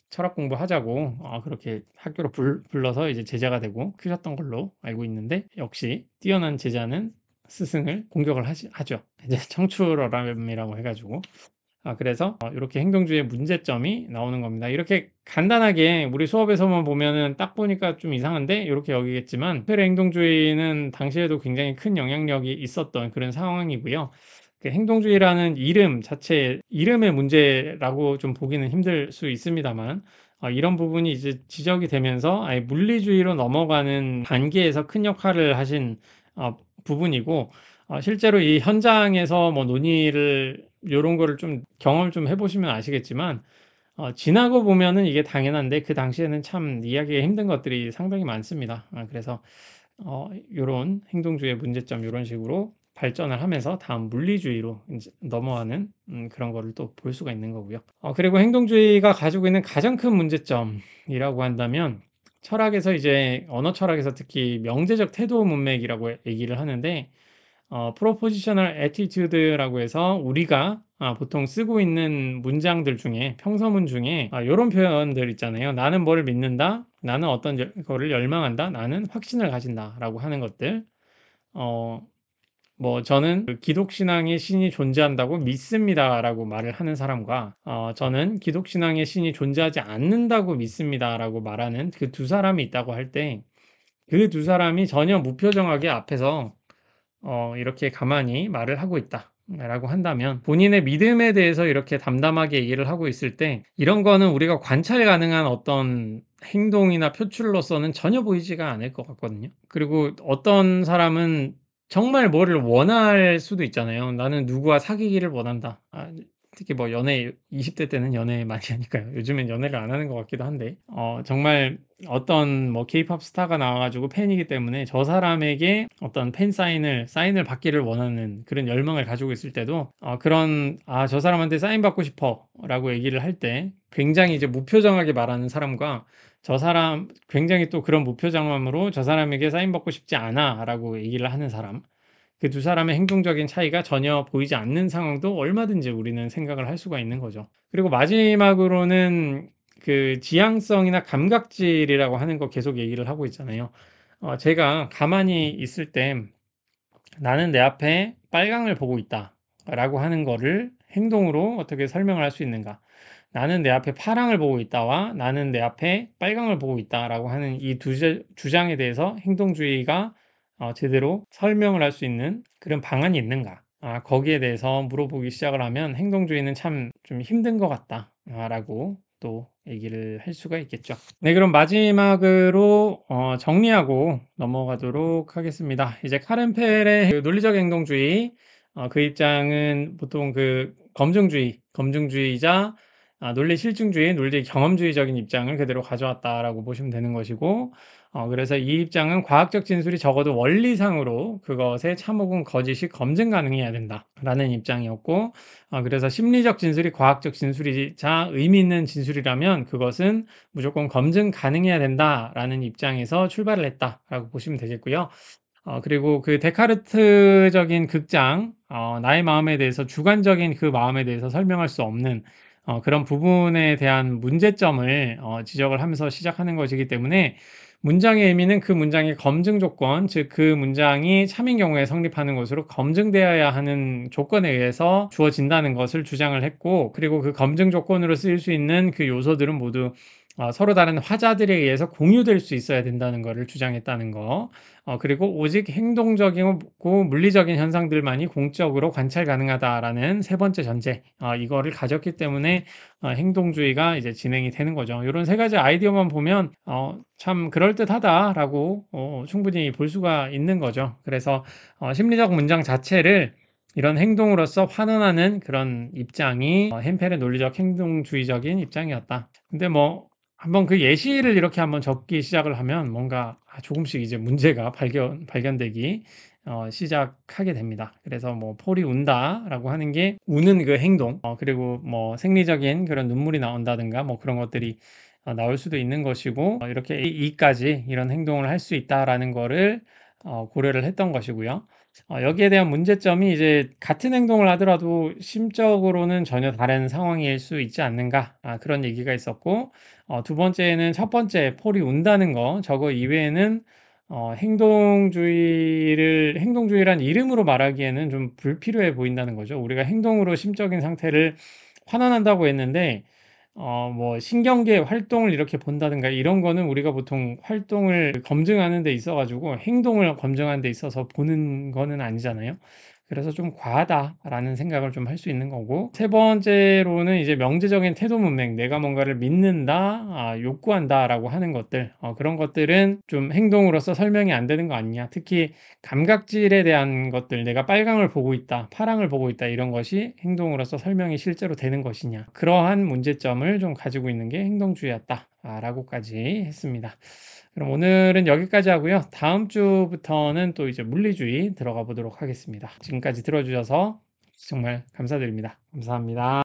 철학 공부하자고 그렇게 학교로 불러서 이제 제자가 되고 크셨던 걸로 알고 있는데 역시 뛰어난 제자는 스승을 공격을 하죠. 이제 청출어람이라고 해가지고. 그래서 이렇게 행동주의의 문제점이 나오는 겁니다. 이렇게 간단하게 우리 수업에서만 보면은 딱 보니까 좀 이상한데 이렇게 여기겠지만 페레 행동주의는 당시에도 굉장히 큰 영향력이 있었던 그런 상황이고요. 그 행동주의라는 이름 자체, 이름의 문제라고 좀 보기는 힘들 수 있습니다만, 이런 부분이 이제 지적이 되면서 아예 물리주의로 넘어가는 단계에서 큰 역할을 하신 부분이고, 실제로 이 현장에서 뭐 논의를 요런 거를 좀 경험을 좀 해보시면 아시겠지만, 지나고 보면은 이게 당연한데 그 당시에는 참 이해하기가 힘든 것들이 상당히 많습니다. 그래서 요런 행동주의의 문제점 요런 식으로 발전을 하면서 다음 물리주의로 이제 넘어가는 그런 거를 또 볼 수가 있는 거고요. 그리고 행동주의가 가지고 있는 가장 큰 문제점이라고 한다면 철학에서 이제 언어 철학에서 특히 명제적 태도 문맥이라고 얘기를 하는데 프로포지셔널 애티튜드라고 해서 우리가 보통 쓰고 있는 문장들 중에 평서문 중에 이런 표현들 있잖아요. 나는 뭘 믿는다. 나는 어떤 거를 열망한다. 나는 확신을 가진다. 라고 하는 것들. 뭐 저는 그 기독신앙의 신이 존재한다고 믿습니다. 라고 말을 하는 사람과 저는 기독신앙의 신이 존재하지 않는다고 믿습니다. 라고 말하는 그 두 사람이 있다고 할 때 그 두 사람이 전혀 무표정하게 앞에서 이렇게 가만히 말을 하고 있다. 라고 한다면 본인의 믿음에 대해서 이렇게 담담하게 얘기를 하고 있을 때 이런 거는 우리가 관찰 가능한 어떤 행동이나 표출로서는 전혀 보이지가 않을 것 같거든요. 그리고 어떤 사람은 정말 뭐를 원할 수도 있잖아요. 나는 누구와 사귀기를 원한다. 특히 뭐 연애 20대 때는 연애 많이 하니까요. 요즘엔 연애를 안 하는 것 같기도 한데 정말 어떤 뭐 케이팝 스타가 나와가지고 팬이기 때문에 저 사람에게 어떤 팬 사인을 받기를 원하는 그런 열망을 가지고 있을 때도 그런 저 사람한테 사인 받고 싶어라고 얘기를 할 때 굉장히 이제 무표정하게 말하는 사람과 저 사람 굉장히 또 그런 무표정함으로 저 사람에게 사인 받고 싶지 않아라고 얘기를 하는 사람, 그 두 사람의 행동적인 차이가 전혀 보이지 않는 상황도 얼마든지 우리는 생각을 할 수가 있는 거죠. 그리고 마지막으로는 그 지향성이나 감각질이라고 하는 거 계속 얘기를 하고 있잖아요. 제가 가만히 있을 때 나는 내 앞에 빨강을 보고 있다 라고 하는 거를 행동으로 어떻게 설명을 할 수 있는가. 나는 내 앞에 파랑을 보고 있다와 나는 내 앞에 빨강을 보고 있다라고 하는 이 두 주장에 대해서 행동주의가 제대로 설명을 할 수 있는 그런 방안이 있는가. 거기에 대해서 물어보기 시작을 하면 행동주의는 참 좀 힘든 것 같다라고 또 얘기를 할 수가 있겠죠. 네, 그럼 마지막으로 정리하고 넘어가도록 하겠습니다. 이제 카렌 펠의 그 논리적 행동주의, 그 입장은 보통 그 검증주의자, 논리 실증주의, 논리 경험주의적인 입장을 그대로 가져왔다라고 보시면 되는 것이고, 그래서 이 입장은 과학적 진술이 적어도 원리상으로 그것의 참 혹은 거짓이 검증 가능해야 된다라는 입장이었고, 그래서 심리적 진술이 과학적 진술이자 의미 있는 진술이라면 그것은 무조건 검증 가능해야 된다라는 입장에서 출발을 했다라고 보시면 되겠고요. 그리고 그 데카르트적인 극장, 나의 마음에 대해서 주관적인 그 마음에 대해서 설명할 수 없는 그런 부분에 대한 문제점을 지적을 하면서 시작하는 것이기 때문에 문장의 의미는 그 문장의 검증 조건, 즉 그 문장이 참인 경우에 성립하는 것으로 검증되어야 하는 조건에 의해서 주어진다는 것을 주장을 했고, 그리고 그 검증 조건으로 쓰일 수 있는 그 요소들은 모두 서로 다른 화자들에 의해서 공유될 수 있어야 된다는 것을 주장했다는 거. 그리고 오직 행동적이고 물리적인 현상들만이 공적으로 관찰 가능하다라는 세 번째 전제, 이거를 가졌기 때문에 행동주의가 이제 진행이 되는 거죠. 이런 세 가지 아이디어만 보면 참 그럴듯하다라고 충분히 볼 수가 있는 거죠. 그래서 심리적 문장 자체를 이런 행동으로서 환원하는 그런 입장이 햄펠의 논리적 행동주의적인 입장이었다. 근데 뭐 한번 그 예시를 이렇게 한번 적기 시작을 하면 뭔가 조금씩 이제 문제가 발견되기 시작하게 됩니다. 그래서 뭐 폴이 운다라고 하는 게 우는 그 행동, 그리고 뭐 생리적인 그런 눈물이 나온다든가 뭐 그런 것들이 나올 수도 있는 것이고, 이렇게 이까지 이런 행동을 할 수 있다라는 거를 고려를 했던 것이고요. 여기에 대한 문제점이 이제 같은 행동을 하더라도 심적으로는 전혀 다른 상황일 수 있지 않는가, 그런 얘기가 있었고, 두 번째는 첫 번째 폴이 운다는 거, 저거 이외에는 행동주의란 이름으로 말하기에는 좀 불필요해 보인다는 거죠. 우리가 행동으로 심적인 상태를 환원한다고 했는데, 뭐 신경계 활동을 이렇게 본다든가 이런 거는 우리가 보통 활동을 검증하는 데 있어 가지고 행동을 검증하는 데 있어서 보는 거는 아니잖아요. 그래서 좀 과하다라는 생각을 좀 할 수 있는 거고, 세 번째로는 이제 명제적인 태도 문맥, 내가 뭔가를 믿는다, 욕구한다라고 하는 것들, 그런 것들은 좀 행동으로서 설명이 안 되는 거 아니냐. 특히 감각질에 대한 것들, 내가 빨강을 보고 있다, 파랑을 보고 있다, 이런 것이 행동으로서 설명이 실제로 되는 것이냐. 그러한 문제점을 좀 가지고 있는 게 행동주의였다, 라고까지 했습니다. 그럼 오늘은 여기까지 하고요. 다음 주부터는 또 이제 물리주의 들어가 보도록 하겠습니다. 지금까지 들어주셔서 정말 감사드립니다. 감사합니다.